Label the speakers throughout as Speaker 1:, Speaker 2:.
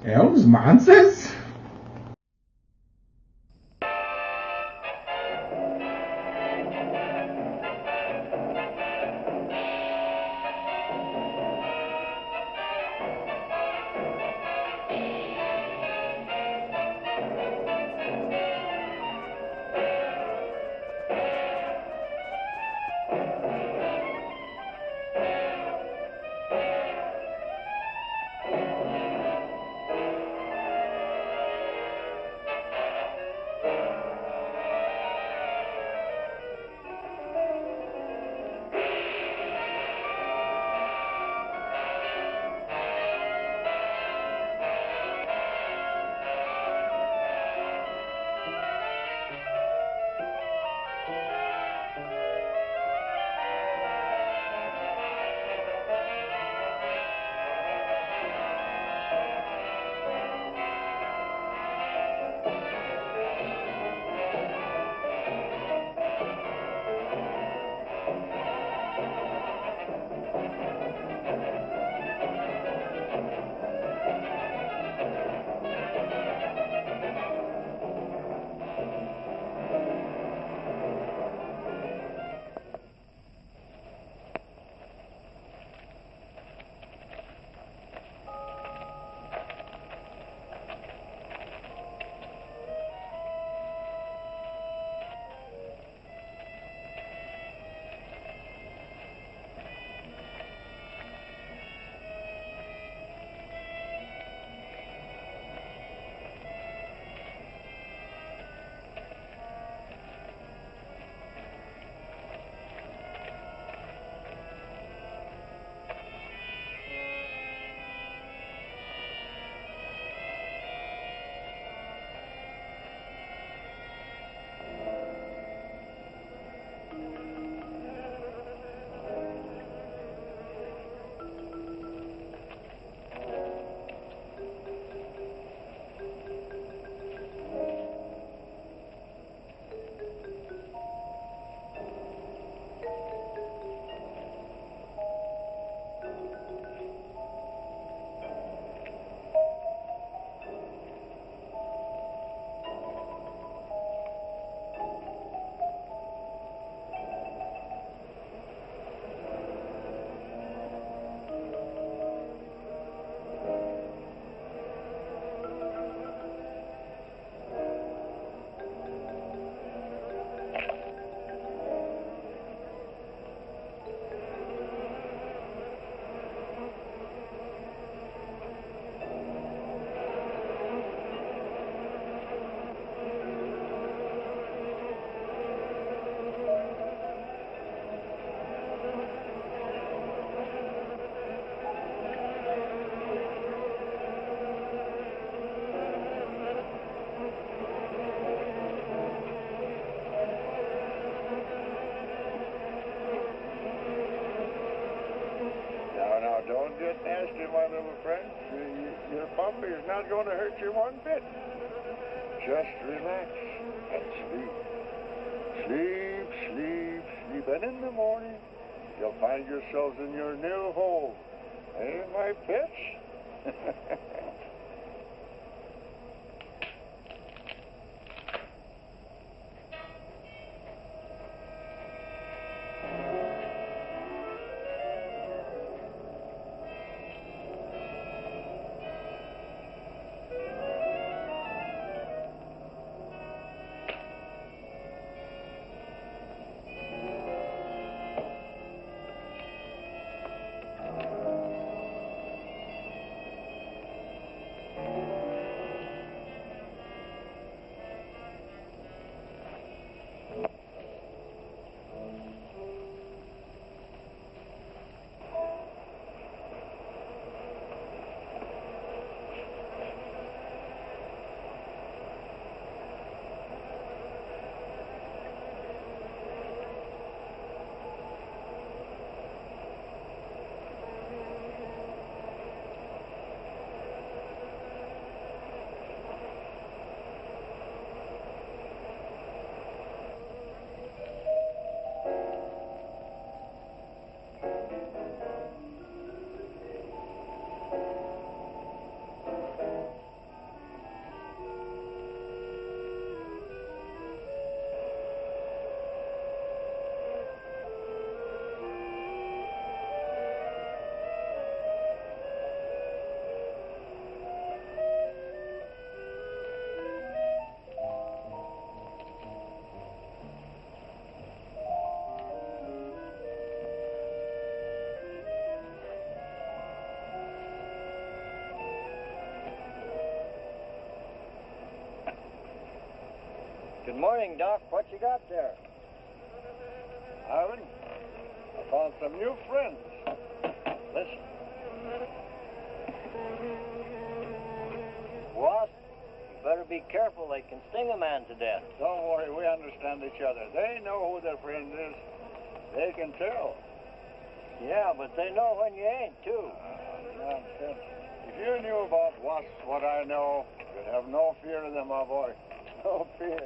Speaker 1: Elves? Monsters?
Speaker 2: Now, don't get nasty, my little friend. Your puppy is not going to hurt you one bit. Just relax and sleep. Sleep, sleep, sleep. And in the morning, you'll find yourselves in your new home. Eh, my pets?
Speaker 1: Good morning, Doc. What you got there?
Speaker 2: Ivan, I found some new friends. Listen.
Speaker 1: Wasp, you better be careful. They can sting a man to death.
Speaker 2: Don't worry, we understand each other. They know who their friend is. They can tell.
Speaker 1: Yeah, but they know when you ain't, too.
Speaker 2: Nonsense. If you knew about wasps what I know, you'd have no fear of them, my boy. No fear.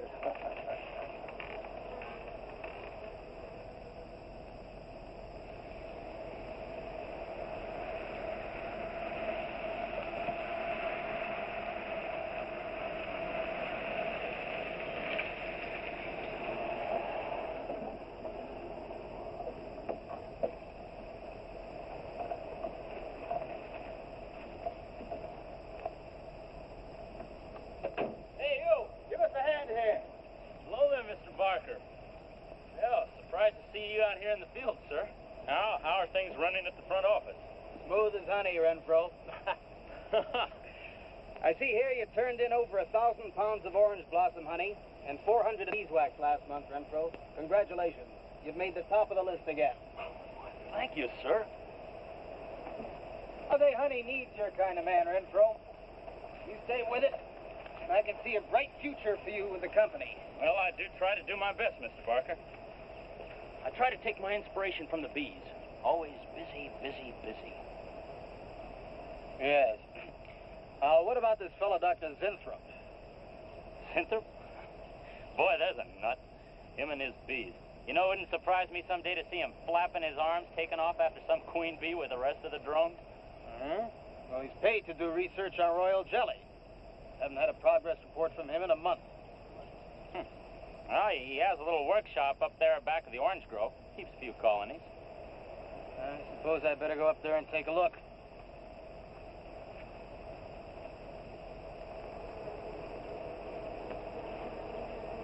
Speaker 3: How are things running at the front office?
Speaker 4: Smooth as honey, Renfro. I see here you turned in over 1,000 pounds of orange blossom honey and 400 of beeswax last month, Renfro. Congratulations. You've made the top of the list again.
Speaker 3: Thank you, sir.
Speaker 4: Oh, they honey needs your kind of man, Renfro. You stay with it, and I can see a bright future for you with the company.
Speaker 3: Well, I do try to do my best, Mr. Barker. I try to take my inspiration from the bees. Always busy, busy, busy.
Speaker 4: Yes. What about this fellow, Dr. Zinthrop?
Speaker 3: Zinthrop? Boy, there's a nut. Him and his bees. You know, it wouldn't surprise me someday to see him flapping his arms, taking off after some queen bee with the rest of the drones.
Speaker 4: Well, he's paid to do research on royal jelly. Haven't had a progress report from him in a month.
Speaker 3: Well, he has a little workshop up there back of the orange grove. Keeps a few colonies.
Speaker 4: I suppose I better go up there and take a look.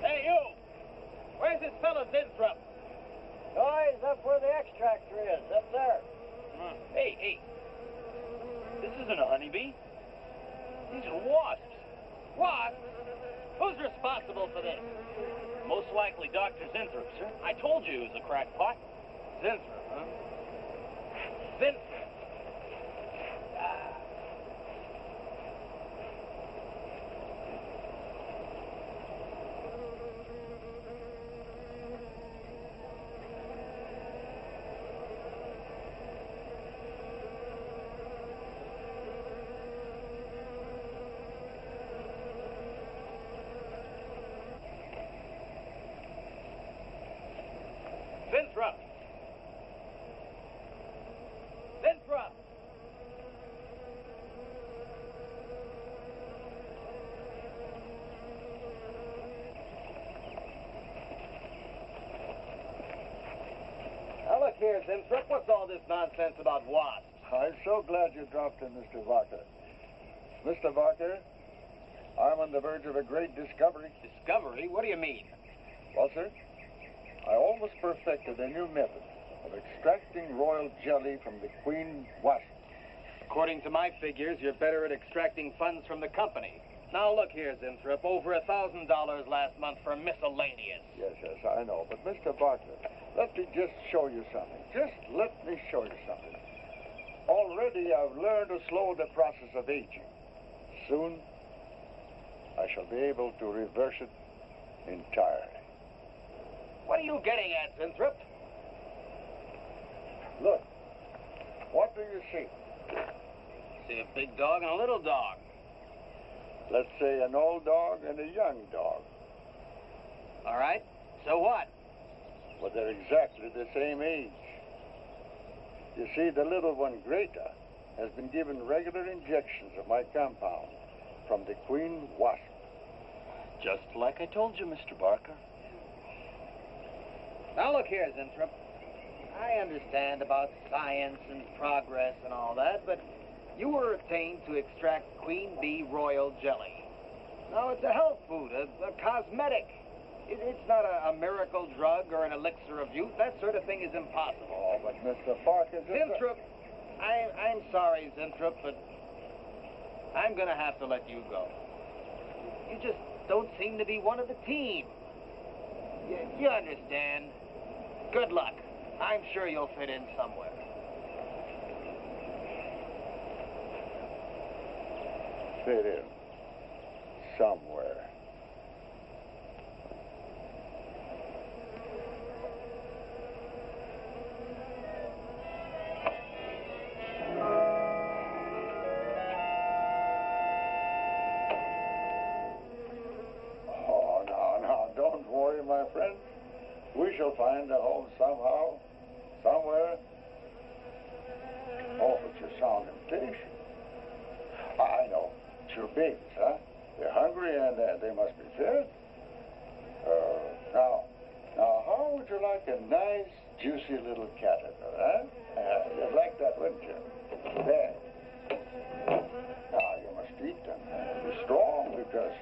Speaker 4: Hey, you! Where's this fellow Zinthrop?
Speaker 1: Oh, he's up where the extractor is, up there.
Speaker 3: Hey. This isn't a honeybee. These are wasps.
Speaker 4: What? Who's responsible for this?
Speaker 3: Most likely Dr. Zinthrop, sir. I told you he was a crackpot.
Speaker 4: Zinthrop, huh? Zinthrop. Zinthrop! Zinthrop! Now look here, Zinthrop, what's all this nonsense about wasps?
Speaker 2: I'm so glad you dropped in, Mr. Barker. Mr. Barker, I'm on the verge of a great discovery.
Speaker 4: Discovery? What do you mean?
Speaker 2: Well, sir, I almost perfected a new method of extracting royal jelly from the queen wasp.
Speaker 4: According to my figures, you're better at extracting funds from the company. Now look here, Zinthrop, over $1,000 last month for miscellaneous.
Speaker 2: Yes, I know. But, Mr. Barker, let me just show you something. Just let me show you something. Already I've learned to slow the process of aging. Soon, I shall be able to reverse it entirely.
Speaker 4: What are you getting at, Zinthrop?
Speaker 2: Look, what do you see?
Speaker 4: See a big dog and a little dog.
Speaker 2: Let's say an old dog and a young dog.
Speaker 4: All right, so what?
Speaker 2: Well, they're exactly the same age. You see, the little one, Greta, has been given regular injections of my compound from the queen wasp.
Speaker 3: Just like I told you, Mr. Barker.
Speaker 4: Now look here, Zinthrop. I understand about science and progress and all that, but you were obtained to extract queen bee royal jelly. Now, it's a health food, a cosmetic. It's not a miracle drug or an elixir of youth. That sort of thing is impossible.
Speaker 2: Oh, but Mr. Barker...
Speaker 4: Zinthrop, I'm sorry, Zinthrop, but I'm going to have to let you go. You just don't seem to be one of the team. You understand. Good luck. I'm sure you'll fit in somewhere.
Speaker 2: Fit in. Somewhere. Oh, no, don't worry, my friend. We shall find a home somehow, somewhere. Oh, but you sound impatient. I know. It's your babies, huh? They're hungry and they must be fed. Now, how would you like a nice, juicy little caterpillar, huh? You'd like that, wouldn't you? There. Now, you must eat them. Be strong because,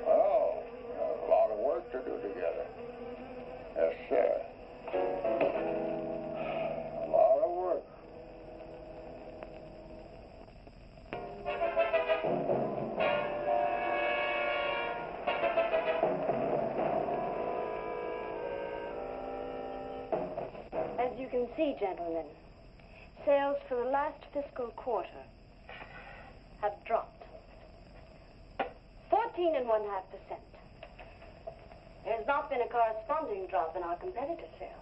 Speaker 2: well, there's a lot of work to do together. Yes, sir. A lot of work.
Speaker 5: As you can see, gentlemen, sales for the last fiscal quarter have dropped 14.5%. There has not been a corresponding drop in our competitive sales.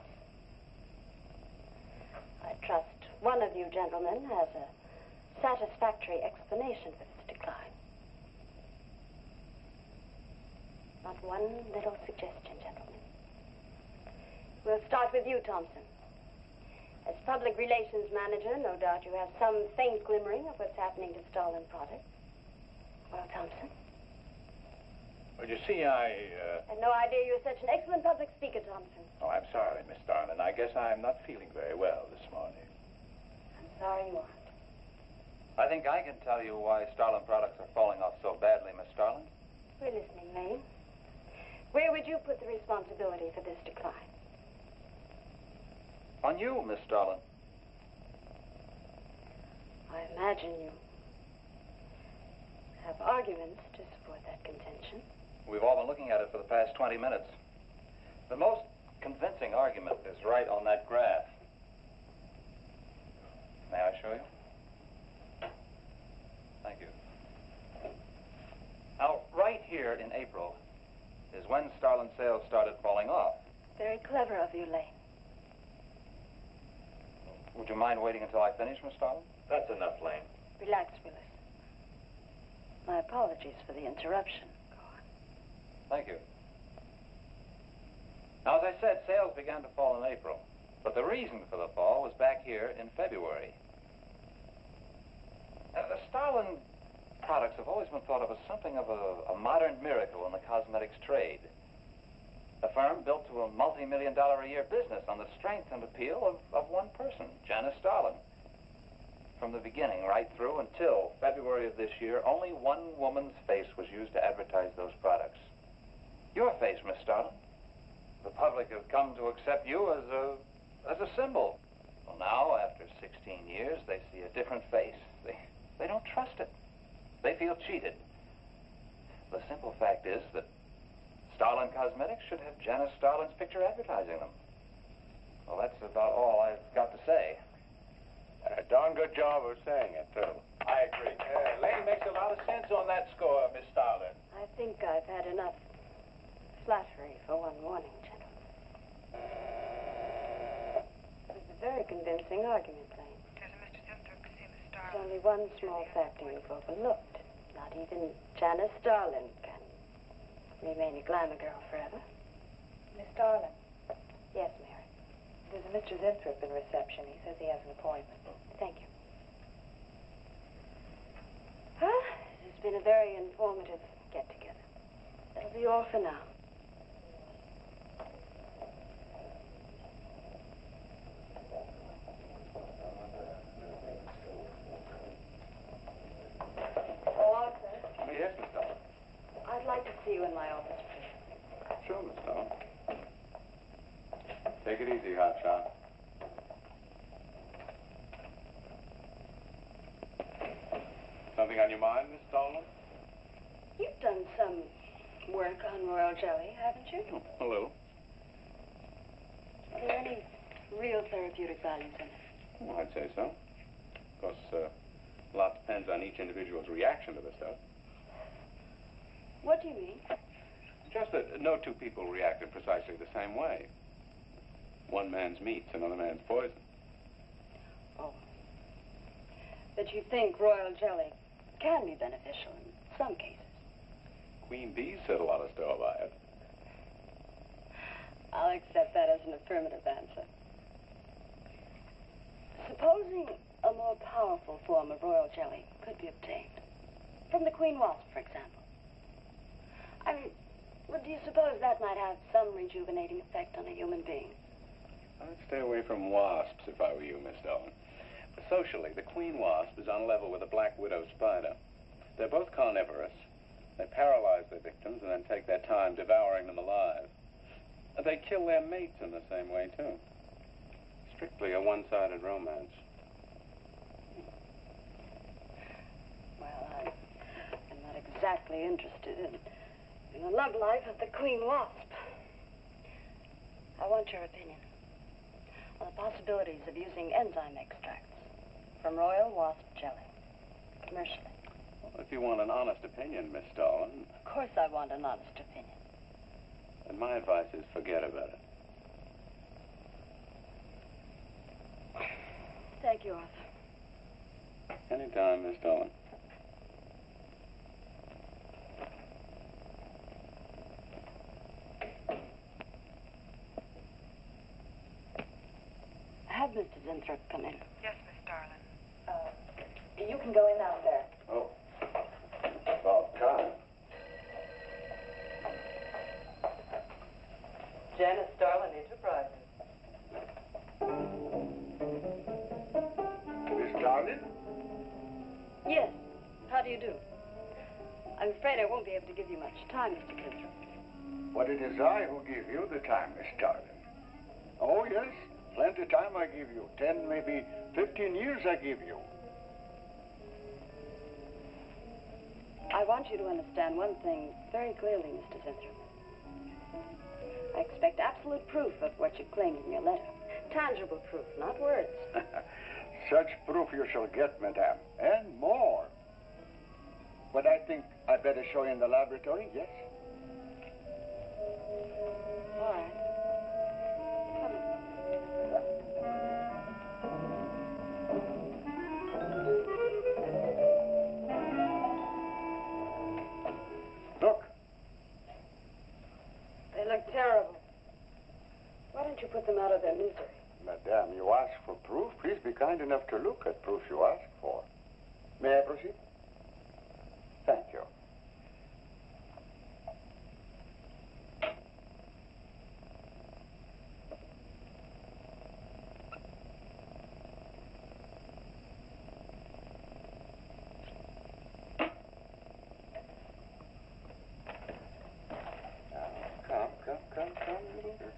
Speaker 5: I trust one of you gentlemen has a satisfactory explanation for this decline. Not one little suggestion, gentlemen. We'll start with you, Thompson. As public relations manager, no doubt you have some faint glimmering of what's happening to stolen products. Well, Thompson?
Speaker 6: Well, you see, I
Speaker 5: had no idea you were such an excellent public speaker, Thompson.
Speaker 6: Oh, I'm sorry, Miss Darlin. I guess I'm not feeling very well this morning.
Speaker 5: I'm sorry you aren't.
Speaker 7: I think I can tell you why Starlin products are falling off so badly, Miss Starlin.
Speaker 5: We're listening, Lane. Where would you put the responsibility for this decline?
Speaker 7: On you, Miss Starlin.
Speaker 5: I imagine you have arguments to support that contention.
Speaker 7: We've all been looking at it for the past 20 minutes. The most convincing argument is right on that graph. May I show you? Thank you. Now, right here in April is when Starlin sales started falling off.
Speaker 5: Very clever of you, Lane.
Speaker 7: Would you mind waiting until I finish, Miss Starlin?
Speaker 6: That's enough, Lane.
Speaker 5: Relax, Willis. My apologies for the interruption. Go on.
Speaker 7: Thank you. Now, as I said, sales began to fall in April. But the reason for the fall was back here in February. The Starlin products have always been thought of as something of a modern miracle in the cosmetics trade. A firm built to a multi-million-dollar-a-year business on the strength and appeal of one person, Janice Starlin. From the beginning, right through until February of this year, only one woman's face was used to advertise those products. Your face, Miss Starlin. The public have come to accept you as a symbol. Well, now, after 16 years, they see a different face. They don't trust it. They feel cheated. The simple fact is that Starlin Cosmetics should have Janice Starlin's picture advertising them. Well, that's about all I've got to say.
Speaker 6: A darn good job of saying it, too. I agree. Lane makes a lot of sense on that score, Miss Starlin.
Speaker 5: I think I've had enough flattery for one morning, gentlemen. It was a very convincing argument, Lane. There's only one small factor you've overlooked. Not even Janice Starlin can remain a glamour girl forever.
Speaker 8: Miss Darlin,
Speaker 5: Yes, Mary.
Speaker 8: there's a Mr. Zinthrop in reception. He says he has an appointment.
Speaker 5: Thank you. Well, this has been a very informative get-together. That'll be all for now. Oh, Arthur,
Speaker 7: Yes, Miss Starlin.
Speaker 5: I'd like to see you in my office, please.
Speaker 7: Sure, Miss Starlin. Take it easy, hotshot.
Speaker 6: Something on your mind, Miss Starlin?
Speaker 5: You've done some work on royal jelly, haven't you?
Speaker 7: A little.
Speaker 5: Are there any real therapeutic values in it?
Speaker 6: Well, I'd say so. Of course, a lot depends on each individual's reaction to the stuff.
Speaker 5: What do you mean?
Speaker 6: Just that no two people react in precisely the same way. One man's meat's another man's poison.
Speaker 5: Oh. But you think royal jelly can be beneficial in some cases?
Speaker 6: Queen bees set a lot of store by it.
Speaker 5: I'll accept that as an affirmative answer. Supposing a more powerful form of royal jelly could be obtained. From the queen wasp, for example. I mean, well, do you suppose that might have some rejuvenating effect on a human being?
Speaker 6: I'd stay away from wasps if I were you, Miss Dolan. Socially, the queen wasp is on level with the black widow spider. They're both carnivorous. They paralyze their victims and then take their time devouring them alive. They kill their mates in the same way, too. Strictly a one-sided romance.
Speaker 5: Well, I'm not exactly interested in the love life of the queen wasp. I want your opinion on the possibilities of using enzyme extracts from royal wasp jelly, commercially.
Speaker 6: Well, if you want an honest opinion, Miss Dolan...
Speaker 5: Of course I want an honest opinion.
Speaker 6: Then my advice is forget about it.
Speaker 5: Thank you, Arthur.
Speaker 6: Anytime, Miss Dolan.
Speaker 5: Have Mr. Zinthrop come in.
Speaker 8: Yes, Miss Darlin. You can go in now, sir.
Speaker 2: Oh. About time.
Speaker 8: Janice Darlin Enterprises.
Speaker 2: Miss Darlin?
Speaker 5: Yes. How do you do? I'm afraid I won't be able to give you much time, Mr. Zinthrop.
Speaker 2: But it is I who give you the time, Miss Darlin. Oh, yes. Plenty of time I give you. 10, maybe 15 years I give you.
Speaker 5: I want you to understand one thing very clearly, Mr. Zinthrop. I expect absolute proof of what you claim in your letter. Tangible proof, not words.
Speaker 2: Such proof you shall get, madame, and more. But I think I'd better show you in the laboratory, yes?
Speaker 5: All right. Come in.
Speaker 2: Look.
Speaker 5: They look terrible. Why don't you put them out of their misery?
Speaker 2: Madame, you ask for proof. Please be kind enough to look at proof you ask for. May I proceed? Thank you. Come, little bit.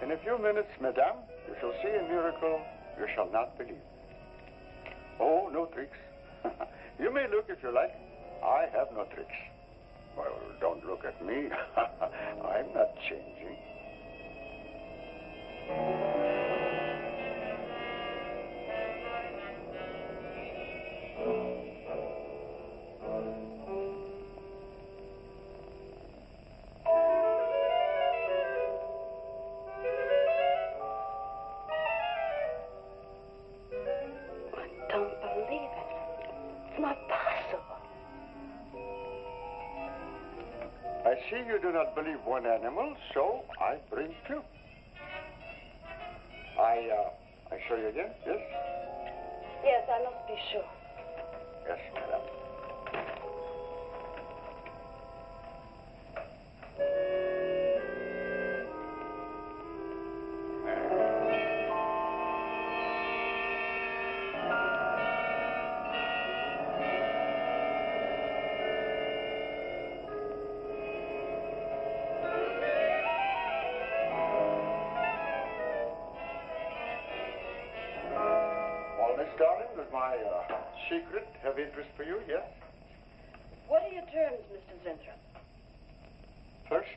Speaker 2: In a few minutes, madame, you shall see a miracle you shall not believe. Oh, no tricks. You may look if you like. I have no tricks. Well, don't look at me. I'm not changing.
Speaker 5: Don't believe it. It's not possible.
Speaker 2: I see you do not believe one animal, so I bring two. I show you again, yes?
Speaker 5: Yes, I must be sure.
Speaker 2: Yes, madam. my secret have interest for you, yes?
Speaker 5: What are your terms, Mr. Zinthrop?
Speaker 2: First,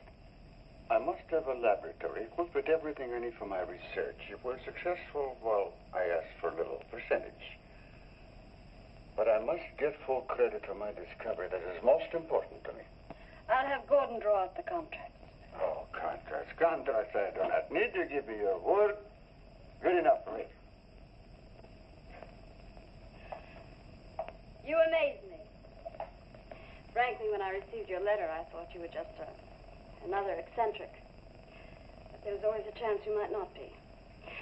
Speaker 2: I must have a laboratory equipped with everything I need for my research. If we're successful, well, I ask for a little percentage. But I must get full credit for my discovery. That is most important to me.
Speaker 5: I'll have Gordon draw up the contracts.
Speaker 2: Oh, contracts. Contracts I do not need. You give me your word. Good enough for me.
Speaker 5: You amaze me. Frankly, when I received your letter, I thought you were just another eccentric. But there was always a chance you might not be.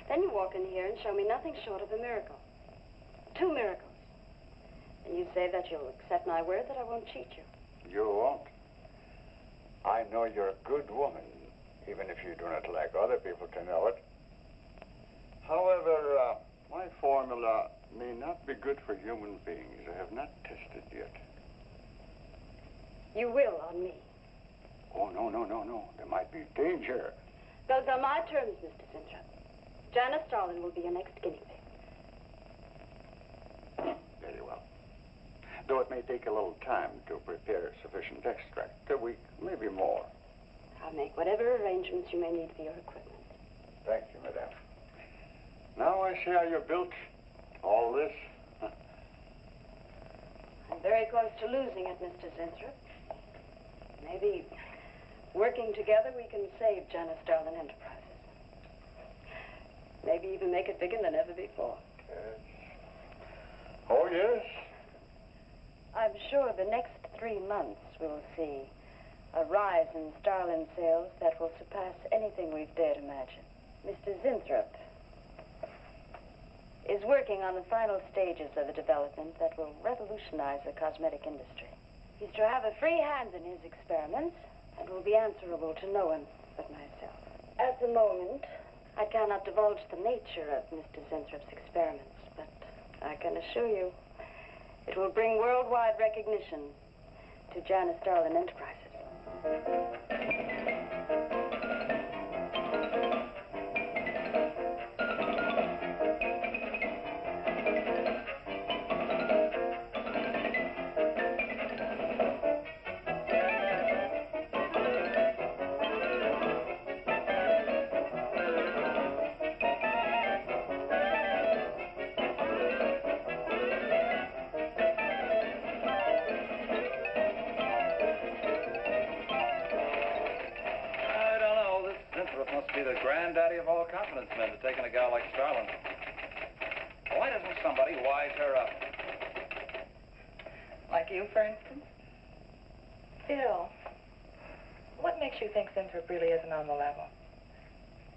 Speaker 5: Then you walk in here and show me nothing short of a miracle. 2 miracles. And you say that you'll accept my word that I won't cheat you.
Speaker 2: You won't. I know you're a good woman, even if you do not like other people to know it. However, my formula may not be good for human beings. I have not tested yet.
Speaker 5: You will on me.
Speaker 2: Oh, no. There might be danger.
Speaker 5: Those are my terms, Mr. Zinthrop. Janice Starlin will be your next guinea pig.
Speaker 2: Very well. Though it may take a little time to prepare sufficient extract. A week, maybe more.
Speaker 5: I'll make whatever arrangements you may need for your equipment.
Speaker 2: Thank you, madame. Now I see how you're built. All this.
Speaker 5: I'm very close to losing it, Mr. Zinthrop. Maybe working together we can save Janice Starlin Enterprises. Maybe even make it bigger than ever before.
Speaker 2: Yes. Oh, yes.
Speaker 5: I'm sure the next 3 months we'll see a rise in Starlin sales that will surpass anything we've dared imagine. Mr. Zinthrop is working on the final stages of a development that will revolutionize the cosmetic industry. He's to have a free hand in his experiments and will be answerable to no one but myself. At the moment, I cannot divulge the nature of Mr. Zinthrup's experiments, but I can assure you it will bring worldwide recognition to Janice Starlin Enterprises.
Speaker 7: Must be the granddaddy of all confidence men to take in a gal like Starlin. Why doesn't somebody wise her up?
Speaker 8: Like you, for instance? Bill, what makes you think Zinthrop really isn't on the level?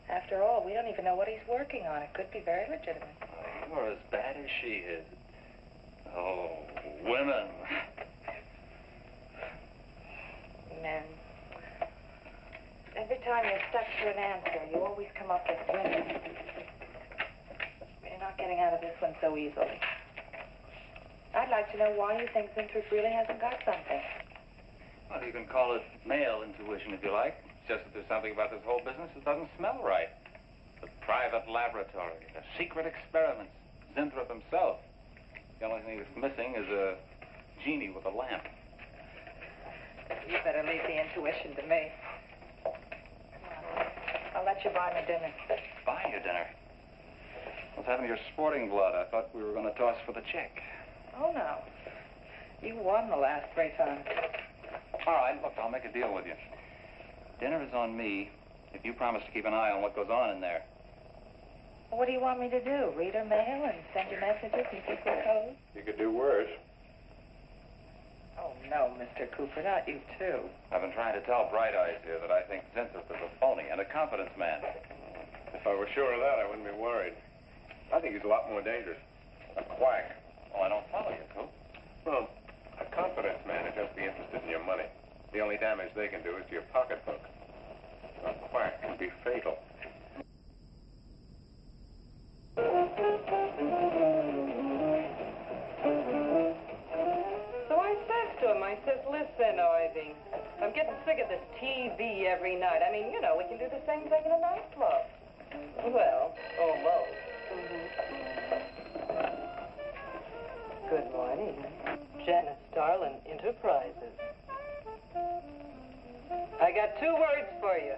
Speaker 8: After all, we don't even know what he's working on. It could be very legitimate.
Speaker 7: You're as bad as she is. Oh, women.
Speaker 8: Men. Every time you're stuck to an answer, you always come up with women. You're not getting out of this one so easily. I'd like to know why you think Zinthrop really hasn't got something.
Speaker 7: Well, you can call it male intuition if you like. It's just that there's something about this whole business that doesn't smell right. The private laboratory, the secret experiments, Zinthrop himself. The only thing that's missing is a genie with a lamp.
Speaker 8: You better leave the intuition to me. I'll let you buy me dinner.
Speaker 7: Buy you dinner? What's happened to your sporting blood? I thought we were going to toss for the check.
Speaker 8: Oh, no. You won the last 3 times.
Speaker 7: All right, look, I'll make a deal with you. Dinner is on me if you promise to keep an eye on what goes on in there.
Speaker 8: What do you want me to do? Read her mail and send you messages and keep her code?
Speaker 2: You could do worse.
Speaker 8: Oh, no, Mr. Cooper, not you, too.
Speaker 7: I've been trying to tell Bright Eyes here that I think Zinthrop is a phony and a confidence man.
Speaker 6: If I were sure of that, I wouldn't be worried. I think he's a lot more dangerous. A quack.
Speaker 7: Well, I don't follow you, Coop.
Speaker 6: Well, a confidence man would just be interested in your money. The only damage they can do is to your pocketbook. A quack can be fatal.
Speaker 8: I says, listen, Ivy, I'm getting sick of this TV every night. I mean, you know, we can do the same thing in a nightclub. Well, almost.
Speaker 9: Good morning. Janice Starlin Enterprises. I got 2 words for you.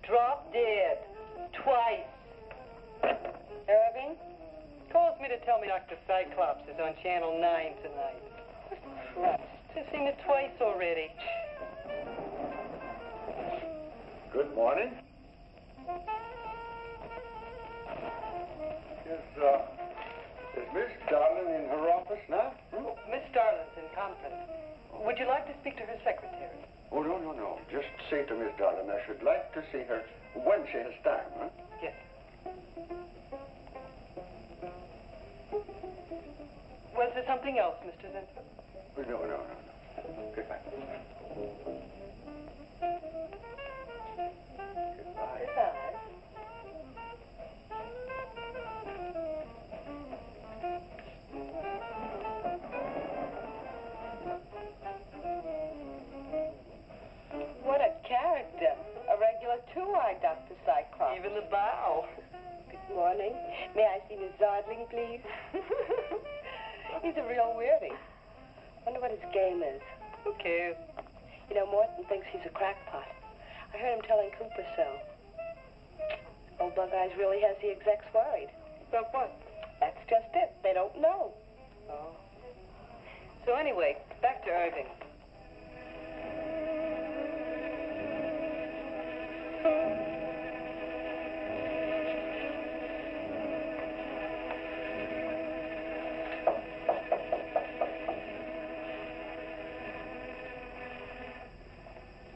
Speaker 9: Drop dead. Twice.
Speaker 5: Irving?
Speaker 9: Calls me to tell me Dr. Cyclops is on Channel 9 tonight. Christ, I've seen it twice already.
Speaker 2: Good morning. Is Miss Darling in her office now?
Speaker 9: Miss Starlin's in conference. Would you like to speak to her secretary?
Speaker 2: Oh, no. Just say to Miss Darling I should like to see her when she has time, huh?
Speaker 9: Yes. Was there something else, Mr. Zinthrop?
Speaker 2: No. Goodbye.
Speaker 9: Goodbye.
Speaker 8: What a character. A regular two-eyed Dr. Cyclops.
Speaker 9: Even the bow.
Speaker 8: Good morning. May I see Miss Zardling, please? He's a real weirdie. Wonder what his game is.
Speaker 9: Who cares?
Speaker 8: You know, Morton thinks he's a crackpot. I heard him telling Cooper so. Old Bug Eyes really has the execs worried.
Speaker 9: About what?
Speaker 8: That's just it. They don't know.
Speaker 9: Oh. So anyway, back to Irving.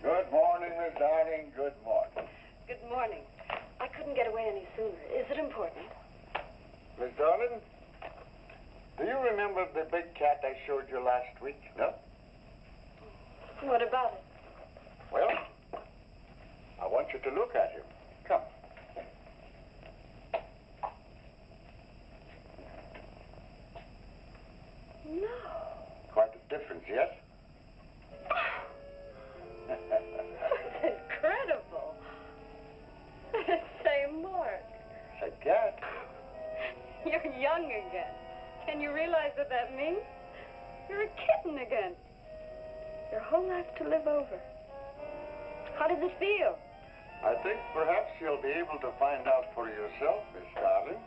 Speaker 2: Good morning, Miss Darling. Good morning.
Speaker 5: Good morning. I couldn't get away any sooner. Is it important?
Speaker 2: Miss Darling, do you remember the big cat I showed you last week? No?
Speaker 5: What about it?
Speaker 2: Well, I want you to look at him. Come.
Speaker 5: No.
Speaker 2: Quite a difference, yes?
Speaker 5: That's incredible. Same mark.
Speaker 2: A cat?
Speaker 5: You're young again. Can you realize what that means? You're a kitten again. Your whole life to live over. How does it feel?
Speaker 2: I think perhaps you'll be able to find out for yourself, Miss Darling.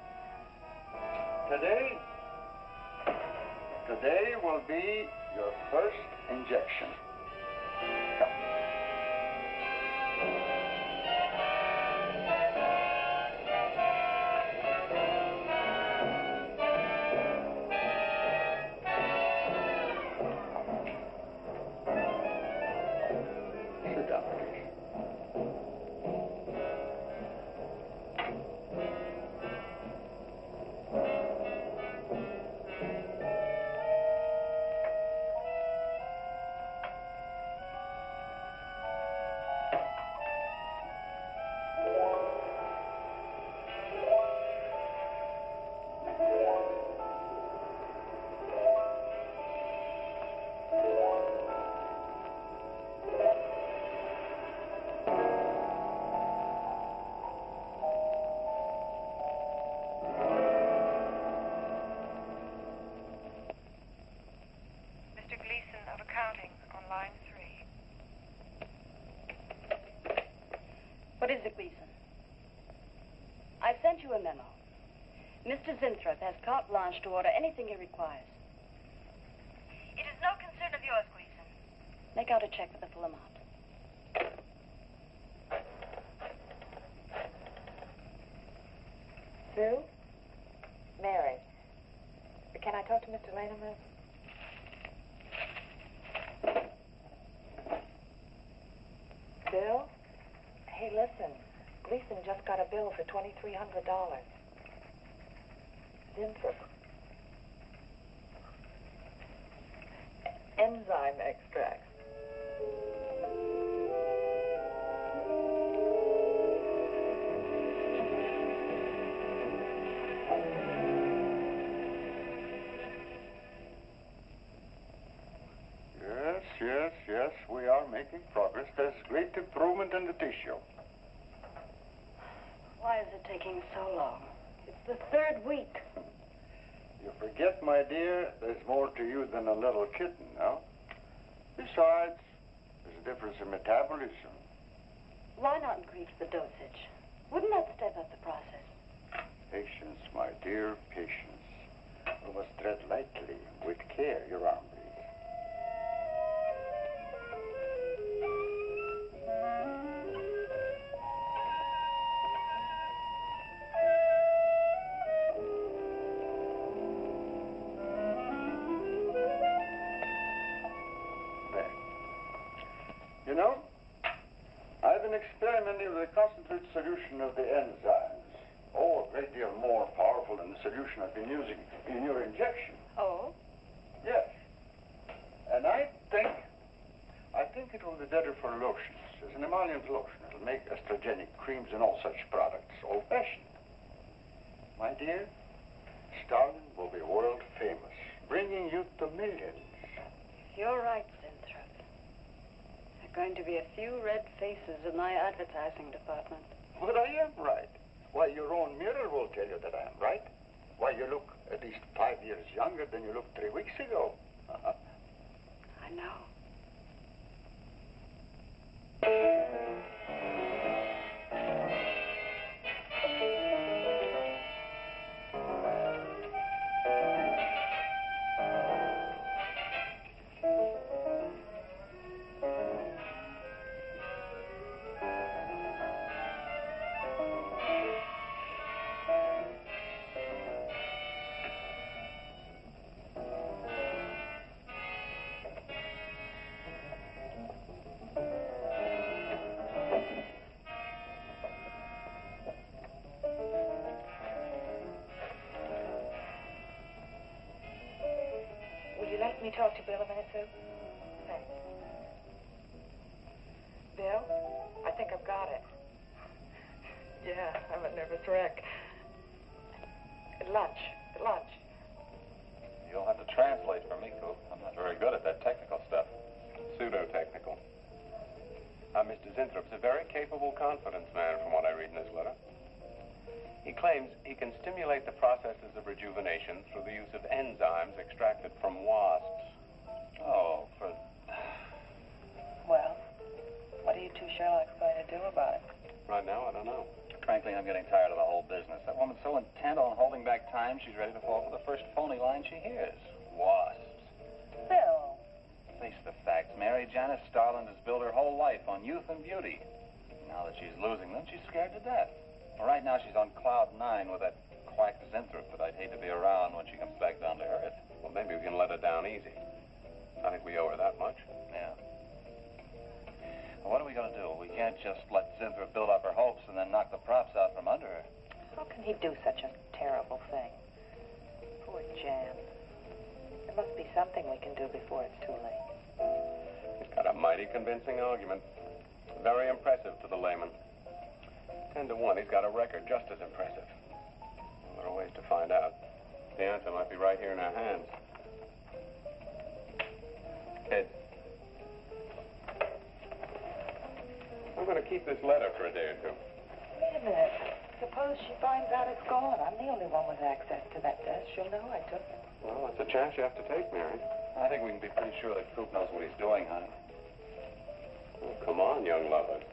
Speaker 2: Today will be your first injection. Come. Sit down, please.
Speaker 8: Mr. Gleason of accounting on line 3.
Speaker 5: What is it, Gleason? I sent you a memo. Mr. Zinthrop has carte blanche to order anything he requires. It is no concern of yours, Gleason. Make out a check for the full amount.
Speaker 8: Sue? Mary. Can I talk to Mr. Lane a minute? Bill? Hey, listen. Gleason just got a bill for $2,300. Zinthrop. Enzyme extract.
Speaker 2: Yes, we are making progress. There's great improvement in the tissue.
Speaker 5: Why is it taking so long? It's the 3rd week.
Speaker 2: You forget, my dear, there's more to you than a little kitten, no? Besides, there's a difference in metabolism.
Speaker 5: Why not increase the dosage? Wouldn't that step up the process?
Speaker 2: Patience, my dear, patience. We must tread lightly, with care, your arm, please. You know, I've been experimenting with a concentrated solution of the enzymes. Oh, a great deal more powerful than the solution I've been using in your injection.
Speaker 5: Oh?
Speaker 2: Yes. And I think it will be better for lotions. As an emollient lotion, it'll make estrogenic creams and all such products old-fashioned. My dear, Stalin will be world famous, bringing you to millions.
Speaker 5: You're right, Winthrop. There are going to be a few red faces in my advertising department.
Speaker 2: But I am right. Why, your own mirror will tell you that I am right. Why, you look at least 5 years younger than you looked 3 weeks ago.
Speaker 5: I know.
Speaker 8: Let me talk to Bill a minute, Sue. Thanks. Bill, I think I've got it. Yeah, I'm a nervous wreck. At lunch.
Speaker 6: You'll have to translate for me, Coop. I'm not very good at that technical stuff. Pseudo-technical. Mr. Zinthrop's a very capable confidence man from what I read in his letter. He claims he can stimulate the processes of rejuvenation through the use of enzymes extracted from wasps.
Speaker 7: Oh,
Speaker 8: Well, what are you two Sherlocks going to do about it?
Speaker 6: Right now, I don't know.
Speaker 7: frankly, I'm getting tired of the whole business. That woman's so intent on holding back time, she's ready to fall for the first phony line she hears. Wasps.
Speaker 8: Bill.
Speaker 7: Face the facts, Mary. Janice Starland has built her whole life on youth and beauty. Now that she's losing them, she's scared to death. Right now, she's on cloud 9 with that quack Zinthrop that I'd hate to be around when she comes back down to earth.
Speaker 6: Well, maybe we can let her down easy. I think we owe her that much.
Speaker 7: Yeah. Well, what are we going to do? We can't just let Zinthrop build up her hopes and then knock the props out from under her.
Speaker 8: How can he do such a terrible thing? Poor Jan. There must be something we can do before it's too late.
Speaker 6: He's got a mighty convincing argument. Very impressive to the layman. 10 to 1, he's got a record just as impressive. Well, there are ways to find out. The answer might be right here in our hands. Kid. I'm going to keep this letter for a day or two.
Speaker 8: Wait a minute. Suppose she finds out it's gone. I'm the only one with access to that desk. She'll know I took it.
Speaker 6: Well, that's a chance you have to take, Mary.
Speaker 7: I think we can be pretty sure that Coop knows what he's doing, honey.
Speaker 6: Oh, come on, young lovers.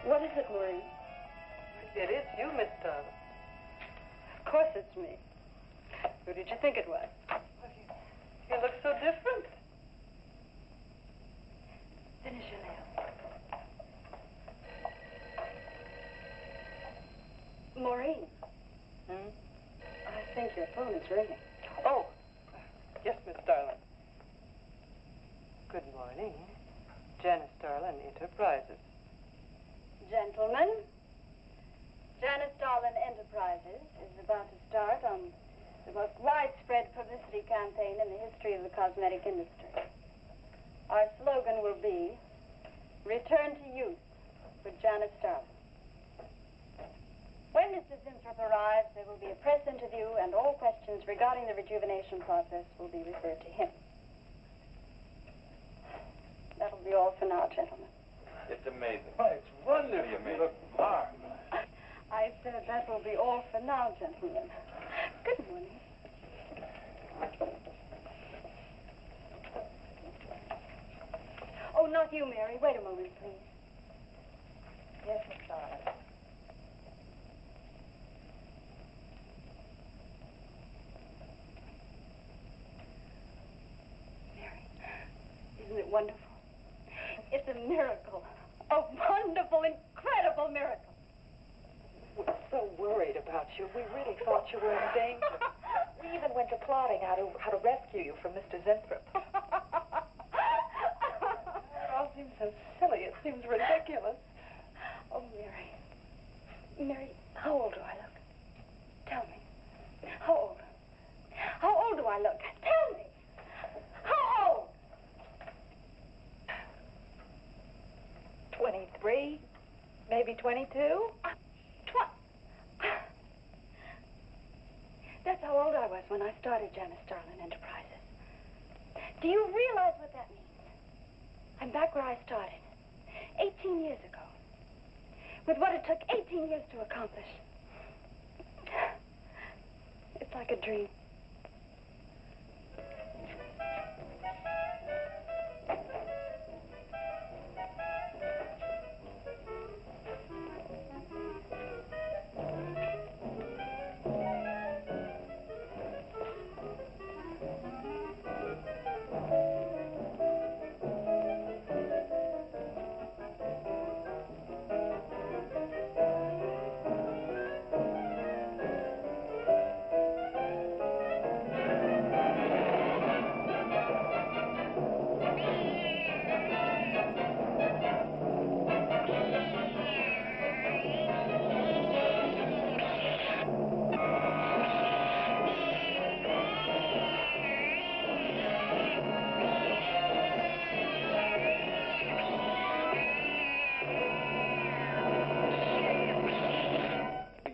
Speaker 5: What is it, Maureen?
Speaker 9: It is you, Miss Darling.
Speaker 5: Of course it's me. Who did you think it was?
Speaker 9: You look so different.
Speaker 5: Finish your nail. Maureen. I think your phone is ringing.
Speaker 9: Oh, yes, Miss Darling. Good morning. Janice Darlin Enterprises.
Speaker 5: Gentlemen, Janice Darlin Enterprises is about to start on the most widespread publicity campaign in the history of the cosmetic industry. Our slogan will be, Return to Youth with Janice Darlin. When Mr. Zinthrop arrives, there will be a press interview, and all questions regarding the rejuvenation process will be referred to him. That'll be all for now, gentlemen.
Speaker 7: It's amazing.
Speaker 2: Oh, it's wonderful.
Speaker 7: Amazing.
Speaker 2: Look, marvelous.
Speaker 5: I said that will be all for now, gentlemen. Good morning. Oh, not you, Mary. Wait a moment, please.
Speaker 8: Yes, Miss Darling.
Speaker 5: Mary, isn't it wonderful? It's a miracle. A wonderful, incredible miracle.
Speaker 8: We're so worried about you. We really thought you were in danger. We even went to plotting how to rescue you from Mr. Zinthrop. It all seems so silly. It seems ridiculous.
Speaker 5: Oh, Mary. Mary, how old do I look? Tell me. How old? How old do I look? Tell me. How old?
Speaker 8: 23, maybe 22.
Speaker 5: That's how old I was when I started Janice Darlin Enterprises. Do you realize what that means? I'm back where I started, 18 years ago, with what it took 18 years to accomplish. It's like a dream.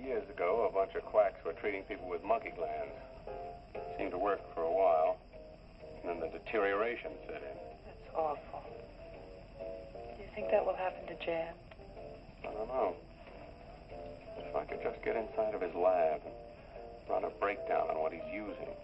Speaker 6: Years ago, a bunch of quacks were treating people with monkey glands. Seemed to work for a while, and then the deterioration set in.
Speaker 8: That's awful. Do you think that will happen to Jan?
Speaker 6: I don't know. If I could just get inside of his lab and run a breakdown on what he's using.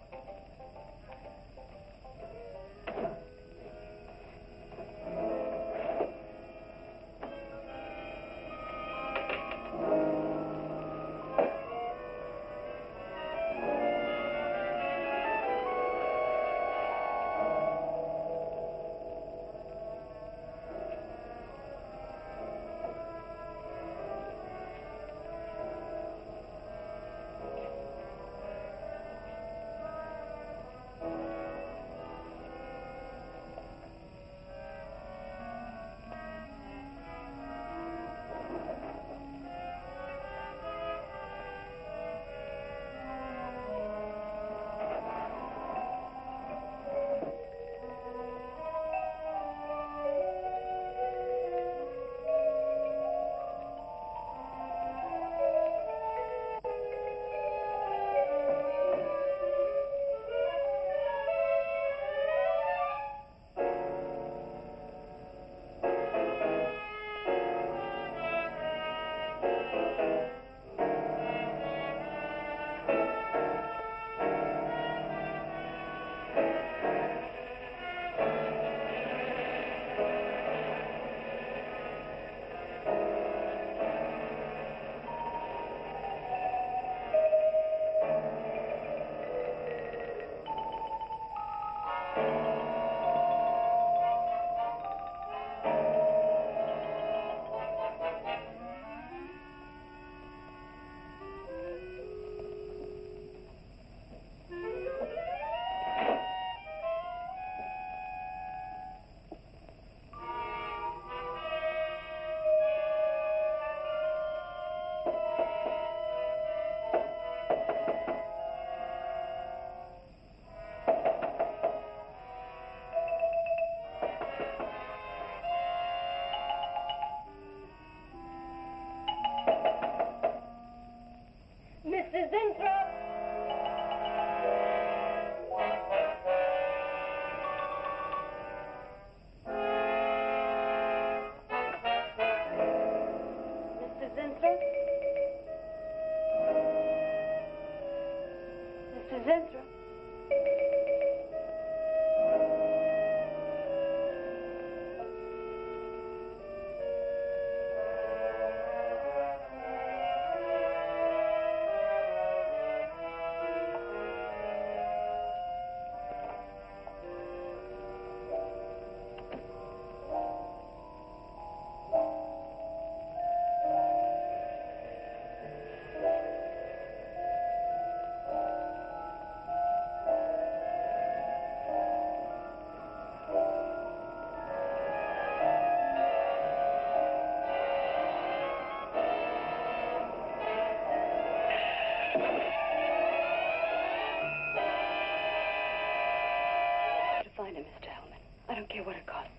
Speaker 5: him, Mr. Hellman. I don't care what it costs.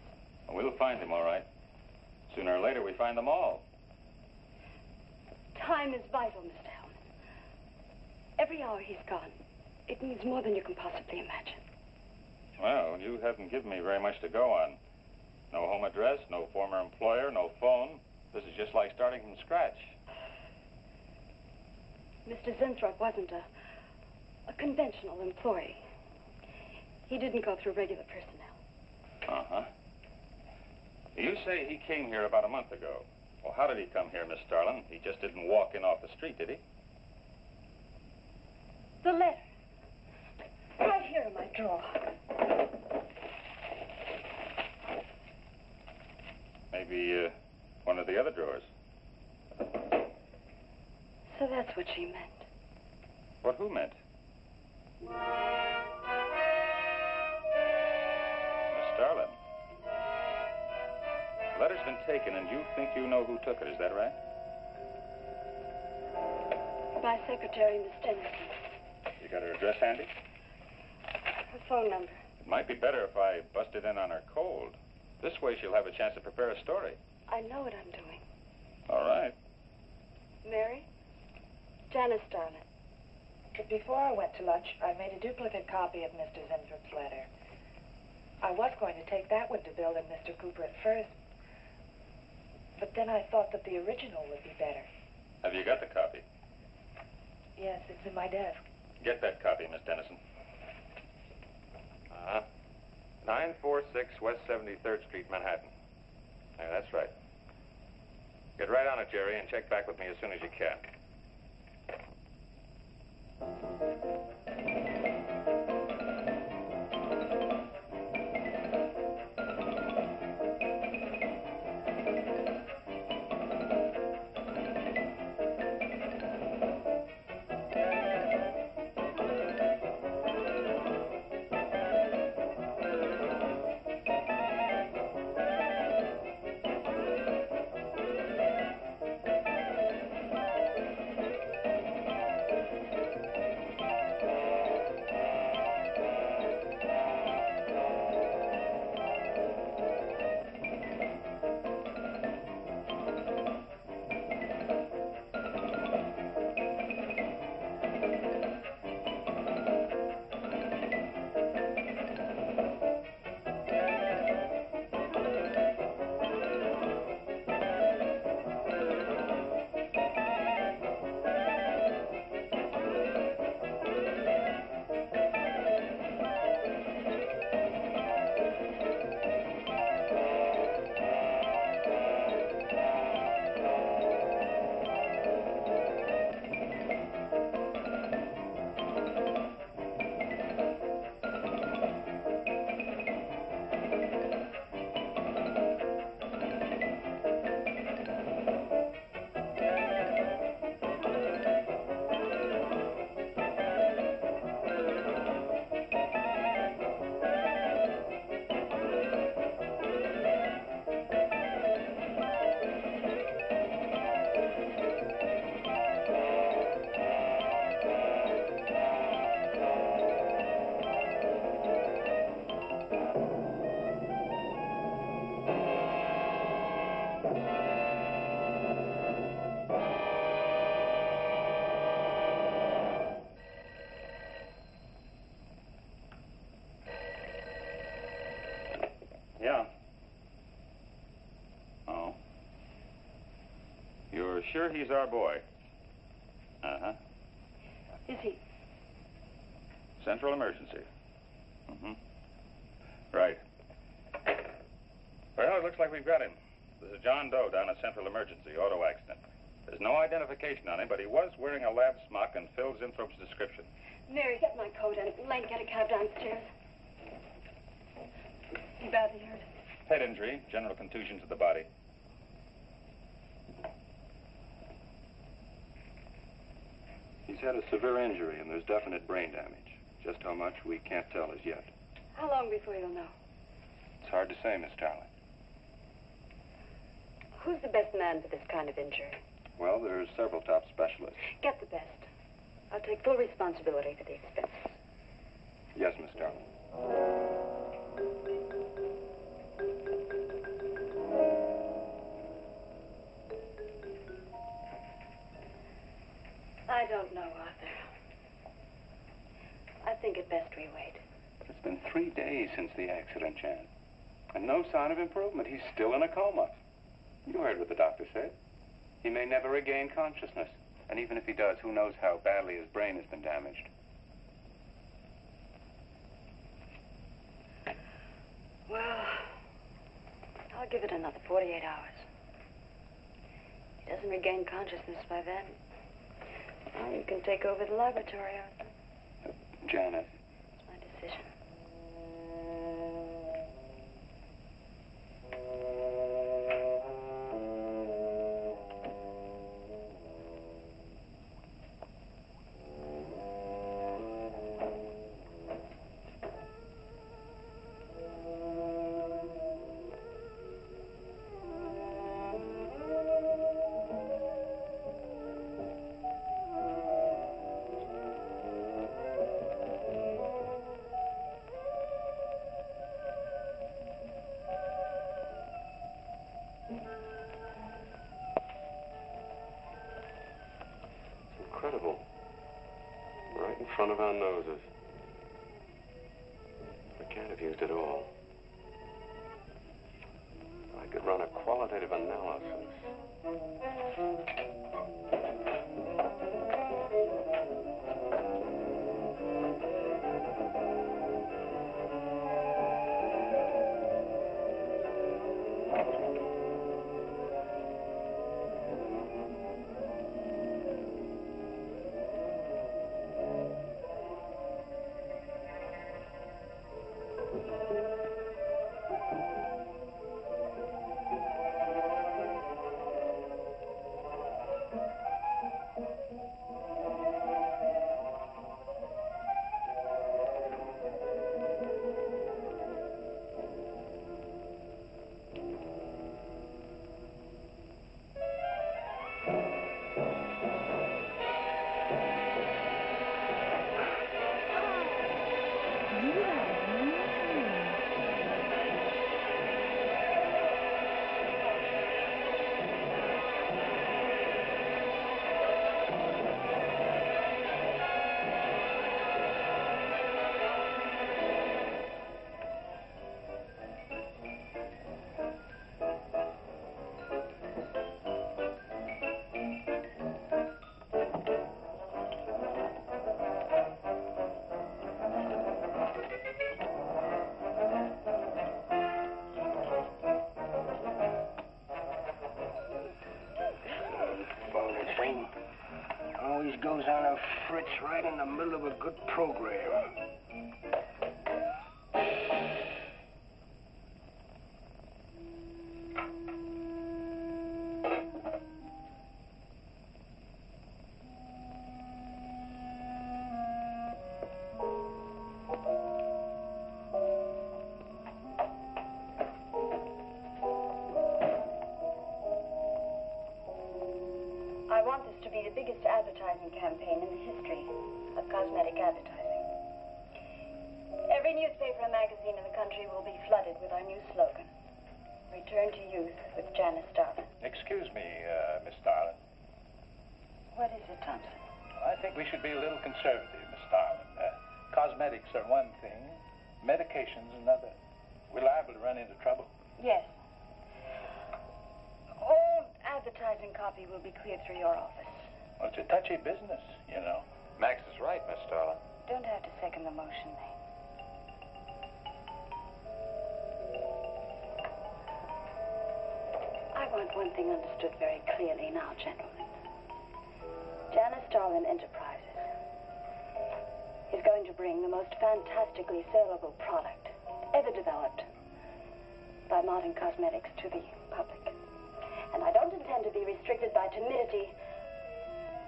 Speaker 6: We'll find him, all right. Sooner or later, we find them all.
Speaker 5: Time is vital, Mr. Hellman. Every hour he's gone, it means more than you can possibly imagine.
Speaker 6: Well, you haven't given me very much to go on. No home address, no former employer, no phone. This is just like starting from scratch.
Speaker 5: Mr. Zinthrop wasn't a conventional employee. He didn't go through regular personnel.
Speaker 6: Uh-huh. You say he came here about a month ago. Well, how did he come here, Miss Starlin? He just didn't walk in off the street, did he?
Speaker 5: The letter. Right here in my drawer.
Speaker 6: Maybe, one of the other drawers.
Speaker 5: So that's what she meant.
Speaker 6: What who meant? Miss Starlin. The letter's been taken, and you think you know who took it, is that right?
Speaker 5: My secretary, Miss Dennison.
Speaker 6: You got her address handy?
Speaker 5: Her phone number.
Speaker 6: It might be better if I busted in on her cold. This way she'll have a chance to prepare a story.
Speaker 5: I know what I'm doing.
Speaker 6: All right.
Speaker 5: Mary? Janice Starlin.
Speaker 8: But before I went to lunch, I made a duplicate copy of Mr. Zinthrup's letter. I was going to take that one to Bill and Mr. Cooper at first, but then I thought that the original would be better.
Speaker 6: Have you got the copy?
Speaker 8: Yes, it's in my desk.
Speaker 6: Get that copy, Miss Dennison.
Speaker 10: 946 West 73rd Street, Manhattan. Yeah, that's right. Get right on it, Jerry, and check back with me as soon as you can.
Speaker 6: Yeah. Oh. You're sure he's our boy? Uh-huh.
Speaker 5: Is he?
Speaker 6: Central emergency. Mm-hmm. Right. Well, it looks like we've got him. This is John Doe down at Central Emergency, auto accident. There's no identification on him, but he was wearing a lab smock and filled Zinthrop's description.
Speaker 5: Mary, get my coat and Len, get a cab downstairs. He badly hurt.
Speaker 6: Head injury, general contusion to the body. He's had a severe injury, and there's definite brain damage. Just how much, we can't tell as yet.
Speaker 5: How long before you'll know?
Speaker 6: It's hard to say, Miss Starling.
Speaker 5: Who's the best man for this kind of injury?
Speaker 6: Well, there's several top specialists.
Speaker 5: Get the best. I'll take full responsibility for the expenses.
Speaker 6: Yes, Miss Starling.
Speaker 5: I don't know, Arthur. I think it best we wait.
Speaker 6: But it's been 3 days since the accident, Jan. And no sign of improvement. He's still in a coma. You heard what the doctor said. He may never regain consciousness. And even if he does, who knows how badly his brain has been damaged.
Speaker 5: Well, I'll give it another 48 hours. If he doesn't regain consciousness by then, well, you can take over the laboratory, Arthur.
Speaker 6: Janet.
Speaker 5: It's my decision.
Speaker 6: Incredible. Right in front of our noses. We can't have used it all. I could run a qualitative analysis.
Speaker 11: Always goes on a fritz right in the middle of a good program.
Speaker 5: I want this to be the biggest advertising campaign in the history of cosmetic advertising. Every newspaper and magazine in the country will be flooded with our new slogan, Return to Youth with Janice Starlin.
Speaker 10: Excuse me, Miss Starlin.
Speaker 5: What is it, Thompson?
Speaker 10: I think we should be a little conservative, Miss Starlin. Cosmetics are one thing, medications another. We're liable to run into trouble.
Speaker 5: Yes. All advertising copy will be cleared through your office.
Speaker 10: Well, it's a touchy business, you know.
Speaker 7: Max is right, Miss Starlin.
Speaker 5: Don't have to second the motion, May. I want one thing understood very clearly now, gentlemen. Janice Starlin Enterprises is going to bring the most fantastically saleable product ever developed by modern cosmetics to the public. And I don't intend to be restricted by timidity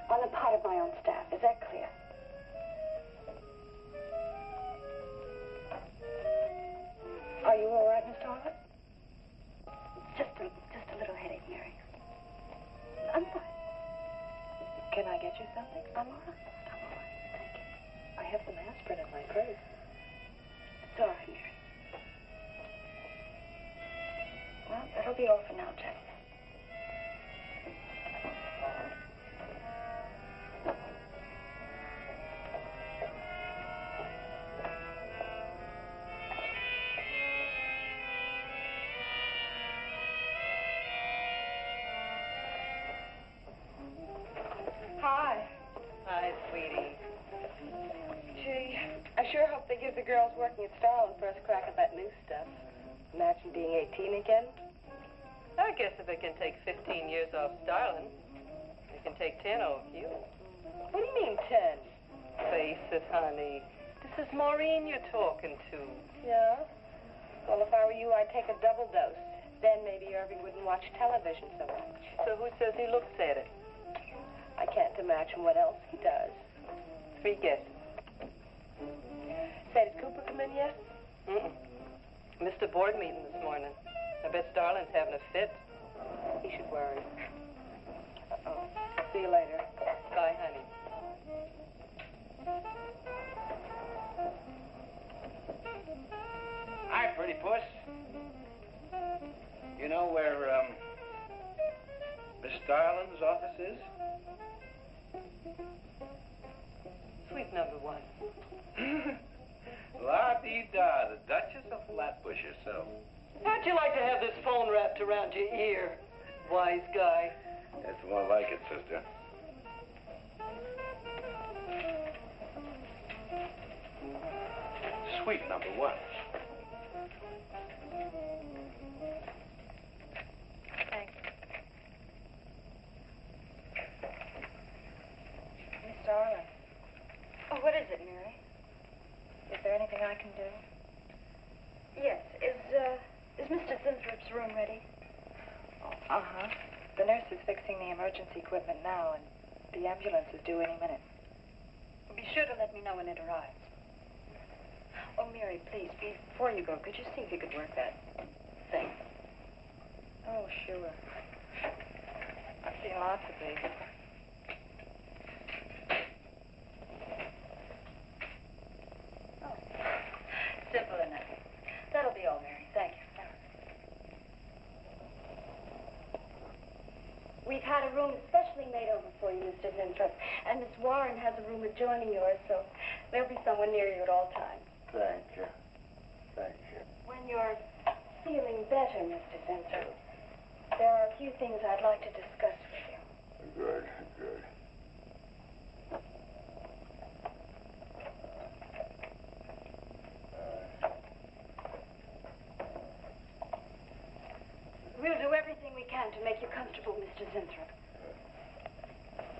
Speaker 5: on the part of my own staff. Is that clear? Are you all right, Miss Starlin? Just a little headache, Mary. I'm fine.
Speaker 8: Can I get you something?
Speaker 5: I'm all right. I'm all right. Thank you.
Speaker 8: I have some aspirin in my purse.
Speaker 5: Sorry, Mary. I'll be off for now, Jack.
Speaker 8: Hi.
Speaker 9: Hi, sweetie.
Speaker 8: Gee, I sure hope they give the girls working at Starland first crack at that new stuff. Imagine being 18 again.
Speaker 9: I guess if it can take 15 years off Starlin, it can take 10 off you.
Speaker 8: What do you mean, 10?
Speaker 9: Face it, honey. This is Maureen you're talking to.
Speaker 8: Yeah? Well, if I were you, I'd take a double dose. Then maybe Irving wouldn't watch television so much.
Speaker 9: So who says he looks at it?
Speaker 8: I can't imagine what else he does.
Speaker 9: 3 guesses.
Speaker 8: Say, did Cooper come in yet?
Speaker 9: Missed a board meeting this morning. I bet Starlin's having a fit.
Speaker 8: He should worry. Uh-oh. See you later.
Speaker 9: Bye, honey.
Speaker 4: Hi, pretty puss. You know where, Miss Starlin's office is?
Speaker 9: Sweet number 1.
Speaker 4: La-dee-da, the Duchess of Flatbush herself.
Speaker 9: How'd you like to have this phone wrapped around your ear, wise guy?
Speaker 4: That's more like it, sister. Sweet number 1.
Speaker 8: Thanks. Miss Starlin.
Speaker 5: Oh, what is it, Mary?
Speaker 8: Is there anything I can do?
Speaker 5: Yes. Is Mr. Sinthrop's room ready?
Speaker 8: Uh-huh. The nurse is fixing the emergency equipment now, and the ambulance is due any minute.
Speaker 5: Be sure to let me know when it arrives. Oh, Mary, please, before you go, could you see if you could work that thing?
Speaker 8: Oh, sure. I've seen lots of these.
Speaker 5: Oh, simple enough. That'll be all, Mary. Thank you. We've had a room especially made over for you, Mr. Zinthrop, and Miss Warren has a room adjoining yours, so there'll be someone near you at all times.
Speaker 2: Thank you. Thank you.
Speaker 5: When you're feeling better, Mr. Zinthrop, there are a few things I'd like to discuss with you.
Speaker 2: Good, good.
Speaker 5: We'll do everything we can to make you comfortable, Mr. Zinthrop.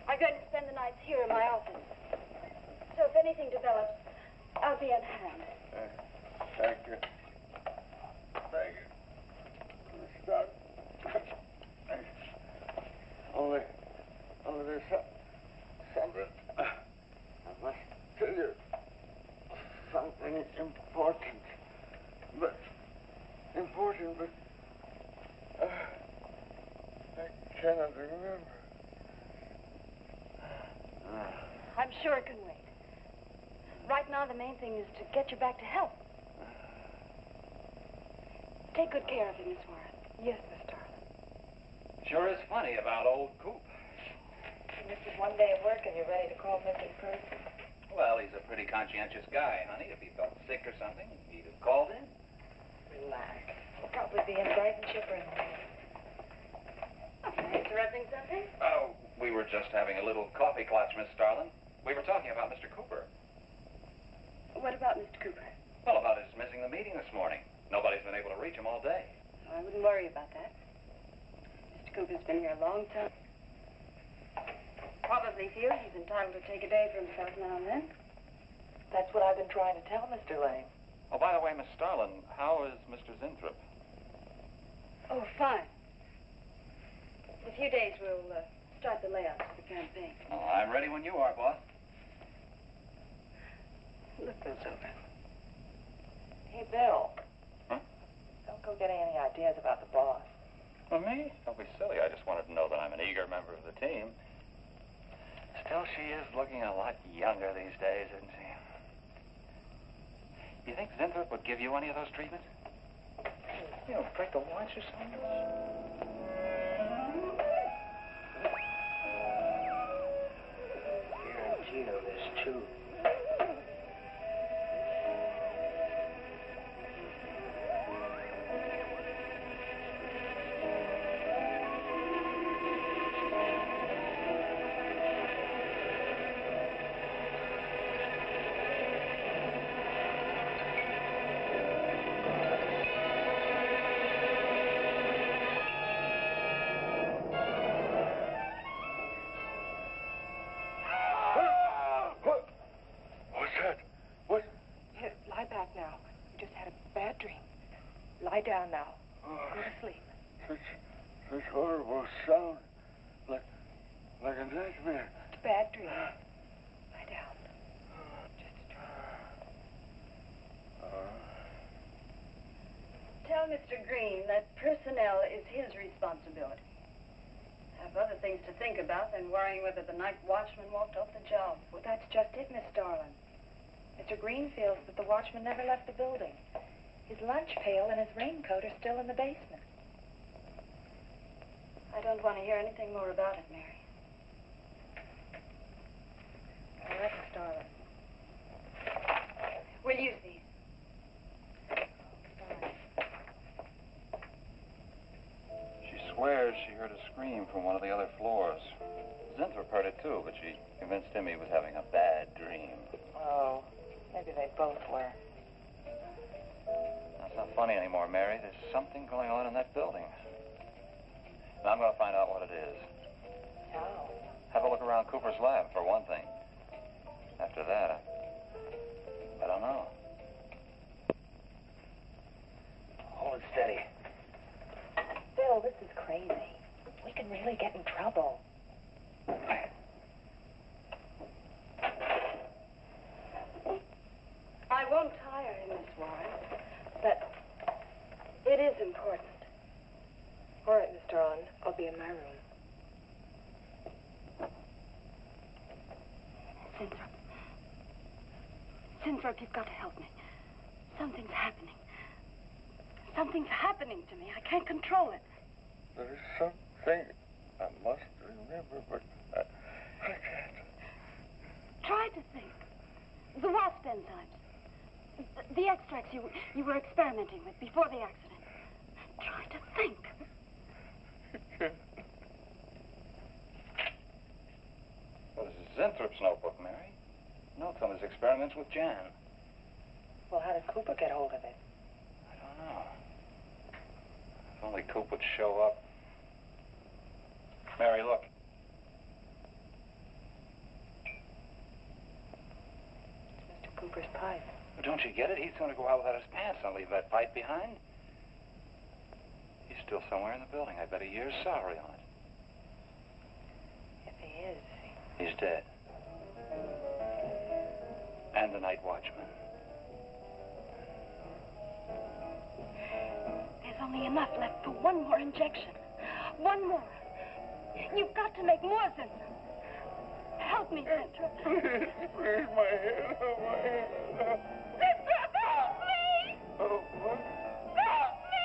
Speaker 5: I'm going to spend the nights here in my office. So if anything develops, I'll be on hand.
Speaker 2: Thank you. Thank you. Stop. Only there's something. I must tell you something important. But I cannot remember.
Speaker 5: I'm sure it can wait. Right now, the main thing is to get you back to health. Take good care of him, Miss Warren.
Speaker 8: Yes, Miss Starlin.
Speaker 7: Sure is funny about old Coop.
Speaker 8: This is one day of work and you're ready to call missing person.
Speaker 7: Well, he's a pretty conscientious guy, honey. If he felt sick or something, he'd have called in.
Speaker 8: Relax. He'll probably be in bright and chipper in the morning.
Speaker 5: Interrupting something?
Speaker 7: Oh, we were just having a little coffee clutch, Miss Starlin. We were talking about Mr. Cooper.
Speaker 5: What about Mr. Cooper?
Speaker 7: Well, about his missing the meeting this morning. Nobody's been able to reach him all day.
Speaker 5: I wouldn't worry about that. Mr. Cooper's been here a long time. Probably feels he's entitled to take a day for himself now and then.
Speaker 8: That's what I've been trying to tell Mr. Lane.
Speaker 10: Oh, by the way, Miss Starlin, how is Mr. Zinthrop?
Speaker 5: Oh, fine. In a few days, we'll start the layouts for the campaign.
Speaker 7: Oh, I'm ready when you are, boss.
Speaker 5: Look those over.
Speaker 8: Hey, Bill.
Speaker 10: Huh?
Speaker 8: Don't go getting any ideas about the boss.
Speaker 10: Well, me? Don't be silly. I just wanted to know that I'm an eager member of the team. Still, she is looking a lot younger these days, isn't she? You think Zinthrop would give you any of those treatments?
Speaker 7: You know, break the watch or something?
Speaker 11: Guarantee of this, too.
Speaker 8: Lie down now. Go to sleep.
Speaker 2: Such horrible sound. Like a nightmare.
Speaker 8: It's a bad dream. Lie down. Just a dream.
Speaker 5: Tell Mr. Green that personnel is his responsibility. I have other things to think about than worrying whether the night watchman walked off the job.
Speaker 8: Well, that's just it, Miss Starlin. Mr. Green feels that the watchman never left the building. His lunch pail and his raincoat are still in the basement.
Speaker 5: I don't want to hear anything more about it, Mary.
Speaker 8: All right, Miss Starlin.
Speaker 5: We'll use these.
Speaker 7: She swears she heard a scream from one of the other floors. Zinthrop heard it too, but she convinced him he was having a bad dream.
Speaker 8: Oh, maybe they both were.
Speaker 7: That's not funny anymore, Mary. There's something going on in that building. And I'm going to find out what it is.
Speaker 8: How?
Speaker 7: Have a look around Cooper's lab, for one thing. After that, I don't know.
Speaker 11: Hold it steady.
Speaker 8: Bill, this is crazy. We can really get in trouble.
Speaker 5: I won't tire you, Miss Warren, but it is important.
Speaker 8: All right, Mr. On. I'll be in my room.
Speaker 5: Zinthrop, you've got to help me. Something's happening. Something's happening to me. I can't control it.
Speaker 2: There is something I must remember, but I can't.
Speaker 5: Try to think. The wasp enzymes. The extracts you were experimenting with before the accident. Try to think.
Speaker 7: Well, this is Zinthrop's notebook, Mary. Notes on his experiments with Jan.
Speaker 8: Well, how did Cooper get hold of it?
Speaker 7: I don't know. If only Coop would show up. Mary, look.
Speaker 8: It's Mr. Cooper's pipe.
Speaker 7: Well, don't you get it? He's going to go out without his pants and leave that pipe behind. He's still somewhere in the building. I bet a year's salary on it.
Speaker 8: If he is,
Speaker 7: He's dead. And the night watchman.
Speaker 5: There's only enough left for one more injection. One more. You've got to make more, Zinthrop. Help me, Zinthrop.
Speaker 2: Please, my head. Oh, my head.
Speaker 5: Zinthrop, help me!
Speaker 2: Oh, what?
Speaker 5: Help me!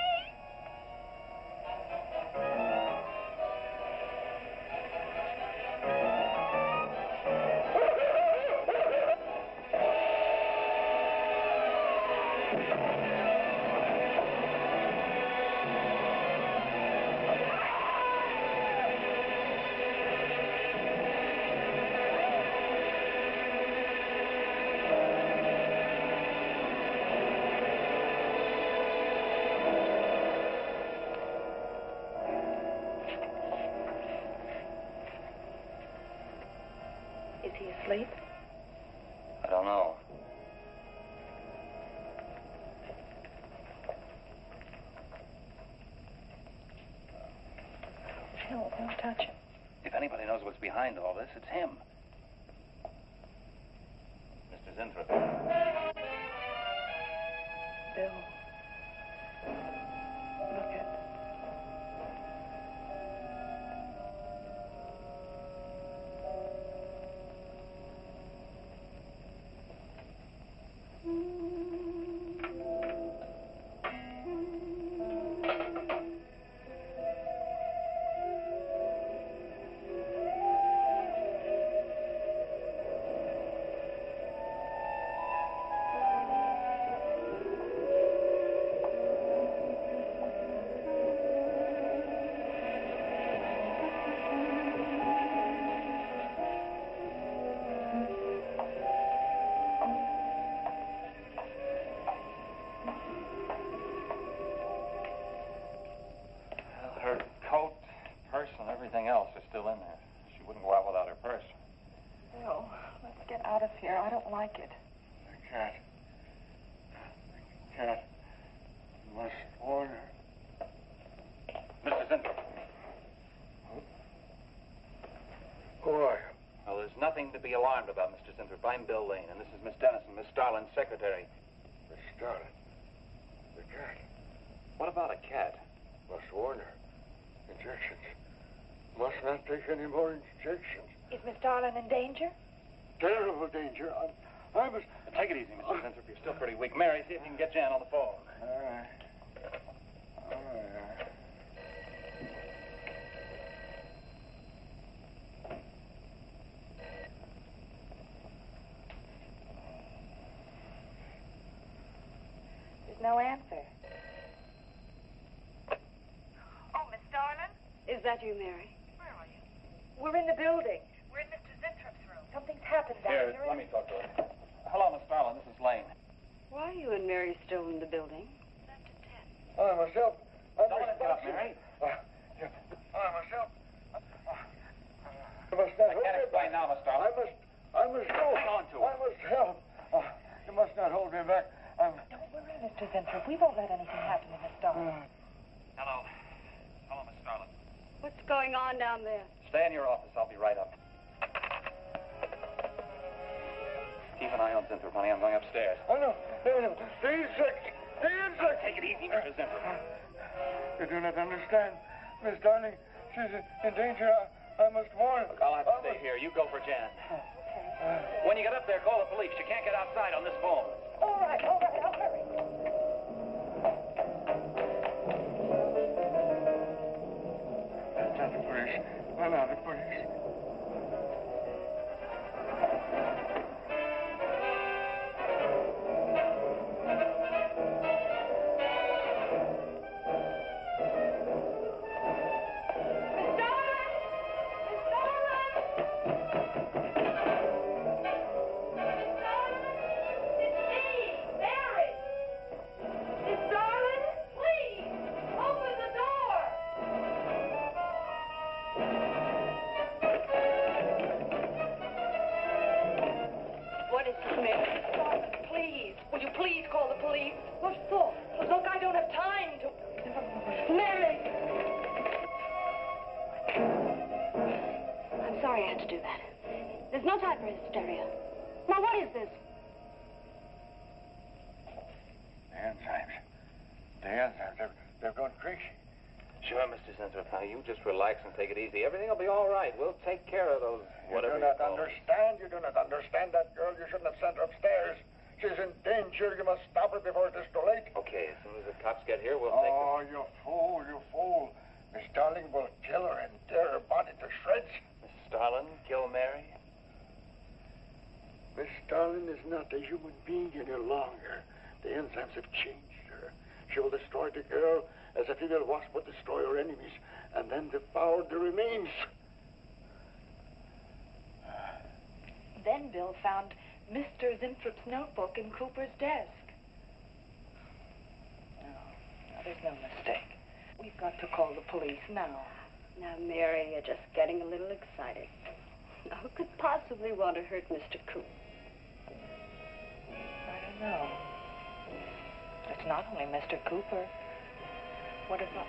Speaker 8: is he asleep?
Speaker 7: I don't know.
Speaker 8: Phil, don't touch him.
Speaker 7: If anybody knows what's behind all this, it's him. Mr. Zinthrop.
Speaker 8: Bill. Look at...
Speaker 7: Everything else is still in there. She wouldn't go out without her purse.
Speaker 8: Bill, let's get out of here. I don't like it.
Speaker 2: The cat. The cat. Must warn her.
Speaker 7: Mr. Zinthrop.
Speaker 2: Who are you?
Speaker 7: Well, there's nothing to be alarmed about, Mr. Zinthrop. I'm Bill Lane, and this is Miss Dennison, Miss Starlin's secretary.
Speaker 2: Miss Starlin. The cat.
Speaker 7: What about a cat?
Speaker 2: Must warn her. Injections. Must not take any more injections.
Speaker 8: Is Miss Darlin in danger?
Speaker 2: Terrible danger. I must...
Speaker 7: Take it easy, Mr. Zinthrop. You're still pretty weak. Mary, see if you can get Jan on the phone.
Speaker 2: All right. All right.
Speaker 8: There's no answer. Oh, Miss Darlin?
Speaker 5: Is that you, Mary?
Speaker 8: Where are you? We're in the building. We're in Mr. Zintrop's room. Something's happened down
Speaker 7: Here,
Speaker 8: here.
Speaker 7: let me talk to her. Hello, Miss Starlin. This is Lane.
Speaker 5: Why are you and Mary still in the building?
Speaker 2: I myself.
Speaker 7: Don't let it get up, Mary.
Speaker 2: I myself. You must not
Speaker 7: I
Speaker 2: hold
Speaker 7: can't
Speaker 2: me
Speaker 7: explain
Speaker 2: back.
Speaker 7: now, Miss Starlin.
Speaker 2: I must go.
Speaker 7: Hold on to
Speaker 2: I
Speaker 7: it.
Speaker 2: must help. You must not hold me back.
Speaker 8: Don't worry, Mr. Zinthrop. We won't let anything happen to Miss Darlin.
Speaker 7: Hello. Hello, Miss Starlin.
Speaker 5: What's going on down there?
Speaker 7: Stay in your office. I'll be right up. Keep an eye on Zinthrop, honey. I'm going upstairs.
Speaker 2: Oh, no. No. The insect. The insect.
Speaker 7: Take it easy, Mr. Zinthrop.
Speaker 2: You do not understand. Miss Darling, she's in danger. I must warn her.
Speaker 7: Look, I'll have to stay here. You go for Jan. When you get up there, call the police. You can't get outside on this phone.
Speaker 8: All right, I'll hurry.
Speaker 2: That's not the police. No, the police. They've gone crazy.
Speaker 7: Sure, Mr. Zinthrop. Now, you just relax and take it easy. Everything will be all right. We'll take care of those, whatever
Speaker 2: You do not understand. You do not understand that girl. You shouldn't have sent her upstairs. She's in danger. You must stop her before it is too late.
Speaker 7: Okay, as soon as the cops get here, we'll take her.
Speaker 2: Oh, you fool, you fool. Miss Darling will kill her and tear her body to shreds.
Speaker 7: Miss Starlin, kill Mary?
Speaker 2: Miss Starlin is not a human being any longer. The enzymes have changed her. She will destroy the girl as a female wasp would destroy her enemies, and then devour the remains.
Speaker 8: Then Bill found Mr. Zintrop's notebook in Cooper's desk. No, there's no mistake. We've got to call the police now.
Speaker 5: Now, Mary, you're just getting a little excited. Who could possibly want to hurt Mr. Cooper?
Speaker 8: I don't know. It's not only Mr. Cooper. What about...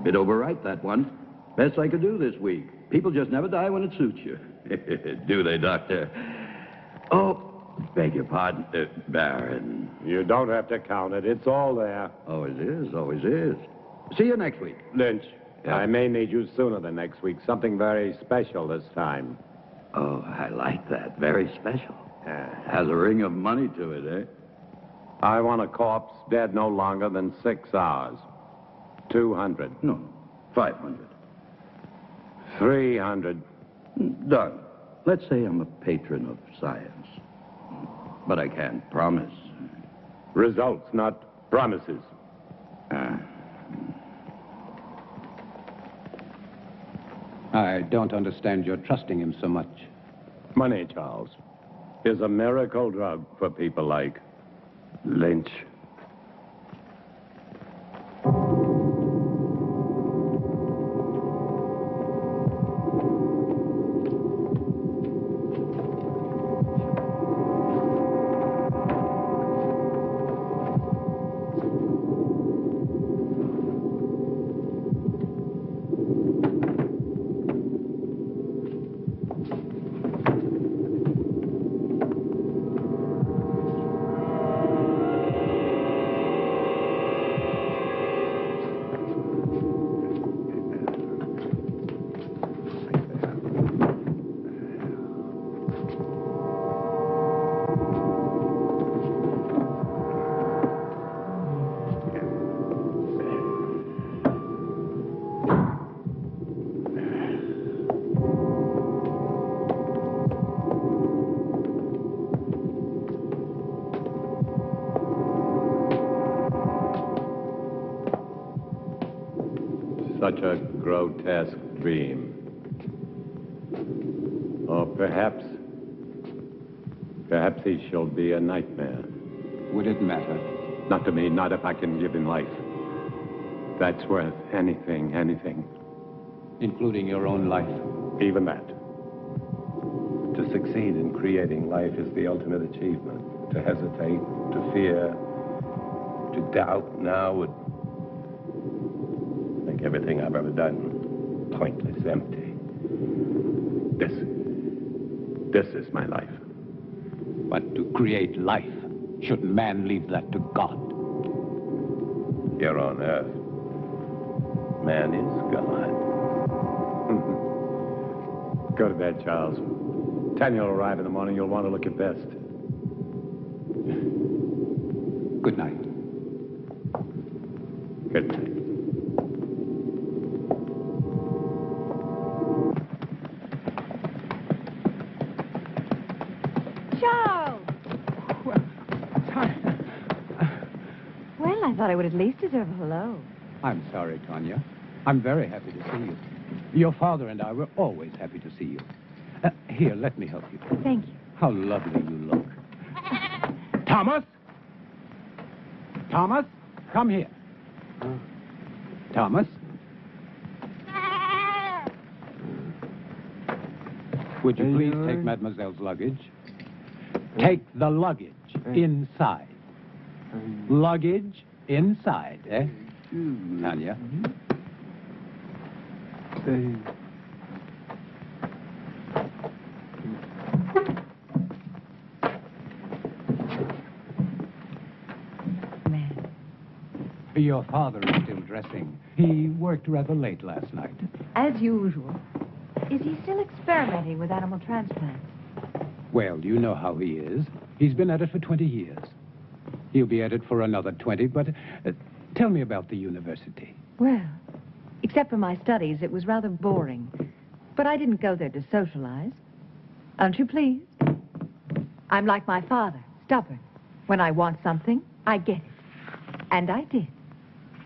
Speaker 12: Bit overripe, that one. Best I could do this week. People just never die when it suits you. Do they, Doctor? Oh, beg your pardon, Baron.
Speaker 13: You don't have to count it. It's all there.
Speaker 12: Always is, always is. See you next week.
Speaker 13: Lynch,
Speaker 12: Yeah.
Speaker 13: I may need you sooner than next week. Something very special this time.
Speaker 12: Oh, I like that. Very special. Has a ring of money to it, eh?
Speaker 13: I want a corpse dead no longer than 6 hours. 200.
Speaker 12: No, 500.
Speaker 13: 300.
Speaker 12: Done. Let's say I'm a patron of science. But I can't promise.
Speaker 13: Results, not promises.
Speaker 14: I don't understand your trusting him so much.
Speaker 13: Money, Charles, is a miracle drug for people like Lynch. Such a grotesque dream. Or perhaps he shall be a nightmare.
Speaker 14: Would it matter?
Speaker 13: Not to me, not if I can give him life. That's worth anything.
Speaker 14: Including your own life?
Speaker 13: Even that. To succeed in creating life is the ultimate achievement. To hesitate, to fear, to doubt now would make everything I've ever done pointless, empty. This is my life.
Speaker 14: But to create life, shouldn't man leave that to God?
Speaker 13: Here on Earth, man is God. Go to bed, Charles. Tanya will arrive in the morning. You'll want to look your best.
Speaker 14: Good night.
Speaker 13: Good night.
Speaker 15: Charles! Well, I thought I would at least deserve a hello.
Speaker 14: I'm sorry, Tanya. I'm very happy to see you. Your father and I were always happy to see you. Here, let me help you.
Speaker 15: Thank you.
Speaker 14: How lovely you look. Thomas? Thomas, come here. Thomas? Would you please take Mademoiselle's luggage? Take the luggage inside. Luggage inside, eh? Tanya? Your father is still dressing. He worked rather late last night.
Speaker 15: As usual. Is he still experimenting with animal transplants?
Speaker 14: Well, you know how he is. He's been at it for 20 years. He'll be at it for another 20, but tell me about the university.
Speaker 15: Well, except for my studies, it was rather boring. But I didn't go there to socialize. Aren't you pleased? I'm like my father, stubborn. When I want something, I get it. And I did.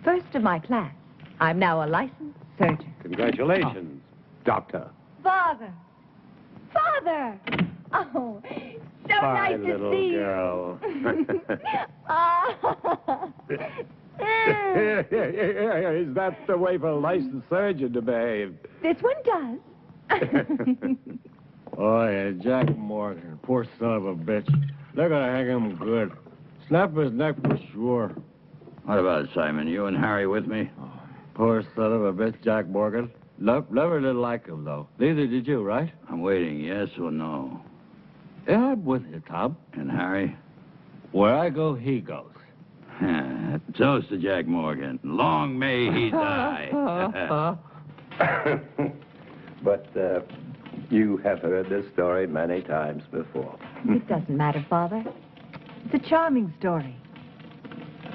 Speaker 15: First of my class. I'm now a licensed surgeon.
Speaker 13: Congratulations, Doctor.
Speaker 15: Father! Father! Oh, so
Speaker 13: Bye,
Speaker 15: nice to
Speaker 13: little
Speaker 15: see
Speaker 13: girl.
Speaker 15: you.
Speaker 13: Is that the way for a licensed surgeon to behave?
Speaker 15: This one does.
Speaker 11: Oh, yeah, Jack Morgan. Poor son of a bitch. They're gonna hang him good. Snap his neck for sure.
Speaker 12: What about it, Simon? You and Harry with me? Poor son of a bitch, Jack Morgan. Never did like him, though. Neither did you, right? I'm waiting, yes or no. Yeah, I'm with you, Tom. And Harry? Where I go, he goes. Toast to Jack Morgan. Long may he die.
Speaker 13: But you have heard this story many times before.
Speaker 15: It doesn't matter, Father. It's a charming story.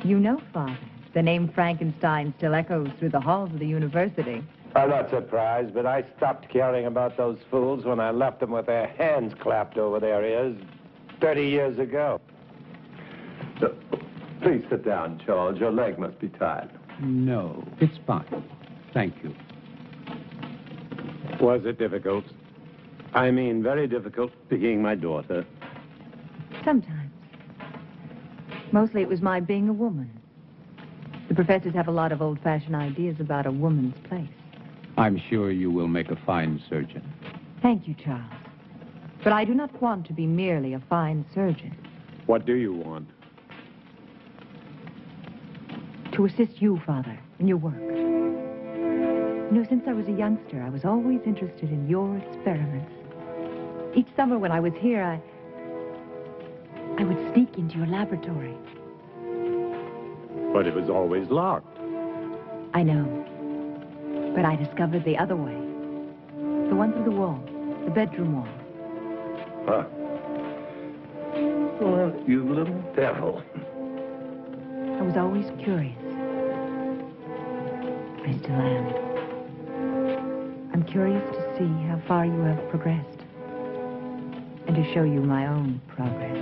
Speaker 15: You know, Father, the name Frankenstein still echoes through the halls of the university.
Speaker 13: I'm not surprised, but I stopped caring about those fools when I left them with their hands clapped over their ears 30 years ago. Please sit down, Charles. Your leg must be tired.
Speaker 14: No, it's fine. Thank you.
Speaker 13: Was it difficult? I mean, very difficult being my daughter.
Speaker 15: Sometimes. Mostly it was my being a woman. The professors have a lot of old-fashioned ideas about a woman's place.
Speaker 14: I'm sure you will make a fine surgeon.
Speaker 15: Thank you, Charles. But I do not want to be merely a fine surgeon.
Speaker 13: What do you want?
Speaker 15: To assist you, Father, in your work. You know, since I was a youngster, I was always interested in your experiments. Each summer when I was here, I would sneak into your laboratory.
Speaker 13: But it was always locked.
Speaker 15: I know. But I discovered the other way. The one through the wall. The bedroom wall.
Speaker 13: Huh. Well, you little devil.
Speaker 15: I was always curious. I still am. I'm curious to see how far you have progressed. And to show you my own progress.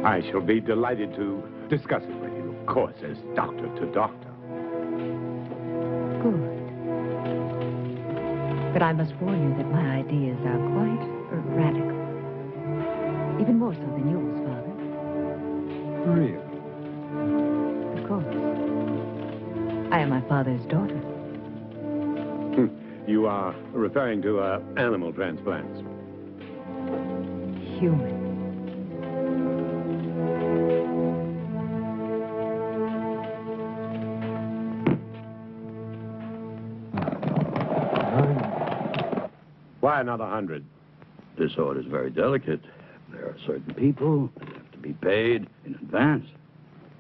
Speaker 13: I shall be delighted to discuss it with you, of course, as doctor to doctor.
Speaker 15: Good. But I must warn you that my ideas are quite radical. Even more so than yours, Father.
Speaker 14: Really?
Speaker 15: Of course. I am my father's daughter.
Speaker 13: You are referring to animal transplants.
Speaker 15: Human.
Speaker 13: Why another 100?
Speaker 12: This order is very delicate. There are certain people that have to be paid in advance.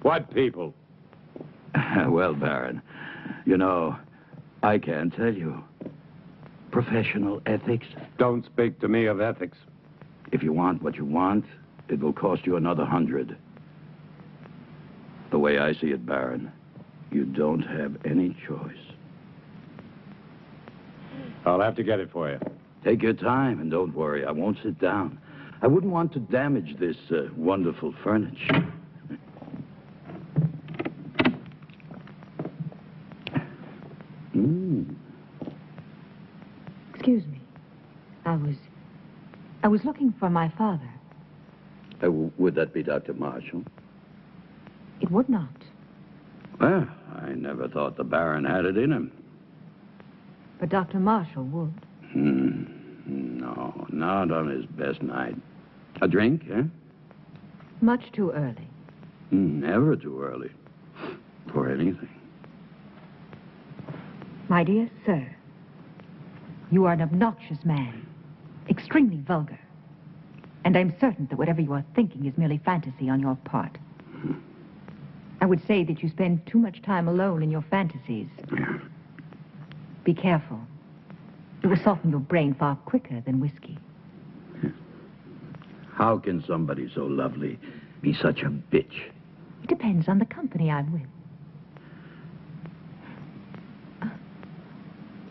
Speaker 13: What people?
Speaker 12: Well, Baron, you know, I can't tell you. Professional ethics.
Speaker 13: Don't speak to me of ethics.
Speaker 12: If you want what you want, it will cost you another 100. The way I see it, Baron, you don't have any choice.
Speaker 13: I'll have to get it for you.
Speaker 12: Take your time and don't worry. I won't sit down. I wouldn't want to damage this wonderful furniture.
Speaker 15: Excuse me. I was looking for my father.
Speaker 12: Would that be Dr. Marshall?
Speaker 15: It would not.
Speaker 12: Well, I never thought the Baron had it in him.
Speaker 15: But Dr. Marshall would.
Speaker 12: No, not on his best night. A drink, eh?
Speaker 15: Much too early.
Speaker 12: Never too early. For anything.
Speaker 15: My dear sir, you are an obnoxious man. Extremely vulgar. And I'm certain that whatever you are thinking is merely fantasy on your part. I would say that you spend too much time alone in your fantasies. Be careful. It will soften your brain far quicker than whiskey.
Speaker 12: How can somebody so lovely be such a bitch?
Speaker 15: It depends on the company I'm with.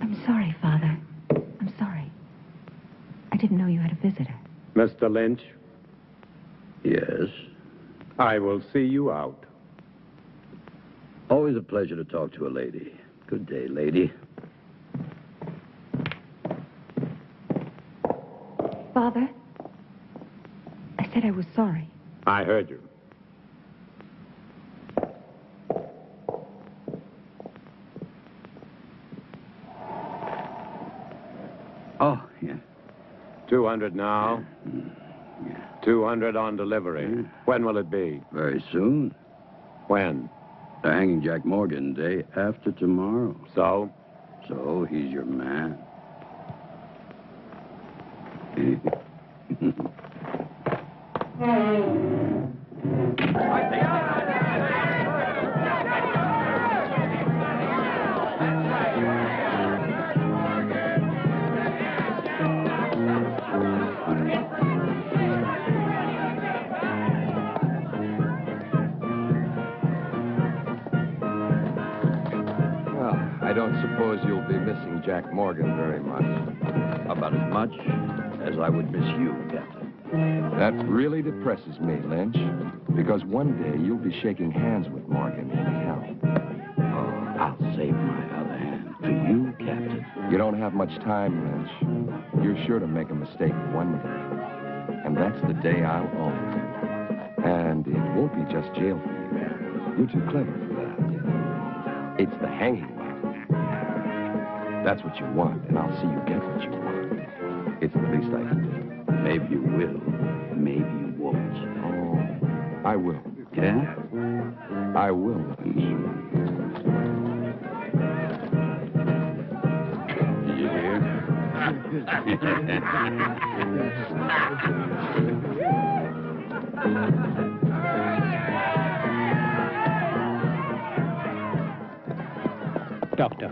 Speaker 15: I'm sorry, Father. I'm sorry. I didn't know you had a visitor.
Speaker 13: Mr. Lynch?
Speaker 12: Yes?
Speaker 13: I will see you out.
Speaker 12: Always a pleasure to talk to a lady. Good day, lady.
Speaker 15: Father, I said I was sorry.
Speaker 13: I heard you.
Speaker 12: Oh, yeah.
Speaker 13: 200 now. 200 on delivery. When will it be?
Speaker 12: Very soon.
Speaker 13: When?
Speaker 12: They're hanging Jack Morgan day after tomorrow.
Speaker 13: So?
Speaker 12: So he's your man.
Speaker 16: I don't suppose you'll be missing Jack Morgan very much.
Speaker 12: About as much as I would miss you, Captain.
Speaker 16: That really depresses me, Lynch, because one day you'll be shaking hands with Morgan in hell.
Speaker 12: Oh, I'll save my other hand for you, Captain.
Speaker 16: You don't have much time, Lynch. You're sure to make a mistake one day. And that's the day I'll own it. And it won't be just jail for you. You're too clever for that. It's the hanging. That's what you want, and I'll see you get what you want. It's the least I can do.
Speaker 12: Maybe you will, maybe you won't.
Speaker 16: Oh, I will.
Speaker 12: Yeah?
Speaker 16: I will.
Speaker 12: Did you hear?
Speaker 14: Doctor.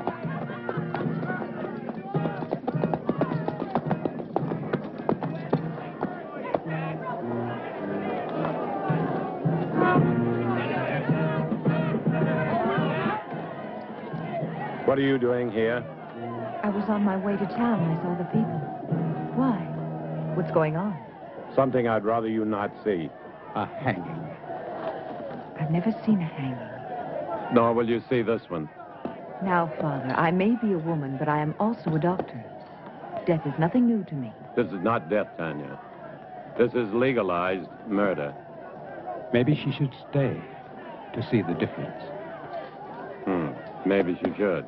Speaker 13: What are you doing here?
Speaker 15: I was on my way to town and I saw the people. Why? What's going on?
Speaker 13: Something I'd rather you not see.
Speaker 14: A hanging.
Speaker 15: I've never seen a hanging.
Speaker 13: Nor will you see this one.
Speaker 15: Now, Father, I may be a woman, but I am also a doctor. Death is nothing new to me.
Speaker 13: This is not death, Tanya. This is legalized murder.
Speaker 14: Maybe she should stay to see the difference.
Speaker 13: Maybe she should.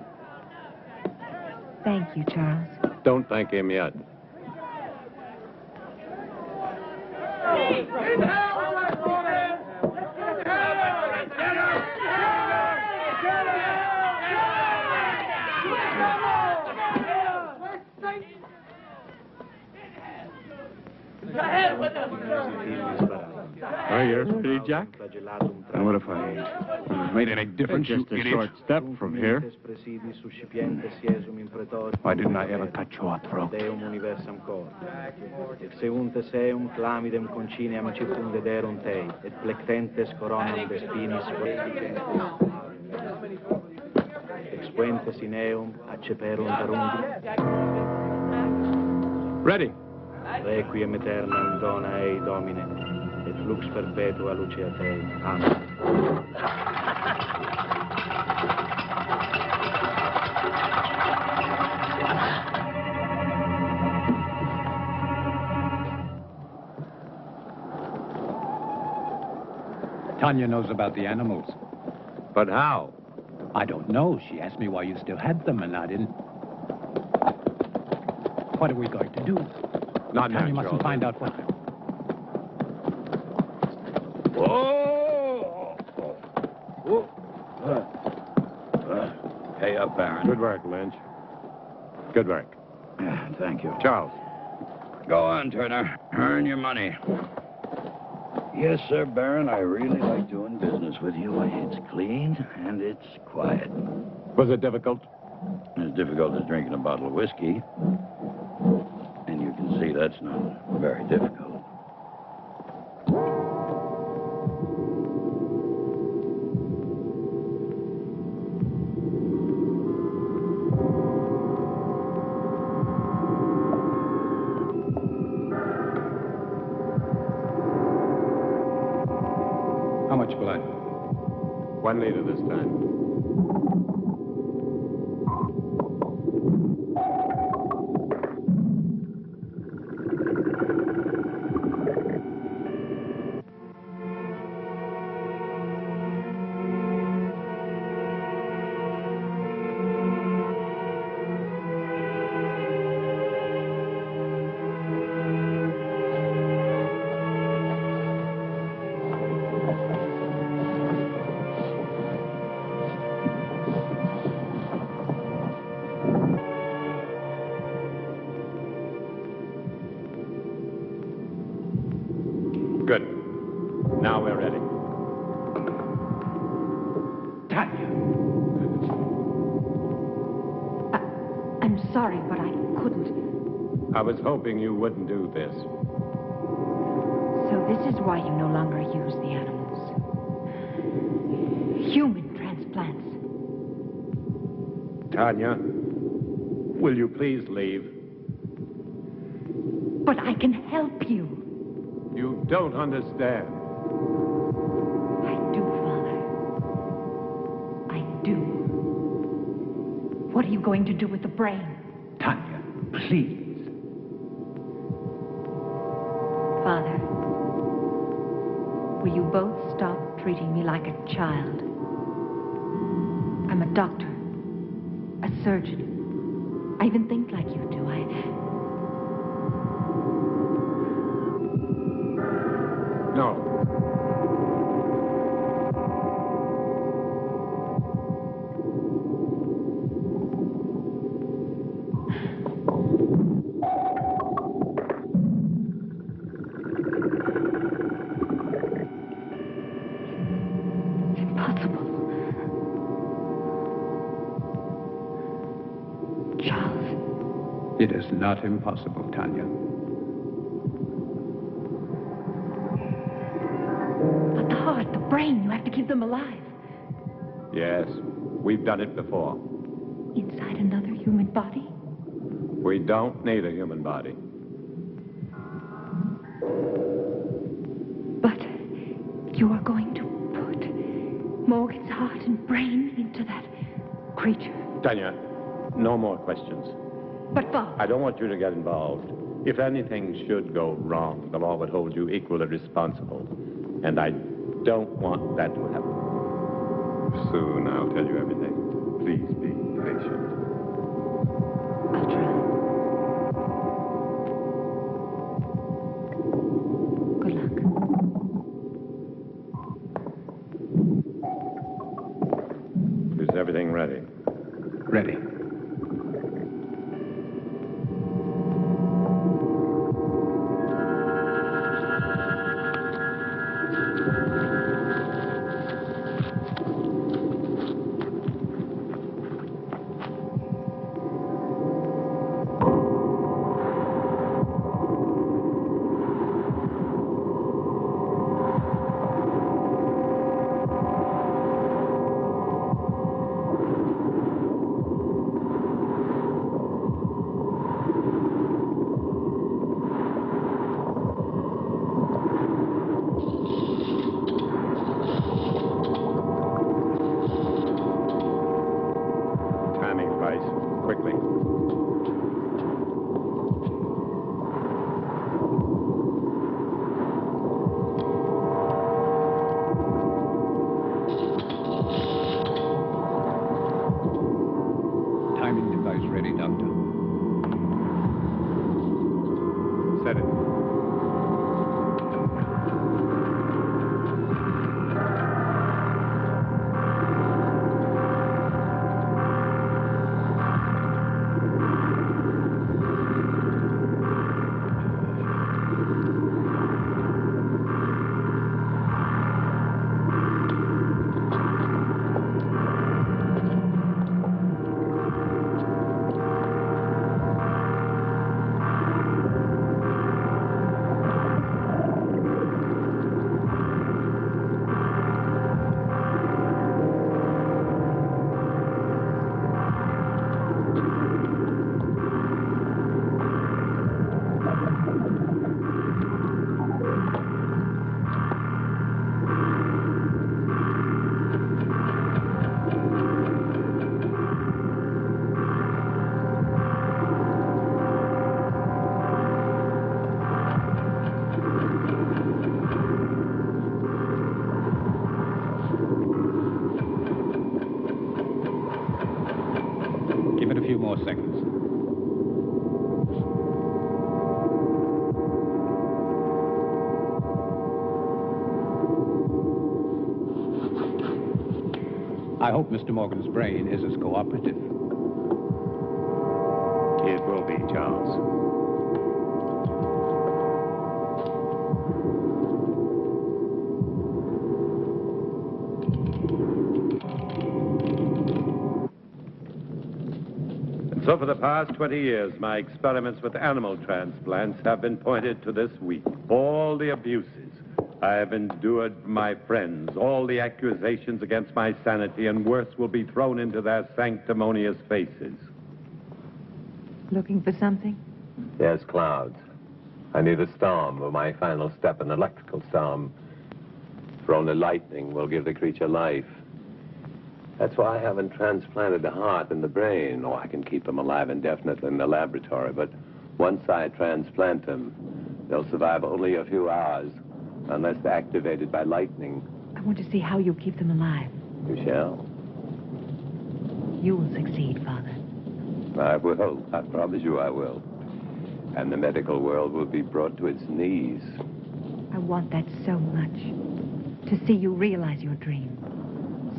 Speaker 15: Thank you, Charles.
Speaker 13: Don't thank him yet.
Speaker 12: Are you ready, Jack? And what if I made any difference? Just a short step from here. Why didn't I ever cut your throat?
Speaker 17: Seunte seum clamidem conciniam circumdederum tei, et plectentes coronam vespinis expuentes in eum acceperum darundi.
Speaker 13: Ready.
Speaker 17: Requiem aeternam dona ei, Domine, et lux perpetua lucia Tei. Amen.
Speaker 14: Tanya knows about the animals.
Speaker 13: But how?
Speaker 14: I don't know. She asked me why you still had them, and I didn't. What are we going to do?
Speaker 13: Not
Speaker 14: Tanya
Speaker 13: now,
Speaker 14: mustn't find out what.
Speaker 12: Pay up, Baron.
Speaker 13: Good work, Lynch. Good work.
Speaker 12: Thank you.
Speaker 13: Charles.
Speaker 12: Go on, Turner. Earn your money. Yes, sir, Baron. I really like doing business with you. It's clean and it's quiet.
Speaker 13: Was it difficult?
Speaker 12: As difficult as drinking a bottle of whiskey. And you can see that's not very difficult.
Speaker 14: How much blood?
Speaker 13: 1 liter this time.
Speaker 15: sorry, but I couldn't.
Speaker 13: I was hoping you wouldn't do this.
Speaker 15: So this is why you no longer use the animals. Human transplants.
Speaker 13: Tanya, will you please leave?
Speaker 15: But I can help you.
Speaker 13: You don't understand.
Speaker 15: I do, Father. I do. What are you going to do with the brain?
Speaker 14: Tanya, please.
Speaker 15: Father, will you both stop treating me like a child? I'm a doctor, a surgeon. I even think like you do.
Speaker 13: No.
Speaker 14: It is not impossible, Tanya.
Speaker 15: But the heart, the brain, you have to keep them alive.
Speaker 13: Yes, we've done it before.
Speaker 15: Inside another human body?
Speaker 13: We don't need a human body.
Speaker 15: But you are going to put Morgan's heart and brain into that creature.
Speaker 13: Tanya, no more questions.
Speaker 15: But, Father...
Speaker 13: I don't want you to get involved. If anything should go wrong, the law would hold you equally responsible. And I don't want that to happen. Soon I'll tell you everything. Please be patient.
Speaker 15: I'll try. Good luck.
Speaker 13: Is everything ready?
Speaker 14: Ready. I hope Mr. Morgan's brain is as cooperative.
Speaker 13: It will be, Charles. So for the past 20 years, my experiments with animal transplants have been pointed to this week. All the abuses I have endured from my friends, all the accusations against my sanity, and worse, will be thrown into their sanctimonious faces.
Speaker 15: Looking for something?
Speaker 18: Yes, clouds. I need a storm for my final step, an electrical storm. For only lightning will give the creature life. That's why I haven't transplanted the heart and the brain. Oh, I can keep them alive indefinitely in the laboratory, but once I transplant them, they'll survive only a few hours, unless they're activated by lightning.
Speaker 15: I want to see how you keep them alive.
Speaker 18: You shall.
Speaker 15: You will succeed, Father.
Speaker 18: I will. I promise you I will. And the medical world will be brought to its knees.
Speaker 15: I want that so much. To see you realize your dream.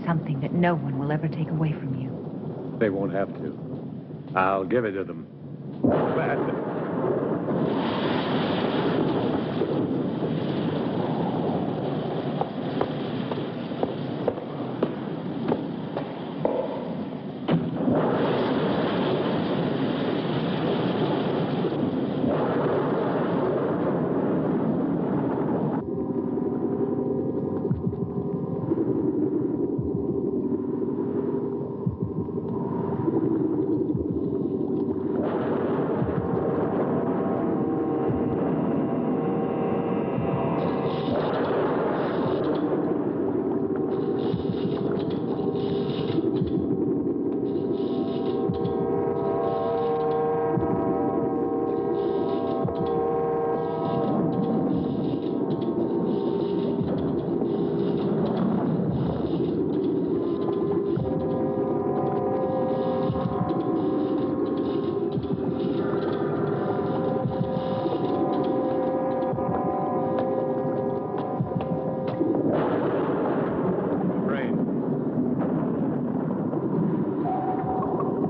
Speaker 15: Something that no one will ever take away from you.
Speaker 13: They won't have to. I'll give it to them. Gladly.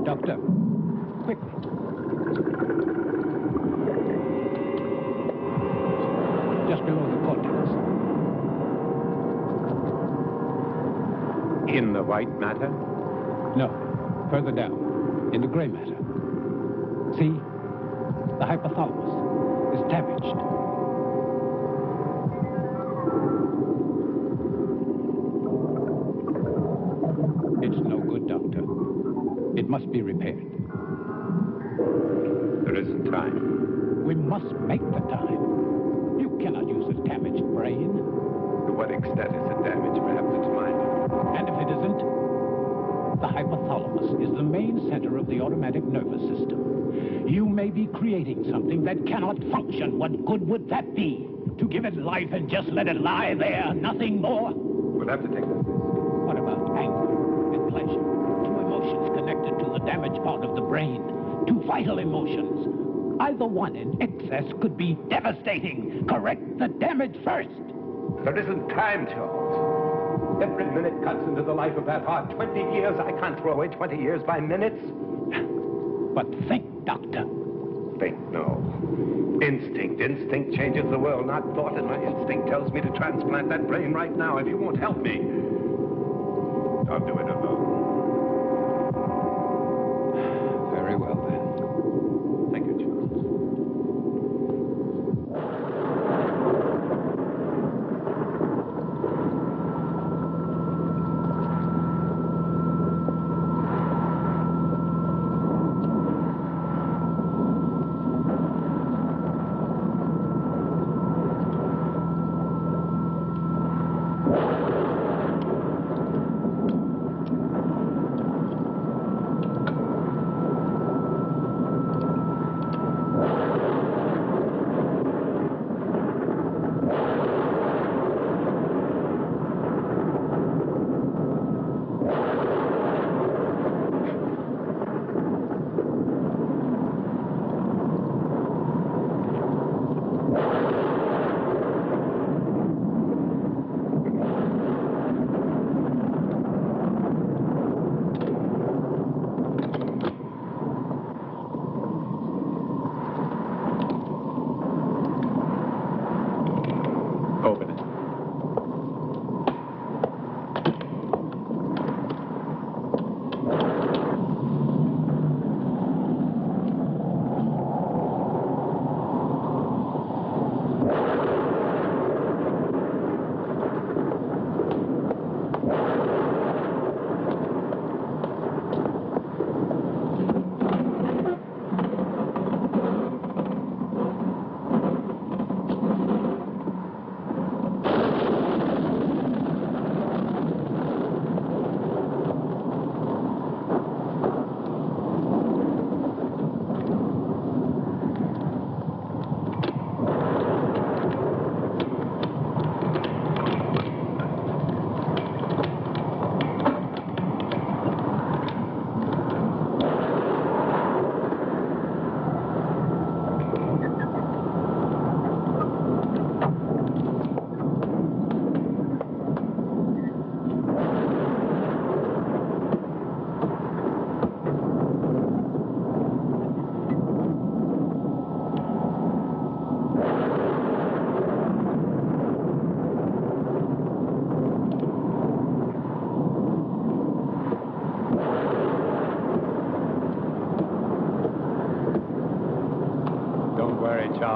Speaker 14: Doctor, quick. Just below the cortex.
Speaker 13: In the white matter?
Speaker 14: No, further down, in the gray matter. See? The hypothalamus is damaged. It's no good, Doctor. It must be repaired.
Speaker 13: There isn't time.
Speaker 14: We must make the time. You cannot use a damaged brain.
Speaker 13: To what extent is it damaged? Perhaps it's minor.
Speaker 14: And if it isn't, the hypothalamus is the main center of the automatic nervous system. You may be creating something that cannot function. What good would that be? To give it life and just let it lie there, nothing more?
Speaker 13: We'll have to take this.
Speaker 14: What about anger and pleasure? Two emotions connected to the damaged part of the brain. Two vital emotions. Either one in excess could be devastating. Correct the damage first.
Speaker 13: There isn't time, Charles. Every minute cuts into the life of that heart. 20 years. I can't throw away 20 years by minutes.
Speaker 14: But think, Doctor.
Speaker 13: Think, no. Instinct. Instinct changes the world, not thought. And my instinct tells me to transplant that brain right now. If you won't help me, I'll do it alone.
Speaker 14: Very well, then.
Speaker 13: Thank you, Charles.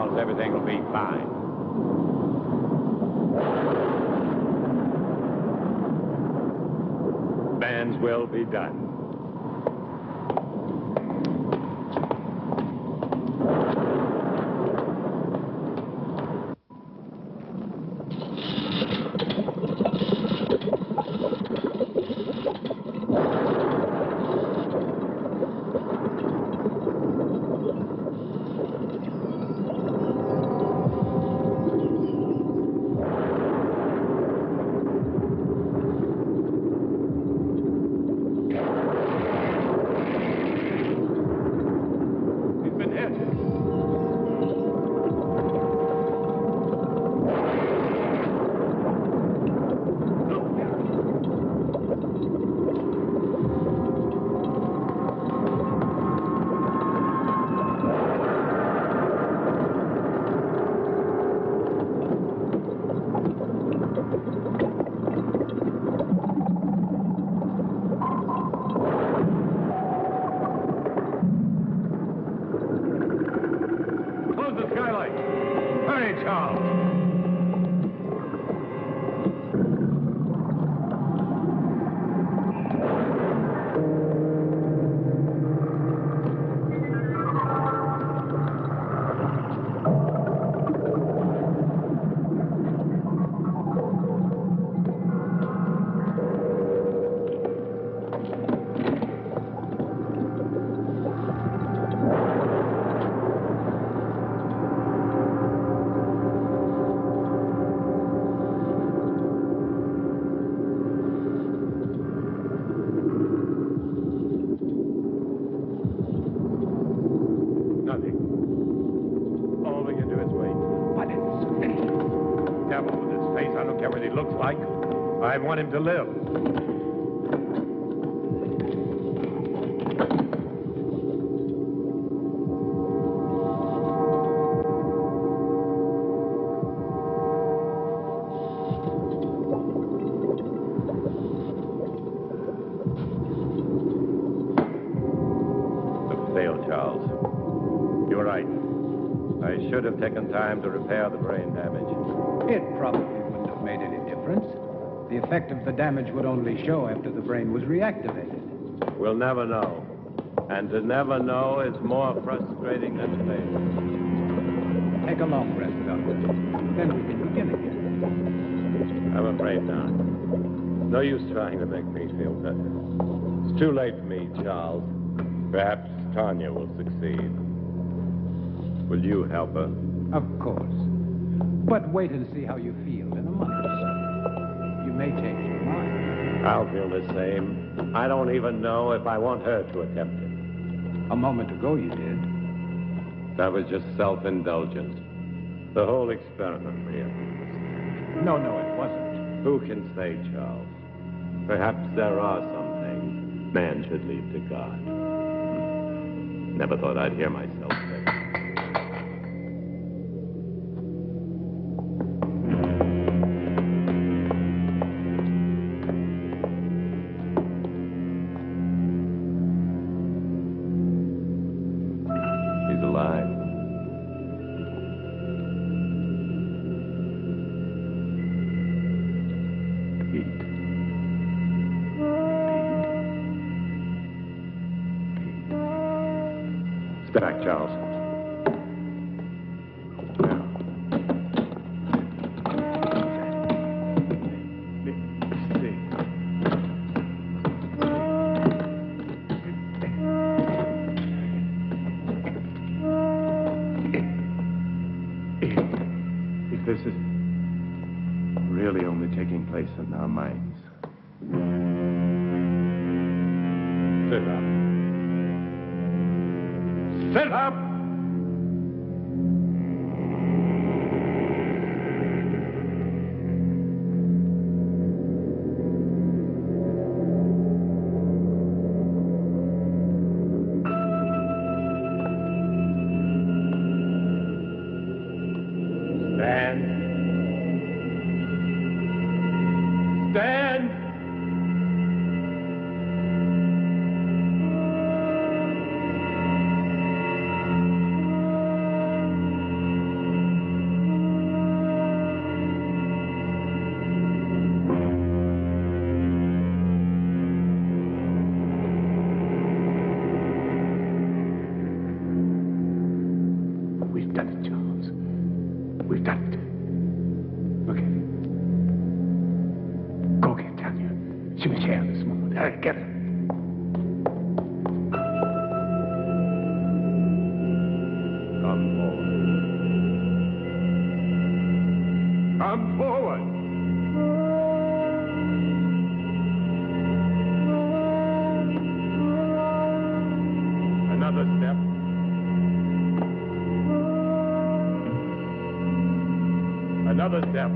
Speaker 13: Charles. Everything will be fine. Man's will be done. I want him to live. It failed, Charles. You're right. I should have taken time to repair the brain damage.
Speaker 14: It probably wouldn't have made any difference. The effect of the damage would only show after the brain was reactivated.
Speaker 13: We'll never know. And to never know is more frustrating than failure.
Speaker 14: Take a long rest, Doctor. Then we can begin again.
Speaker 13: I'm afraid not. No use trying to make me feel better. It's too late for me, Charles. Perhaps Tanya will succeed. Will you help her?
Speaker 14: Of course. But wait and see how you feel in a month or so. You may change your mind.
Speaker 13: I'll feel the same. I don't even know if I want her to attempt it.
Speaker 14: A moment ago you did.
Speaker 13: That was just self-indulgence. The whole experiment, really.
Speaker 14: No, it wasn't.
Speaker 13: Who can say, Charles? Perhaps there are some things man should leave to God. Never thought I'd hear myself say it. Step back, Charles. Now. See. If this is really only taking place in our minds. Sit up. Sit up! Stand. Stand!
Speaker 14: Get you a chair, Miss Woman. Hurry, get it. Come forward. Come forward. Another step. Another step.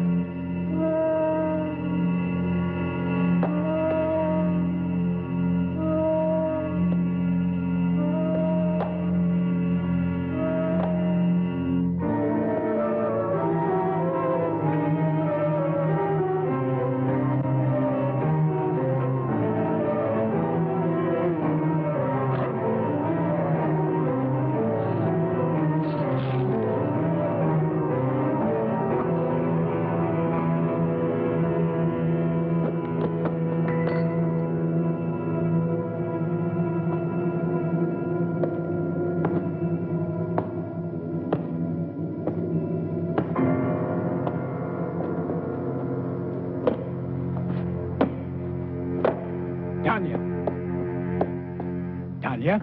Speaker 14: Tanya?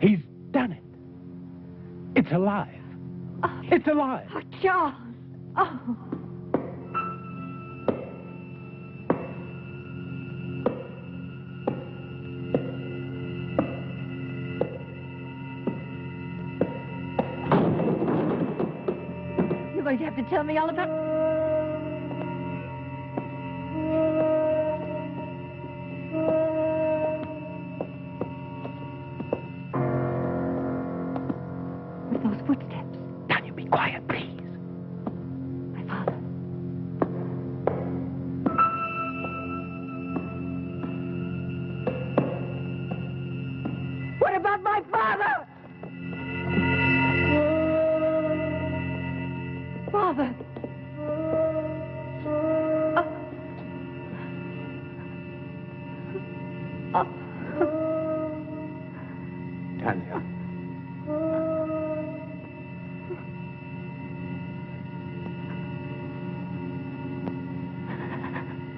Speaker 14: He's done it. It's alive.
Speaker 15: Oh,
Speaker 14: it's alive.
Speaker 15: Oh, Charles. Oh. You're going to have to tell me all about...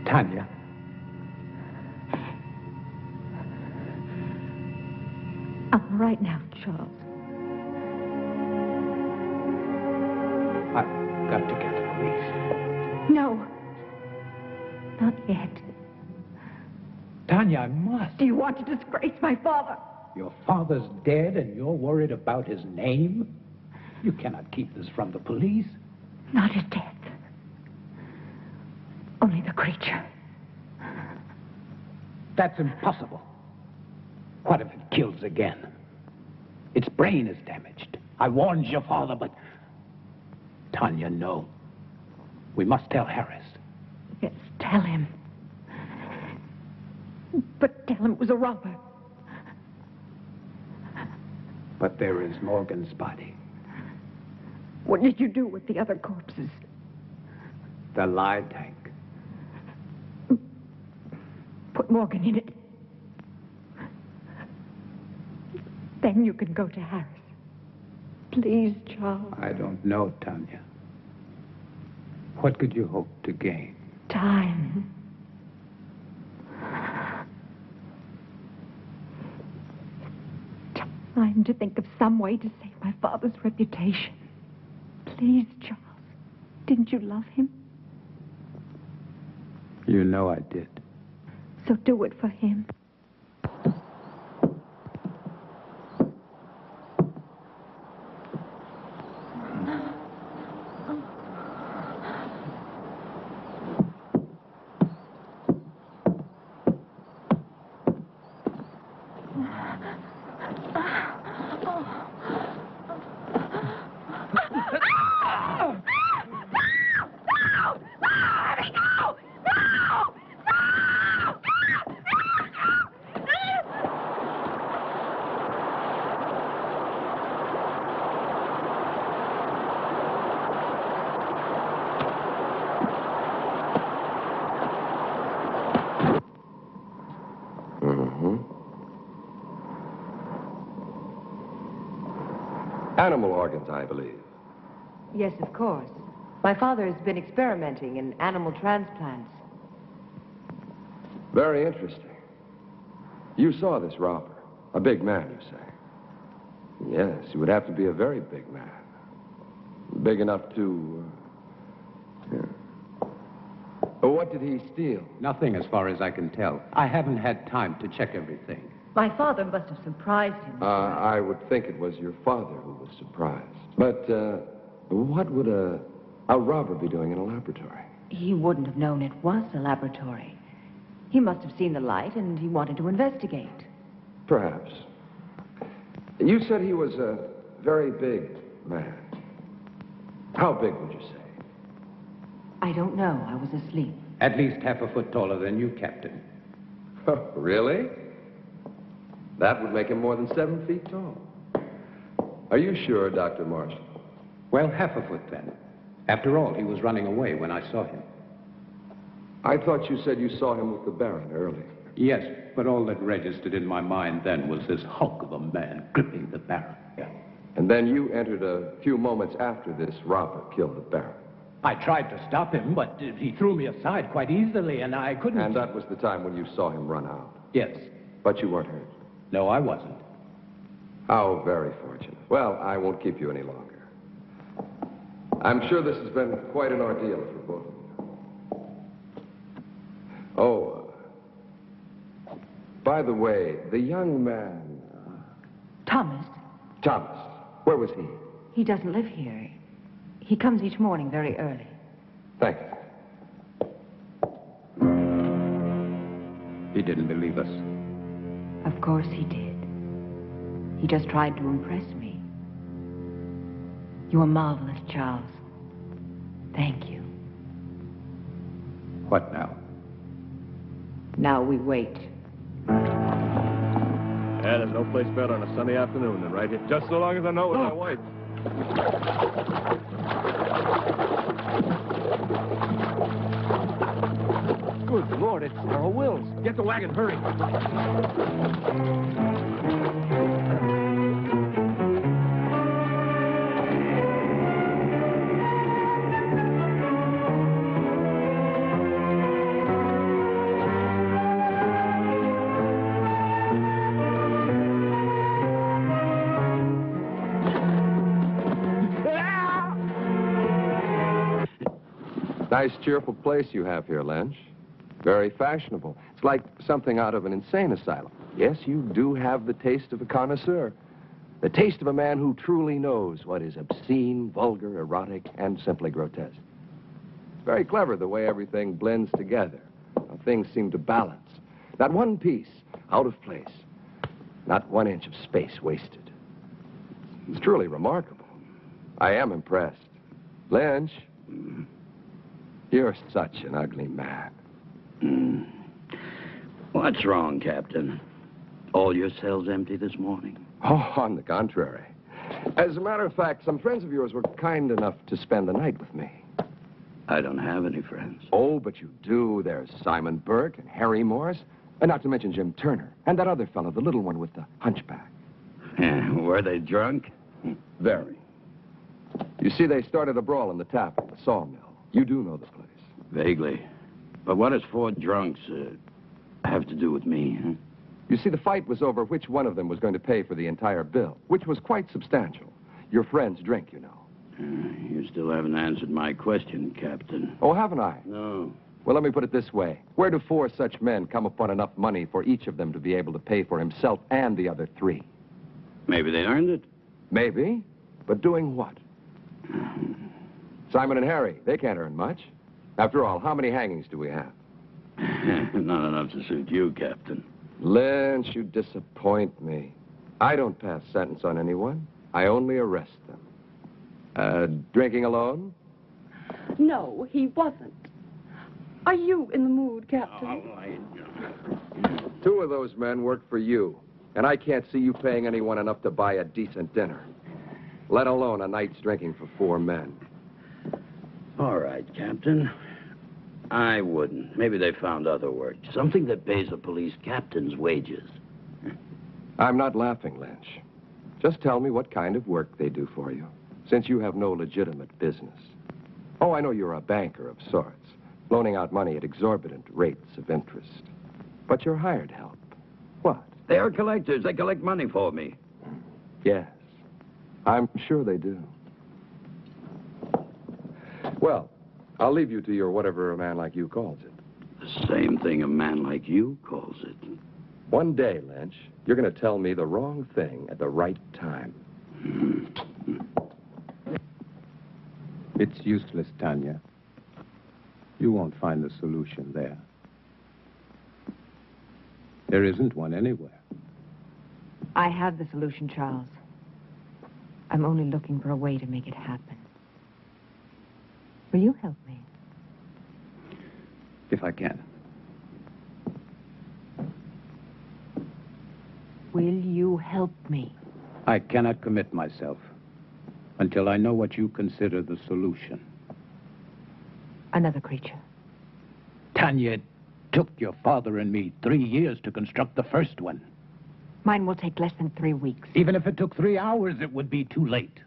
Speaker 14: Tanya.
Speaker 15: I'm all right now, Charles.
Speaker 14: I've got to get the police.
Speaker 15: No. Not yet.
Speaker 14: Tanya, I must.
Speaker 15: Do you want to disgrace my father?
Speaker 14: Your father's dead and you're worried about his name? You cannot keep this from the police.
Speaker 15: Not his death. Only the creature.
Speaker 14: That's impossible. What if it kills again? Its brain is damaged. I warned your father, but... Tanya, no. We must tell Harris.
Speaker 15: Yes, tell him. But tell him it was a robber.
Speaker 14: But there is Morgan's body.
Speaker 15: What did you do with the other corpses?
Speaker 14: The lie tank.
Speaker 15: Put Morgan in it. Then you can go to Harris. Please, Charles.
Speaker 14: I don't know, Tanya. What could you hope to gain?
Speaker 15: Time. Time to think of some way to save my father's reputation. Please, Charles. Didn't you love him?
Speaker 14: You know I did.
Speaker 15: So do it for him.
Speaker 16: Animal organs, I believe.
Speaker 15: Yes, of course. My father has been experimenting in animal transplants.
Speaker 16: Very interesting. You saw this robber. A big man, you say? Yes, he would have to be a very big man. Big enough to... What did he steal?
Speaker 14: Nothing as far as I can tell. I haven't had time to check everything.
Speaker 15: My father must have surprised him.
Speaker 16: I would think it was your father who was surprised. But what would a robber be doing in a laboratory?
Speaker 15: He wouldn't have known it was a laboratory. He must have seen the light and he wanted to investigate.
Speaker 16: Perhaps. You said he was a very big man. How big would you say?
Speaker 15: I don't know. I was asleep.
Speaker 14: At least half a foot taller than you, Captain.
Speaker 16: Oh, really? That would make him more than 7 feet tall. Are you sure, Dr. Marshall?
Speaker 14: Well, half a foot then. After all, he was running away when I saw him.
Speaker 16: I thought you said you saw him with the Baron earlier.
Speaker 14: Yes, but all that registered in my mind then was this hulk of a man gripping the Baron.
Speaker 16: Yeah. And then you entered a few moments after this robber killed the Baron.
Speaker 14: I tried to stop him, but he threw me aside quite easily, and I couldn't...
Speaker 16: And that was the time when you saw him run out?
Speaker 14: Yes.
Speaker 16: But you weren't hurt?
Speaker 14: No, I wasn't.
Speaker 16: How very fortunate. Well, I won't keep you any longer. I'm sure this has been quite an ordeal for both of you. Oh, by the way, the young man...
Speaker 15: Thomas.
Speaker 16: Thomas. Where was he?
Speaker 15: He doesn't live here. He comes each morning very early.
Speaker 16: Thank you.
Speaker 14: He didn't believe us.
Speaker 15: Of course he did. He just tried to impress me. You were marvelous, Charles. Thank you.
Speaker 14: What now?
Speaker 15: Now we wait.
Speaker 19: Yeah, there's no place better on a sunny afternoon than right here. Just so long as I know it with my wife.
Speaker 11: Good Lord, it's Laurel Wills. Get the wagon, hurry.
Speaker 16: Nice, cheerful place you have here, Lynch. Very fashionable. It's like something out of an insane asylum. Yes, you do have the taste of a connoisseur. The taste of a man who truly knows what is obscene, vulgar, erotic, and simply grotesque. It's very clever the way everything blends together. How things seem to balance. Not one piece out of place. Not 1 inch of space wasted. It's truly remarkable. I am impressed. Lynch, you're such an ugly man.
Speaker 12: What's wrong, Captain? All your cells empty this morning?
Speaker 16: Oh, on the contrary. As a matter of fact, some friends of yours were kind enough to spend the night with me.
Speaker 12: I don't have any friends.
Speaker 16: Oh, but you do. There's Simon Burke and Harry Morris, and not to mention Jim Turner, and that other fellow, the little one with the hunchback.
Speaker 12: Were they drunk?
Speaker 16: Very. You see, they started a brawl in the tap at the sawmill. You do know the place.
Speaker 12: Vaguely. But what does 4 drunks have to do with me, huh?
Speaker 16: You see, the fight was over which one of them was going to pay for the entire bill, which was quite substantial. Your friend's drink, you know.
Speaker 12: You still haven't answered my question, Captain.
Speaker 16: Oh, haven't I?
Speaker 12: No.
Speaker 16: Well, let me put it this way. Where do 4 such men come upon enough money for each of them to be able to pay for himself and the other 3?
Speaker 12: Maybe they earned it.
Speaker 16: Maybe. But doing what? Simon and Harry, they can't earn much. After all, how many hangings do we have?
Speaker 12: Not enough to suit you, Captain.
Speaker 16: Lynch, you disappoint me. I don't pass sentence on anyone. I only arrest them. Drinking alone?
Speaker 20: No, he wasn't. Are you in the mood, Captain?
Speaker 12: Oh,
Speaker 16: 2 of those men work for you, and I can't see you paying anyone enough to buy a decent dinner, let alone a night's drinking for 4 men.
Speaker 12: All right, Captain. I wouldn't. Maybe they found other work. Something that pays a police captain's wages.
Speaker 16: I'm not laughing, Lynch. Just tell me what kind of work they do for you, since you have no legitimate business. Oh, I know you're a banker of sorts, loaning out money at exorbitant rates of interest. But you're hired help. What?
Speaker 12: They are collectors. They collect money for me.
Speaker 16: Yes. I'm sure they do. Well, I'll leave you to your whatever a man like you calls it.
Speaker 12: The same thing a man like you calls it.
Speaker 16: One day, Lynch, you're going to tell me the wrong thing at the right time.
Speaker 14: It's useless, Tanya. You won't find the solution there. There isn't one anywhere.
Speaker 15: I have the solution, Charles. I'm only looking for a way to make it happen. Will you help me?
Speaker 14: If I can.
Speaker 15: Will you help me?
Speaker 14: I cannot commit myself until I know what you consider the solution.
Speaker 15: Another creature.
Speaker 14: Tanya, it took your father and me 3 years to construct the first one.
Speaker 15: Mine will take less than 3 weeks.
Speaker 14: Even if it took 3 hours, it would be too late.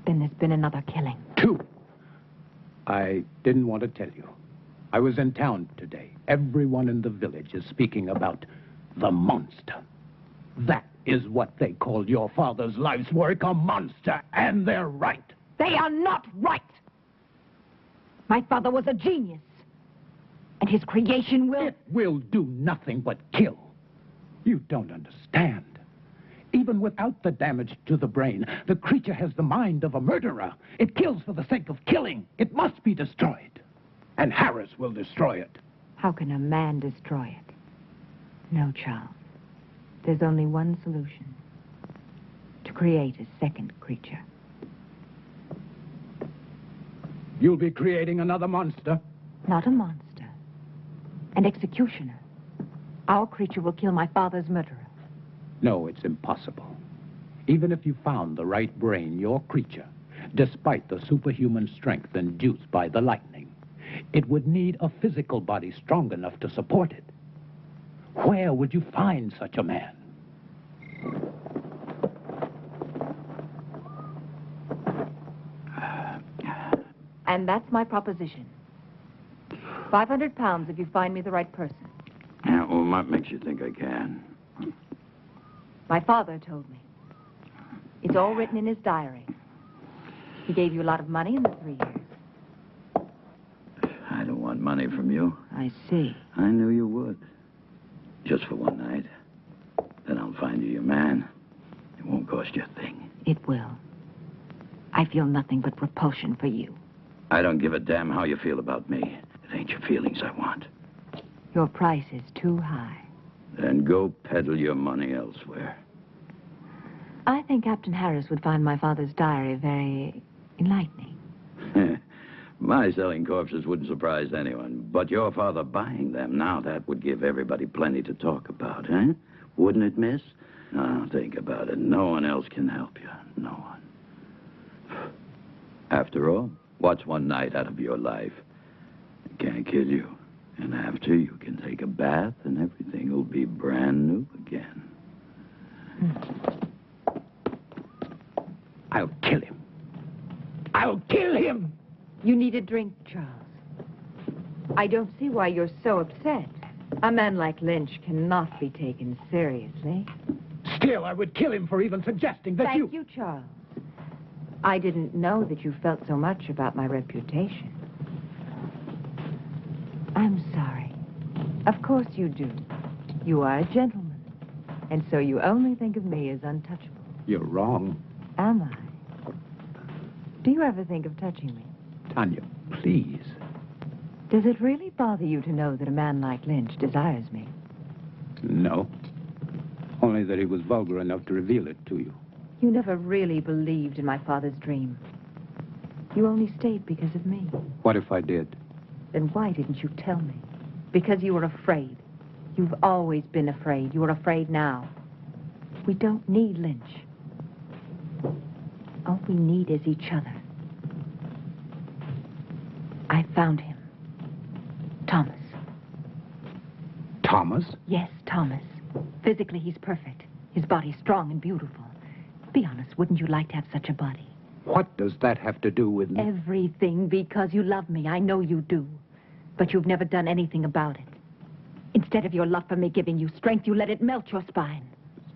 Speaker 15: Then there's been another killing.
Speaker 14: 2. I didn't want to tell you. I was in town today. Everyone in the village is speaking about the monster. That is what they called your father's life's work, a monster, and they're right.
Speaker 15: They are not right. My father was a genius. And his creation will...
Speaker 14: It will do nothing but kill. You don't understand. Even without the damage to the brain, the creature has the mind of a murderer. It kills for the sake of killing. It must be destroyed. And Harris will destroy it.
Speaker 15: How can a man destroy it? No, Charles. There's only one solution. To create a second creature.
Speaker 14: You'll be creating another monster?
Speaker 15: Not a monster. An executioner. Our creature will kill my father's murderer.
Speaker 14: No, it's impossible. Even if you found the right brain, your creature, despite the superhuman strength induced by the lightning, it would need a physical body strong enough to support it. Where would you find such a man?
Speaker 15: And that's my proposition. 500 pounds if you find me the right person.
Speaker 12: Yeah, well, what makes you think I can?
Speaker 15: My father told me. It's all written in his diary. He gave you a lot of money in the 3 years.
Speaker 12: I don't want money from you.
Speaker 15: I see.
Speaker 12: I knew you would. Just for one night. Then I'll find you your man. It won't cost you a thing.
Speaker 15: It will. I feel nothing but repulsion for you.
Speaker 12: I don't give a damn how you feel about me. It ain't your feelings I want.
Speaker 15: Your price is too high.
Speaker 12: Then go peddle your money elsewhere.
Speaker 15: I think Captain Harris would find my father's diary very enlightening.
Speaker 12: My selling corpses wouldn't surprise anyone. But your father buying them, now that would give everybody plenty to talk about, eh? Wouldn't it, miss? Now, think about it. No one else can help you. No one. After all, what's one night out of your life? It can't kill you. And after, you can take a bath and everything will be brand new again.
Speaker 14: I'll kill him. I'll kill him!
Speaker 15: You need a drink, Charles. I don't see why you're so upset. A man like Lynch cannot be taken seriously.
Speaker 14: Still, I would kill him for even suggesting that
Speaker 15: Thank you, Charles. I didn't know that you felt so much about my reputation. I'm sorry. Of course you do. You are a gentleman. And so you only think of me as untouchable.
Speaker 14: You're wrong.
Speaker 15: Am I? Do you ever think of touching me?
Speaker 14: Tanya, please.
Speaker 15: Does it really bother you to know that a man like Lynch desires me?
Speaker 14: No. Only that he was vulgar enough to reveal it to you.
Speaker 15: You never really believed in my father's dream. You only stayed because of me.
Speaker 14: What if I did?
Speaker 15: Then why didn't you tell me? Because you were afraid. You've always been afraid. You're afraid now. We don't need Lynch. All we need is each other. I found him. Thomas.
Speaker 14: Thomas?
Speaker 15: Yes, Thomas. Physically, he's perfect. His body's strong and beautiful. Be honest, wouldn't you like to have such a body?
Speaker 14: What does that have to do with me?
Speaker 15: Everything, because you love me. I know you do. But you've never done anything about it. Instead of your love for me giving you strength, you let it melt your spine.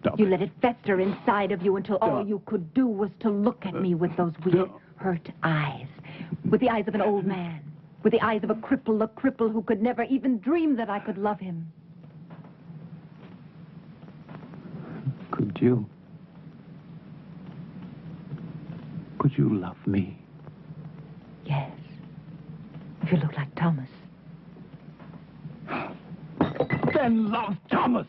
Speaker 14: Stop
Speaker 15: You
Speaker 14: it.
Speaker 15: let it fester inside of you until all
Speaker 14: Stop.
Speaker 15: you could do was to look at me with those weird, hurt eyes. With the eyes of an old man. With the eyes of a cripple who could never even dream that I could love him.
Speaker 14: Could you? Could you love me?
Speaker 15: Yes. If you look like Thomas.
Speaker 14: Then love Thomas!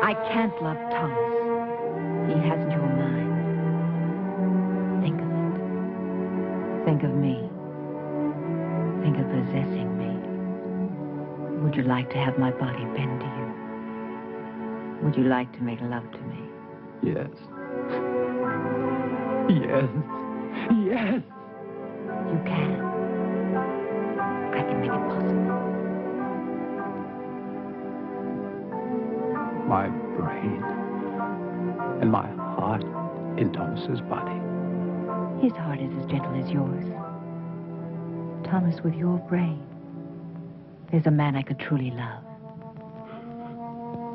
Speaker 15: I can't love Thomas. He hasn't your mind. Think of it. Think of me. Think of possessing me. Would you like to have my body bend to you? Would you like to make love to me?
Speaker 14: Yes. Yes. Yes.
Speaker 15: You can. I can make it possible.
Speaker 14: My brain and my heart in Thomas's body.
Speaker 15: His heart is as gentle as yours. Thomas, with your brain, there's a man I could truly love.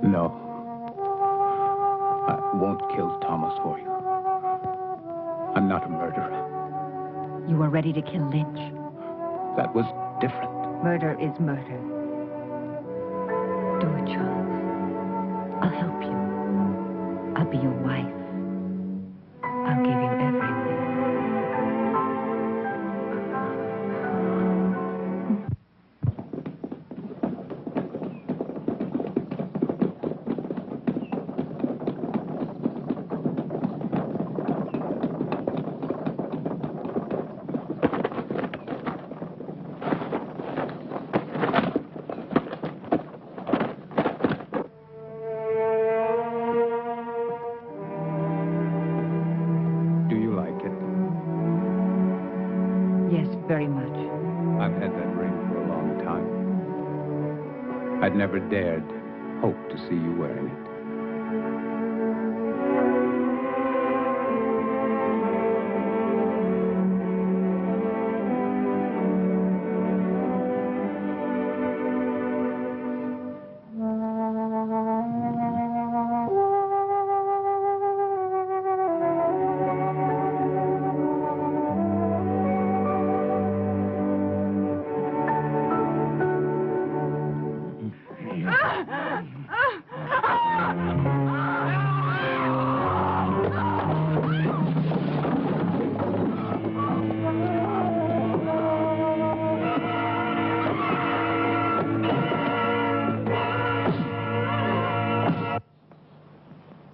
Speaker 14: No. I won't kill Thomas for you. I'm not a murderer.
Speaker 15: You were ready to kill Lynch.
Speaker 14: That was different.
Speaker 15: Murder is murder. Do it, Charles. I'll help you. I'll be your wife. I'll give you everything. Very much.
Speaker 14: I've had that ring for a long time. I'd never dared hope to see you wearing it.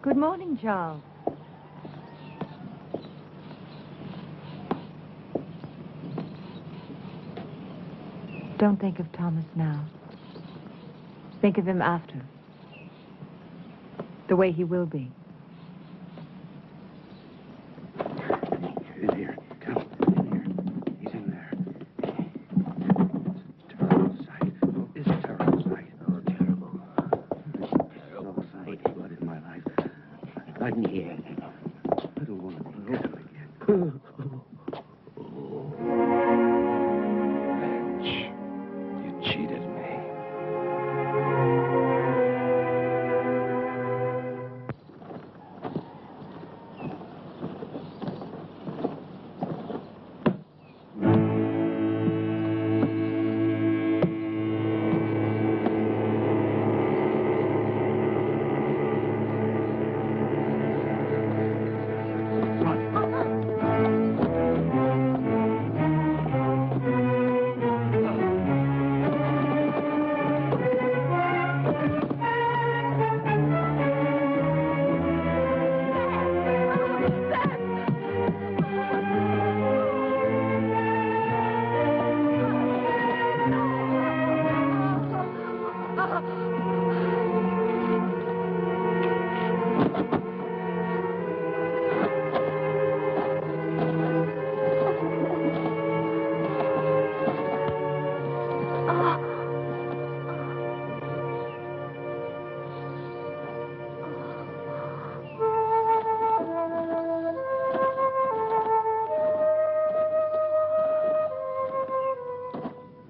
Speaker 15: Good morning, Charles. Don't think of Thomas now. Think of him after. The way he will be.
Speaker 11: In here. Come. In here. He's in there. It's a terrible sight. It's a terrible sight. Oh, terrible. Terrible sight. Blood in my life. Blood in here. Little woman. Come again. Lynch. You cheated me.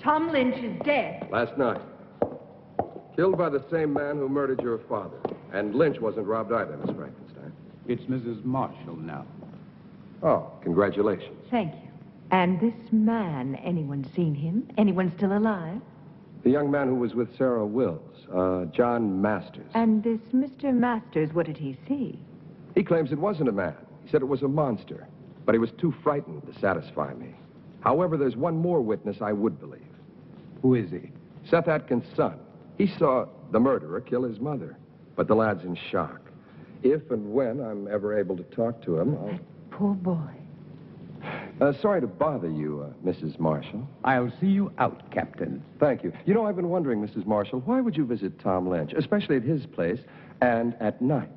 Speaker 15: Tom Lynch is dead.
Speaker 16: Last night. Killed by the same man who murdered your father. And Lynch wasn't robbed either, Miss Frankenstein.
Speaker 14: It's Mrs. Marshall now.
Speaker 16: Oh, congratulations.
Speaker 15: Thank you. And this man, anyone seen him? Anyone still alive?
Speaker 16: The young man who was with Sarah Wills, John Masters.
Speaker 15: And this Mr. Masters, what did he see?
Speaker 16: He claims it wasn't a man. He said it was a monster. But he was too frightened to satisfy me. However, there's one more witness I would believe.
Speaker 14: Who is he?
Speaker 16: Seth Atkins' son. He saw the murderer kill his mother. But the lad's in shock. If and when I'm ever able to talk to him, I'll...
Speaker 15: Poor boy.
Speaker 16: Sorry to bother you, Mrs. Marshall.
Speaker 14: I'll see you out, Captain.
Speaker 16: Thank you. You know, I've been wondering, Mrs. Marshall, why would you visit Tom Lynch, especially at his place, and at night?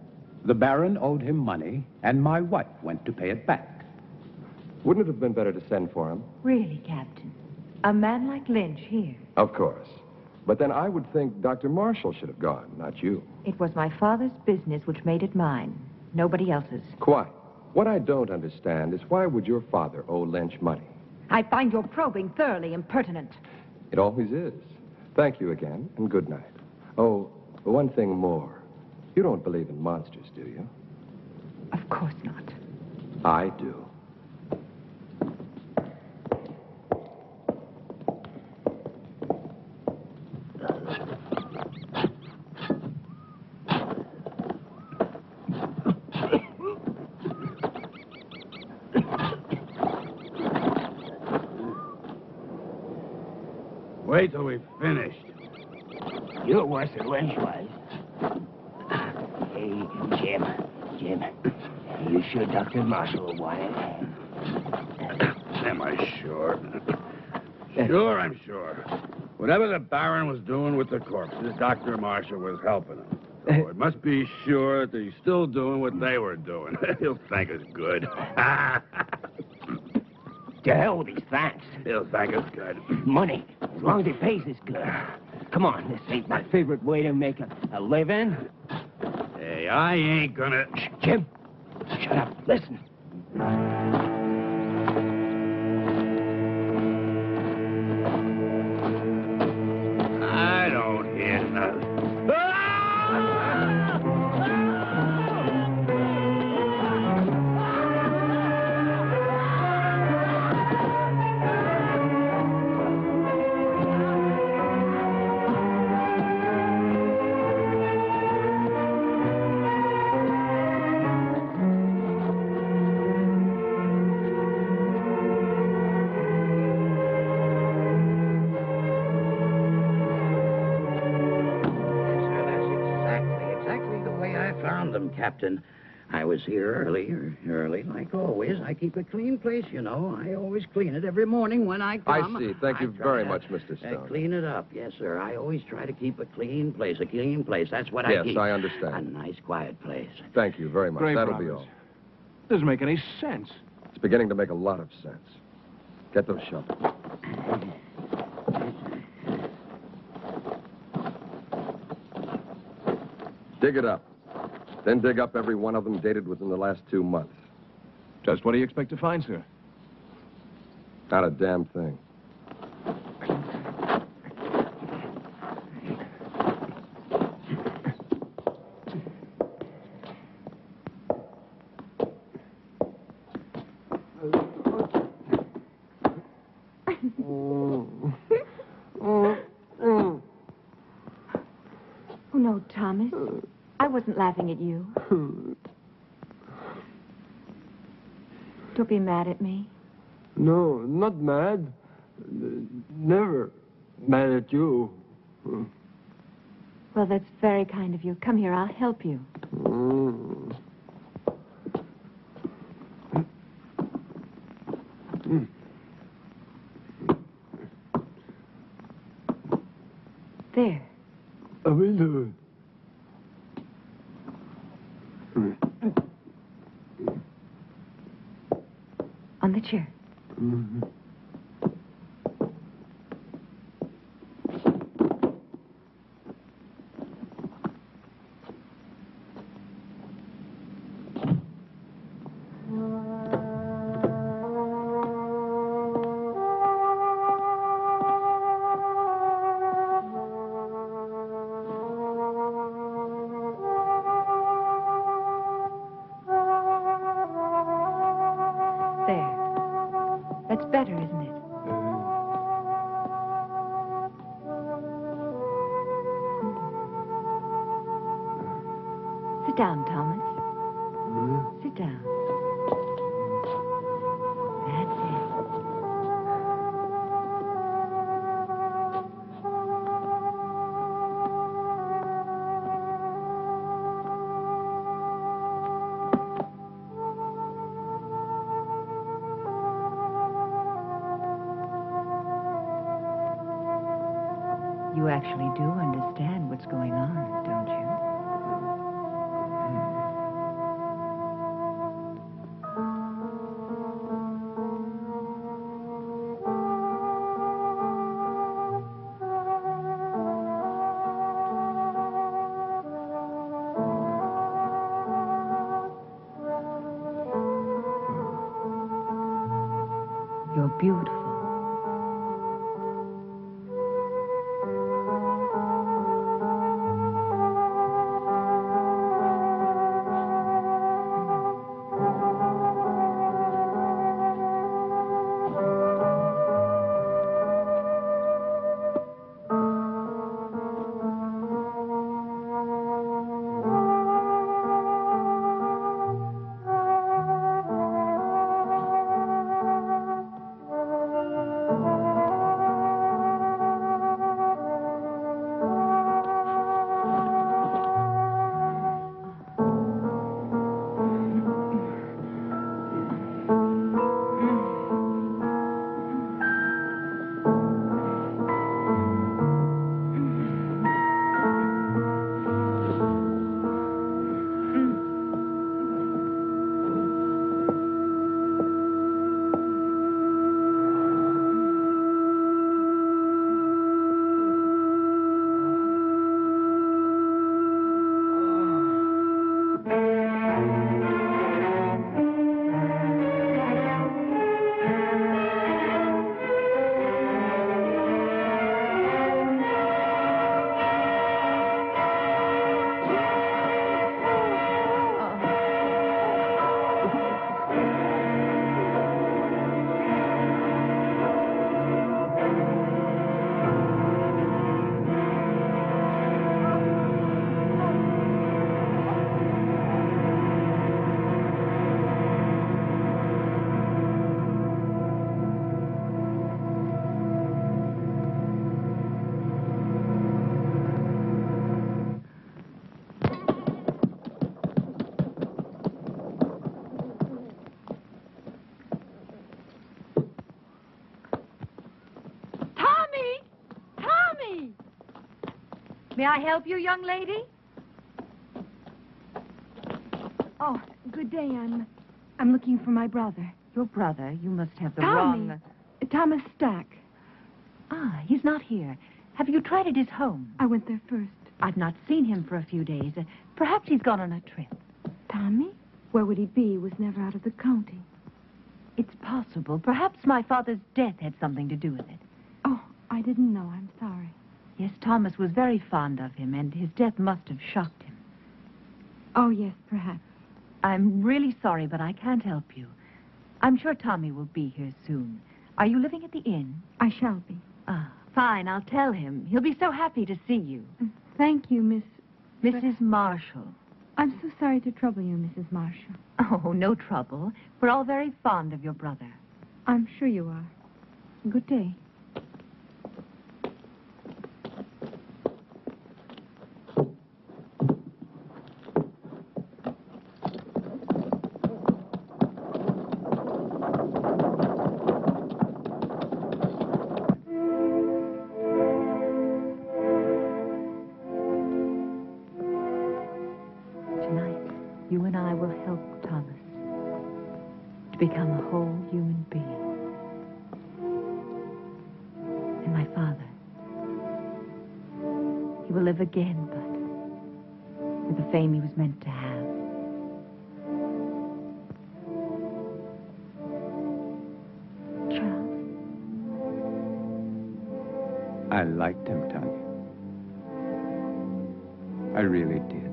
Speaker 14: The Baron owed him money, and my wife went to pay it back.
Speaker 16: Wouldn't it have been better to send for him?
Speaker 15: Really, Captain? A man like Lynch here?
Speaker 16: Of course. But then I would think Dr. Marshall should have gone, not you.
Speaker 15: It was my father's business which made it mine. Nobody else's.
Speaker 16: Quite. What I don't understand is why would your father owe Lynch money?
Speaker 15: I find your probing thoroughly impertinent.
Speaker 16: It always is. Thank you again, and good night. Oh, one thing more. You don't believe in monsters, do you?
Speaker 15: Of course not.
Speaker 16: I do.
Speaker 12: Wait till we've finished.
Speaker 11: You're worse than Lynch was. Hey, Jim. You sure Dr. Marshall will want it?
Speaker 12: Am I sure? Sure, I'm sure. Whatever the Baron was doing with the corpses, Dr. Marshall was helping him. So it must be sure that he's still doing what they were doing. He'll thank us good.
Speaker 11: To hell with his thanks.
Speaker 12: He'll thank us good.
Speaker 11: Money, as long as he pays us good. Come on, this ain't my favorite way to make a living.
Speaker 12: Hey, I ain't gonna...
Speaker 11: Shh, Jim, shut up. Listen.
Speaker 12: I don't hear nothing.
Speaker 21: Captain. I was here early, like always. I keep a clean place, you know. I always clean it every morning when I come.
Speaker 16: I see. Thank you very much, Mr. Stone.
Speaker 21: Clean it up, yes, sir. I always try to keep a clean place. That's what I keep.
Speaker 16: Yes, I understand.
Speaker 21: A nice, quiet place.
Speaker 16: Thank you very much.
Speaker 19: Great
Speaker 16: That'll
Speaker 19: promise.
Speaker 16: be all.
Speaker 19: Doesn't make any sense.
Speaker 16: It's beginning to make a lot of sense. Get those shovels. Dig it up. Then dig up every one of them dated within the last 2 months.
Speaker 19: Just what do you expect to find, sir?
Speaker 16: Not a damn thing.
Speaker 15: Oh, no, Thomas. I wasn't laughing at you. Don't be mad at me.
Speaker 22: No, not mad. Never mad at you.
Speaker 15: Well, that's very kind of you. Come here, I'll help you. There.
Speaker 22: I will do it.
Speaker 15: On the chair. Sit down, Thomas. Sit down. That's it. You actually do understand what's going on, don't you? You're beautiful. May I help you, young lady?
Speaker 20: Oh, good day. I'm looking for my brother.
Speaker 15: Your brother? You must have the
Speaker 20: Tommy.
Speaker 15: wrong...
Speaker 20: Thomas Stack.
Speaker 15: Ah, he's not here. Have you tried at his home?
Speaker 20: I went there first.
Speaker 15: I've not seen him for a few days. Perhaps he's gone on a trip.
Speaker 20: Tommy? Where would he be? He was never out of the county.
Speaker 15: It's possible. Perhaps my father's death had something to do with it.
Speaker 20: Oh, I didn't know. I'm sorry.
Speaker 15: Yes, Thomas was very fond of him, and his death must have shocked him.
Speaker 20: Oh, yes, perhaps.
Speaker 15: I'm really sorry, but I can't help you. I'm sure Tommy will be here soon. Are you living at the inn?
Speaker 20: I shall be.
Speaker 15: Ah, fine. I'll tell him. He'll be so happy to see you.
Speaker 20: Thank you,
Speaker 15: Mrs. Marshall.
Speaker 20: I'm so sorry to trouble you, Mrs. Marshall.
Speaker 15: Oh, no trouble. We're all very fond of your brother.
Speaker 20: I'm sure you are. Good day.
Speaker 15: You and I will help Thomas to become a whole human being. And my father, he will live again, but with the fame he was meant to have. Charles?
Speaker 1: I liked him, Tanya. I really did.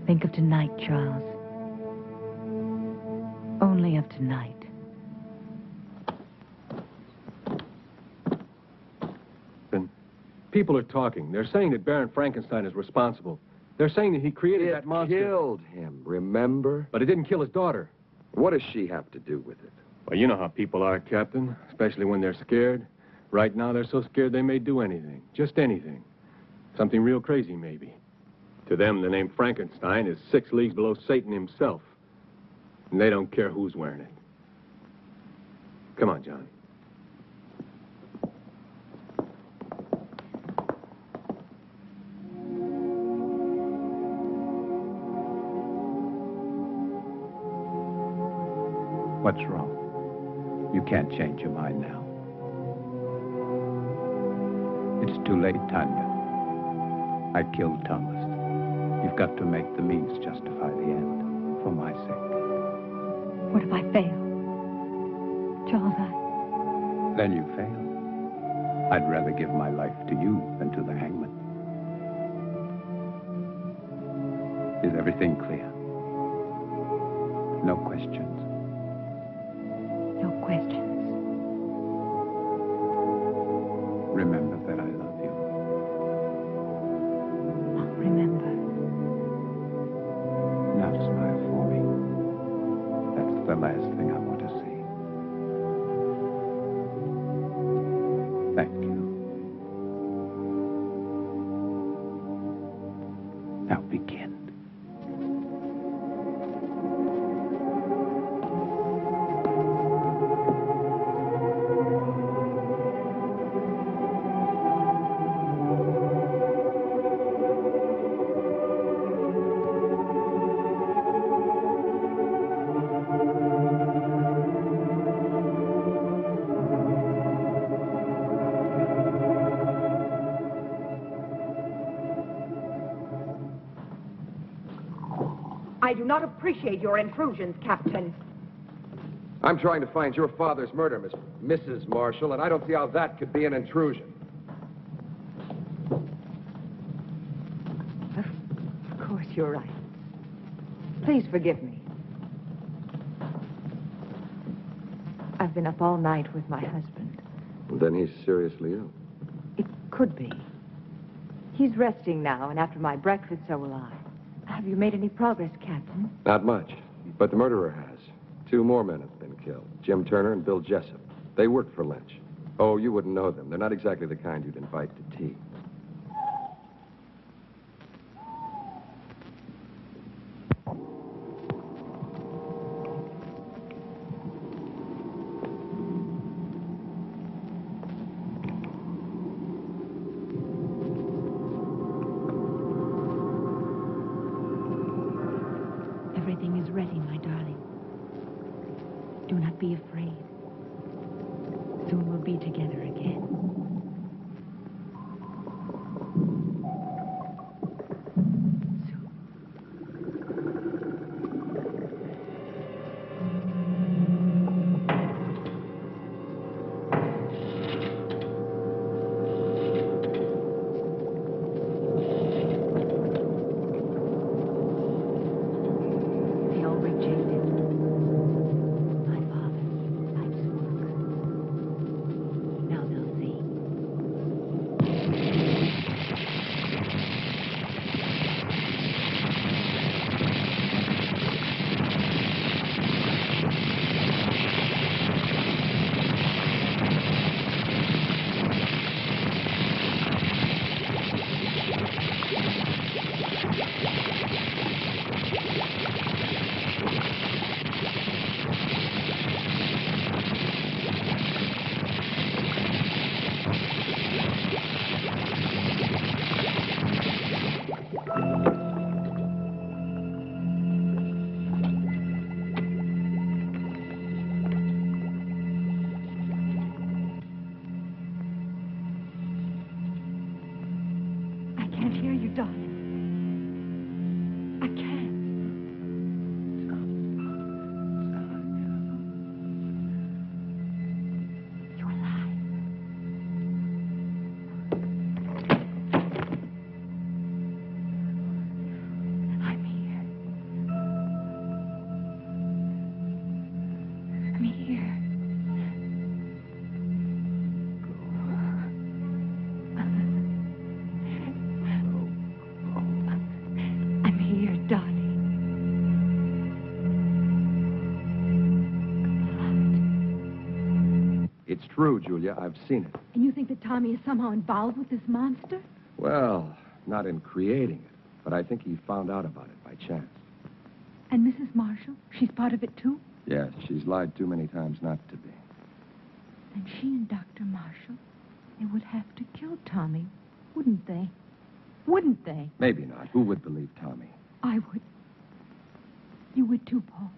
Speaker 15: Think of tonight, Charles. Only of tonight.
Speaker 16: Then
Speaker 3: People are talking. They're saying that Baron Frankenstein is responsible. They're saying that he created that monster.
Speaker 16: It killed him, remember?
Speaker 3: But it didn't kill his daughter.
Speaker 16: What does she have to do with it?
Speaker 3: Well, you know how people are, Captain, especially when they're scared. Right now, they're so scared they may do anything. Just anything. Something real crazy, maybe. To them, the name Frankenstein is 6 leagues below Satan himself. And they don't care who's wearing it. Come on, John.
Speaker 1: What's wrong? You can't change your mind now. It's too late, Tanya. I killed Thomas. You've got to make the means justify the end, for my sake.
Speaker 15: What if I fail? Charles,
Speaker 1: Then you fail. I'd rather give my life to you than to the hangman. Is everything clear? No questions.
Speaker 15: No questions.
Speaker 1: Remember that I love you.
Speaker 15: I'll remember.
Speaker 1: Now smile for me. That's the last thing I want to see. Thank you. Now begin.
Speaker 6: I do not appreciate your intrusions, Captain.
Speaker 16: I'm trying to find your father's murder, Mrs. Marshall, and I don't see how that could be an intrusion.
Speaker 15: Of course, you're right. Please forgive me. I've been up all night with my husband.
Speaker 16: Then he's seriously ill.
Speaker 15: It could be. He's resting now, and after my breakfast, so will I. Have you made any progress, Captain?
Speaker 16: Not much, but the murderer has. 2 more men have been killed, Jim Turner and Bill Jessup. They worked for Lynch. Oh, you wouldn't know them. They're not exactly the kind you'd invite to tea.
Speaker 15: Everything is ready, my darling. Do not be afraid. Soon we'll be together again. They all rejected my father, life's work. Now they'll see. I can't hear you, darling. I can't. You're alive. I'm here. I'm here.
Speaker 16: true, Julia. I've seen it.
Speaker 6: And you think that Tommy is somehow involved with this monster?
Speaker 16: Well, not in creating it, but I think he found out about it by chance.
Speaker 6: And Mrs. Marshall? She's part of it, too?
Speaker 16: Yes, she's lied too many times not to be.
Speaker 6: Then she and Dr. Marshall, they would have to kill Tommy, wouldn't they? Wouldn't they?
Speaker 16: Maybe not. Who would believe Tommy?
Speaker 6: I would. You would too, Paul.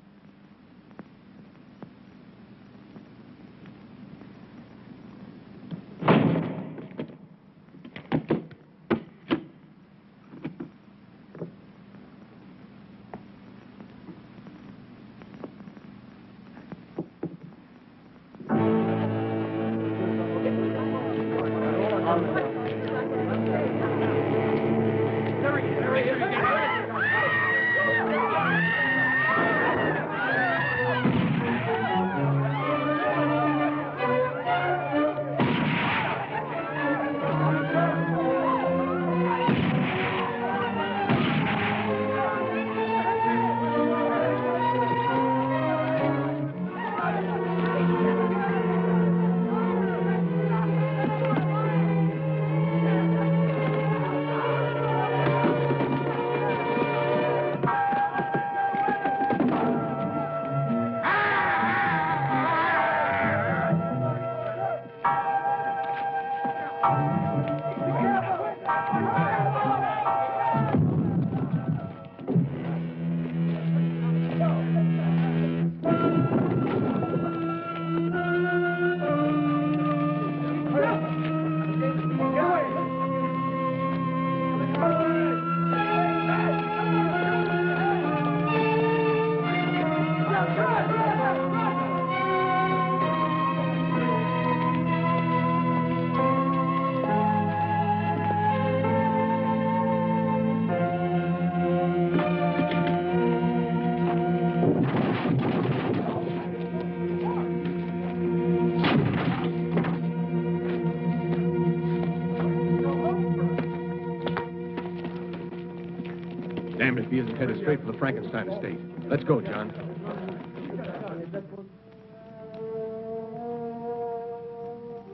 Speaker 3: Damned if he isn't headed straight for the Frankenstein estate. Let's go, John.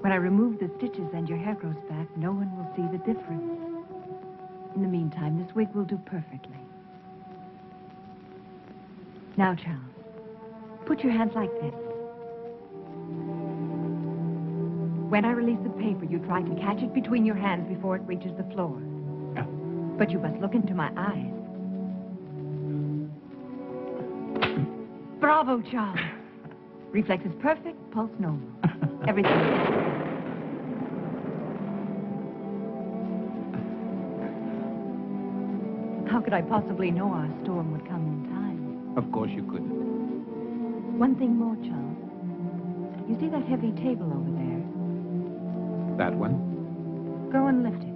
Speaker 15: When I remove the stitches and your hair grows back, no one will see the difference. In the meantime, this wig will do perfectly. Now, Charles, put your hands like this. When I release the paper, you try to catch it between your hands before it reaches the floor. But you must look into my eyes. Bravo, Charles. Reflex is perfect, pulse normal. Everything. How could I possibly know our storm would come in time?
Speaker 14: Of course you couldn't.
Speaker 15: One thing more, Charles. You see that heavy table over there?
Speaker 14: That one?
Speaker 15: Go and lift it.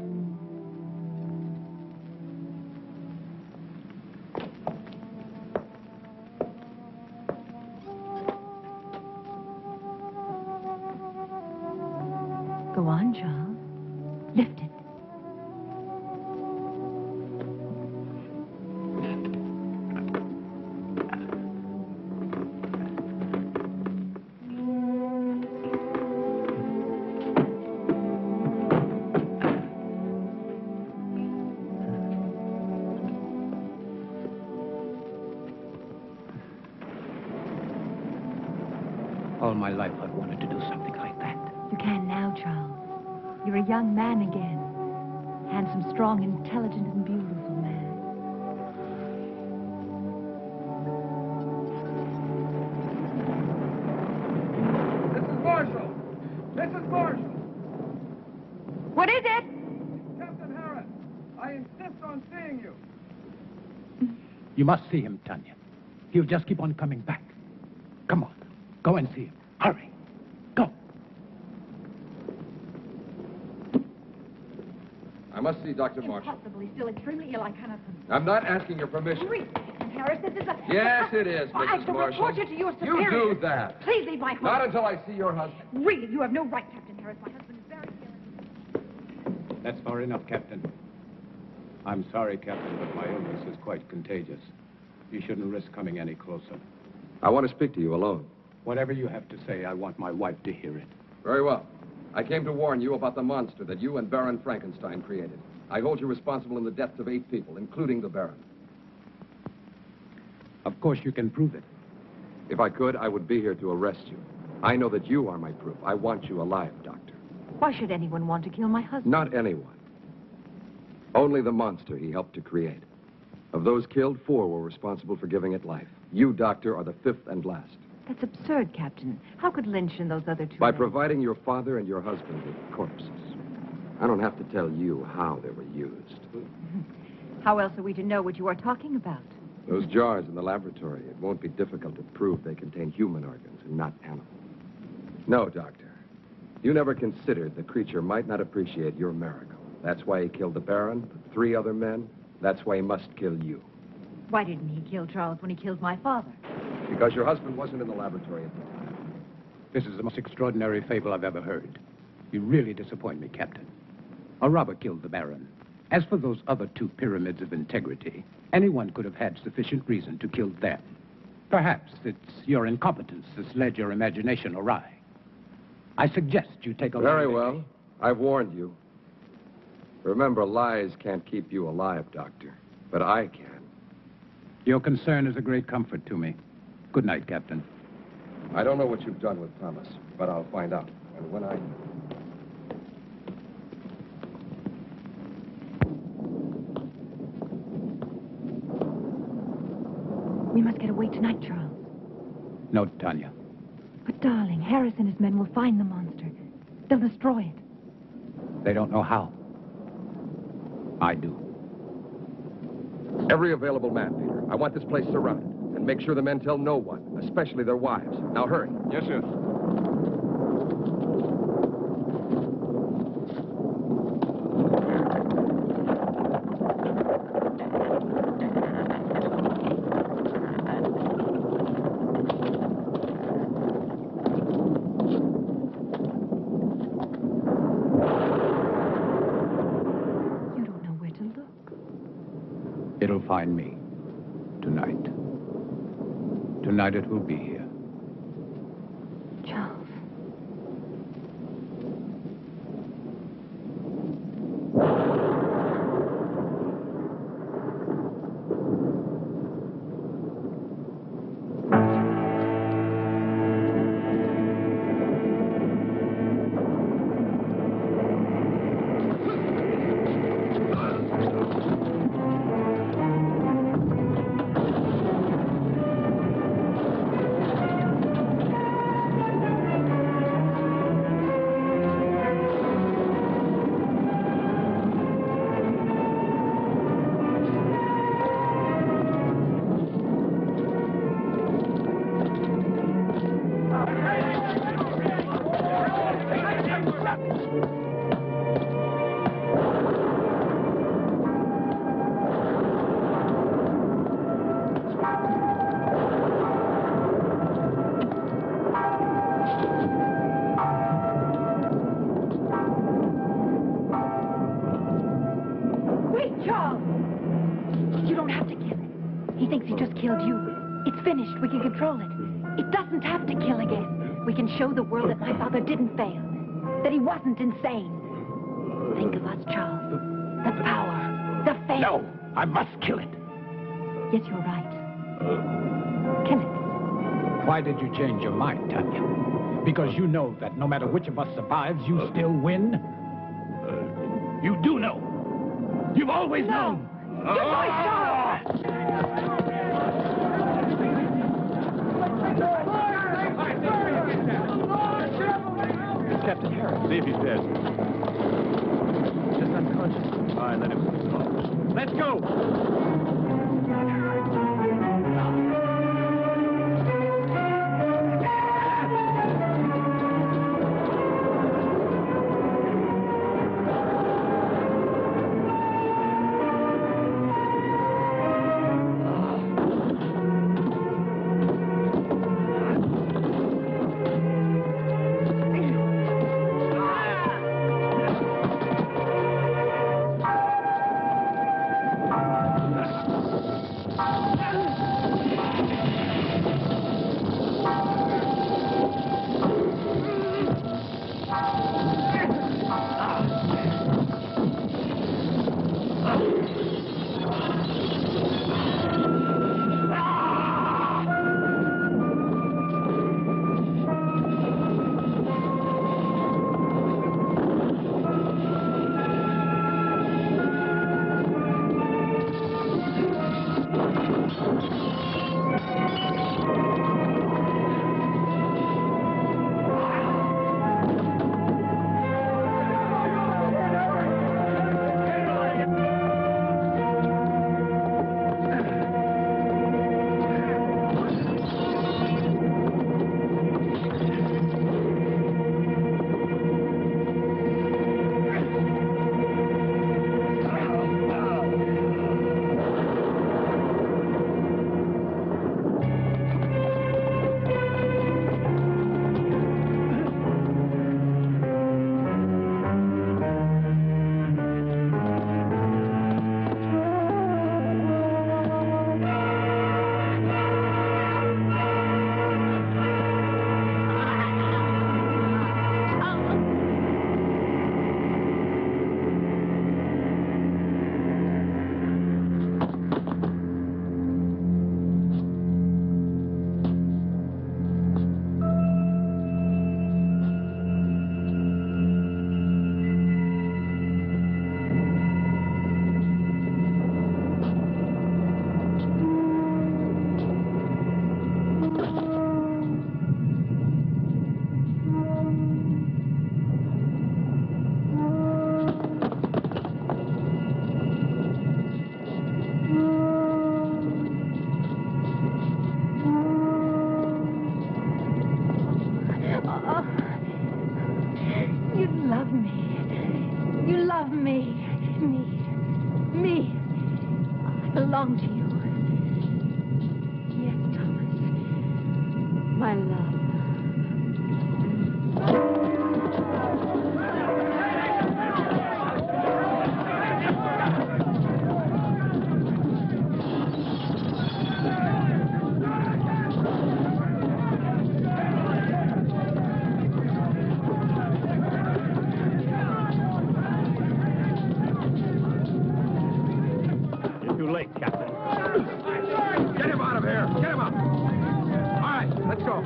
Speaker 15: Go on, Charles. Lift it.
Speaker 14: All my life I've wanted to do something like that.
Speaker 15: You can now, Charles. You're a young man again. Handsome, strong, intelligent, and beautiful man.
Speaker 22: Mrs. Marshall! Mrs. Marshall!
Speaker 6: What is it?
Speaker 22: Captain Harris, I insist on seeing you.
Speaker 14: You must see him, Tanya. He'll just keep on coming back. Come on. Go and see him. Hurry.
Speaker 16: I must see Dr. Marshall.
Speaker 6: Impossible. He's still extremely ill. I cannot.
Speaker 16: I'm not asking your permission.
Speaker 6: Read, Captain Harris. This is a...
Speaker 16: Yes, it is,
Speaker 6: I
Speaker 16: Mrs.
Speaker 6: shall
Speaker 16: Marshall.
Speaker 6: report you to your
Speaker 16: You
Speaker 6: superior.
Speaker 16: do that.
Speaker 6: Please leave my home.
Speaker 16: Not until I see your husband.
Speaker 6: Really, you have no right, Captain Harris. My husband is very ill.
Speaker 14: That's far enough, Captain. I'm sorry, Captain, but my illness is quite contagious. You shouldn't risk coming any closer.
Speaker 16: I want to speak to you alone.
Speaker 14: Whatever you have to say, I want my wife to hear it.
Speaker 4: Very well. I came to warn you about the monster that you and Baron Frankenstein created. I hold you responsible in the deaths of 8 people, including the Baron.
Speaker 14: Of course you can prove it.
Speaker 4: If I could, I would be here to arrest you. I know that you are my proof. I want you alive, Doctor.
Speaker 15: Why should anyone want to kill my husband?
Speaker 4: Not anyone. Only the monster he helped to create. Of those killed, 4 were responsible for giving it life. You, Doctor, are the 5th and last.
Speaker 15: That's absurd, Captain. How could Lynch and those other 2
Speaker 4: By
Speaker 15: men...
Speaker 4: providing your father and your husband with corpses. I don't have to tell you how they were used.
Speaker 15: How else are we to know what you are talking about?
Speaker 4: Those jars in the laboratory, it won't be difficult to prove they contain human organs and not animal. No, Doctor. You never considered the creature might not appreciate your miracle. That's why he killed the Baron, the 3 other men. That's why he must kill you.
Speaker 15: Why didn't he kill Charles when he killed my father?
Speaker 4: Because your husband wasn't in the laboratory at the time.
Speaker 14: This is the most extraordinary fable I've ever heard. You really disappoint me, Captain. A robber killed the Baron. As for those other 2 pyramids of integrity, anyone could have had sufficient reason to kill them. Perhaps it's your incompetence that's led your imagination awry. I suggest you take a look.
Speaker 4: Very well. I've warned you. Remember, lies can't keep you alive, Doctor. But I can.
Speaker 14: Your concern is a great comfort to me. Good night, Captain.
Speaker 4: I don't know what you've done with Thomas, but I'll find out. And when I...
Speaker 15: We must get away tonight, Charles.
Speaker 14: No, Tanya.
Speaker 15: But, darling, Harris and his men will find the monster. They'll destroy it.
Speaker 14: They don't know how. I do.
Speaker 4: Every available man, Peter. I want this place surrounded. And make sure the men tell no one, especially their wives. Now, hurry.
Speaker 19: Yes, sir.
Speaker 14: It'll find me. Tonight. Tonight it will be here.
Speaker 15: Charles. Show the world that my father didn't fail, that he wasn't insane. Think of us, Charles. The power, the fame.
Speaker 14: No, I must kill it.
Speaker 15: Yes, you're right. Kill it.
Speaker 14: Why did you change your mind, Tanya? Because you know that no matter which of us survives, you still win? You do know. You've always known.
Speaker 15: Goodbye, Charles!
Speaker 19: Captain Harris. See if he's dead. Just unconscious. All right, let him close. Let's go!
Speaker 6: love me. Me. I belong to you. Yes, Thomas. My love.
Speaker 19: Captain.
Speaker 16: Get him out of here! Get him out! All right, let's go.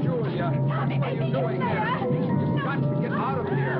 Speaker 16: Julia, what are you doing here? You've got to get out of here.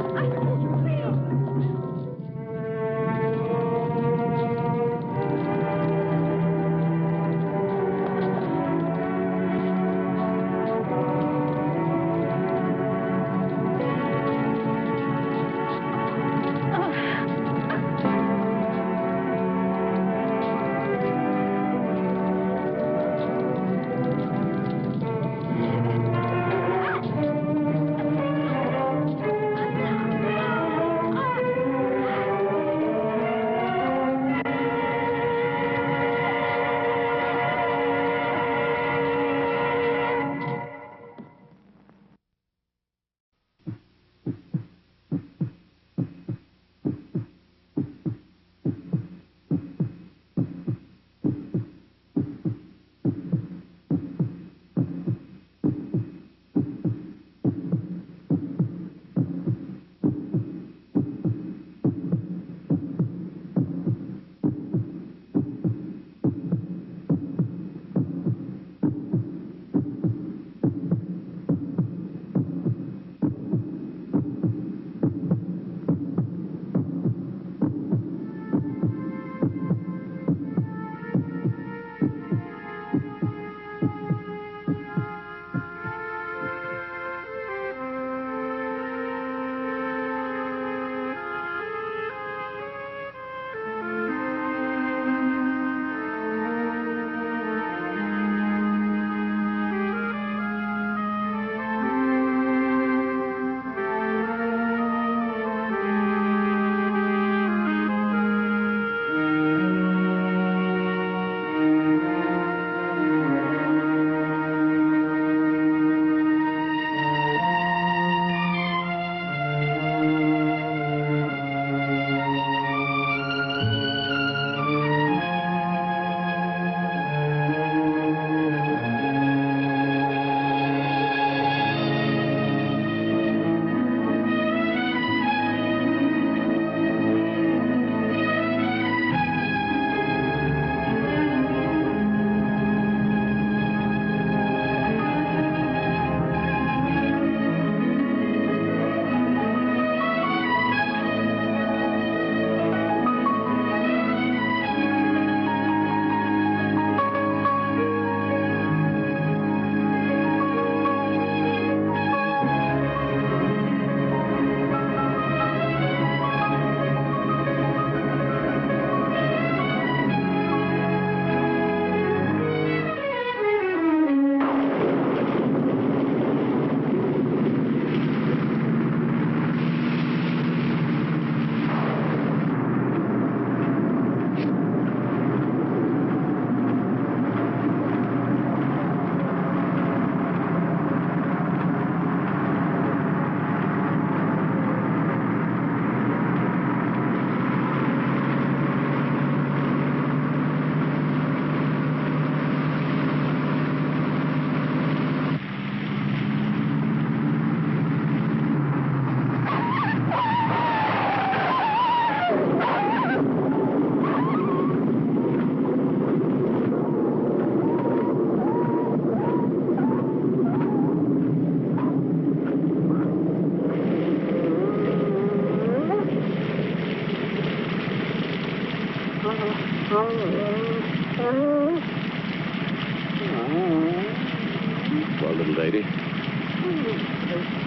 Speaker 9: Well, little lady,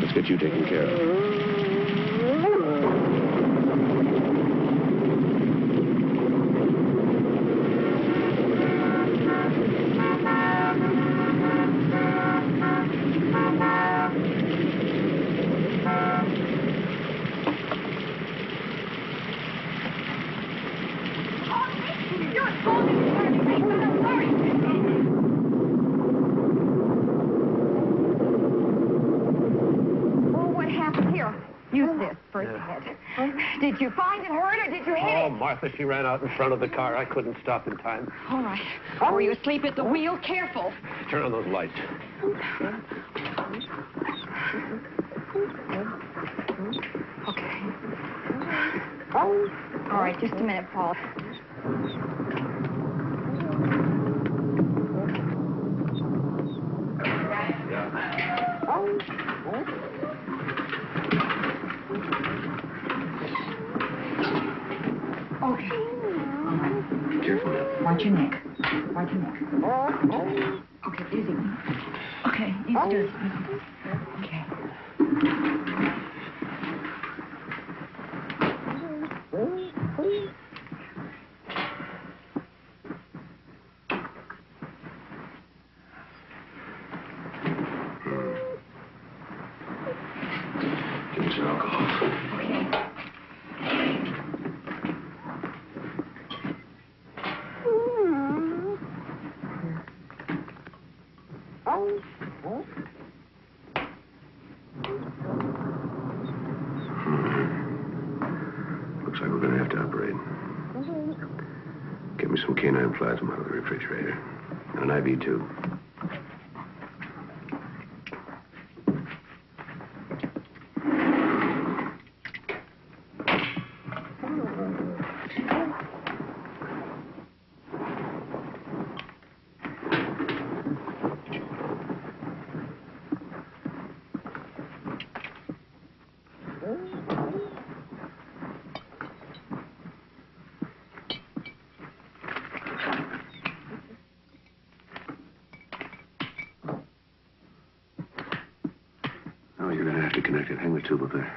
Speaker 9: let's get you taken care of.
Speaker 15: You sit, forget. Did you find it hurt or did you hit
Speaker 9: Oh,
Speaker 15: it?
Speaker 9: Martha, she ran out in front of the car. I couldn't stop in time.
Speaker 15: All right. Were you asleep at the wheel? Careful.
Speaker 9: Turn on those lights.
Speaker 15: Okay. All right, just a minute, Paul. Okay. All right.
Speaker 9: Careful now.
Speaker 15: Watch your neck. Watch your neck. Okay, easy. Okay, easy. Okay.
Speaker 9: Give me some alcohol. Looks like we're going to have to operate. Get me some canine plasma out of the refrigerator. And an IV, too. Oh, you're going to have to connect it. Hang the tube up there.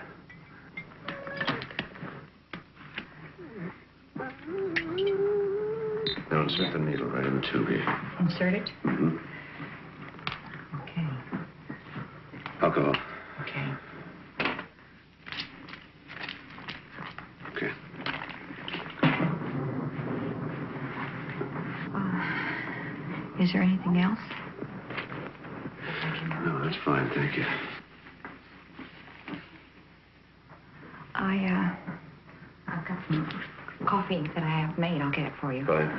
Speaker 9: Now insert the needle right in the tube here.
Speaker 15: Insert it?
Speaker 9: Mm-hmm.
Speaker 15: Okay.
Speaker 9: Alcohol.
Speaker 15: Okay.
Speaker 9: Okay.
Speaker 15: Is there anything else?
Speaker 9: No, that's fine. Thank you.
Speaker 15: I've got some coffee that I have made. I'll get it for you.
Speaker 9: Fine.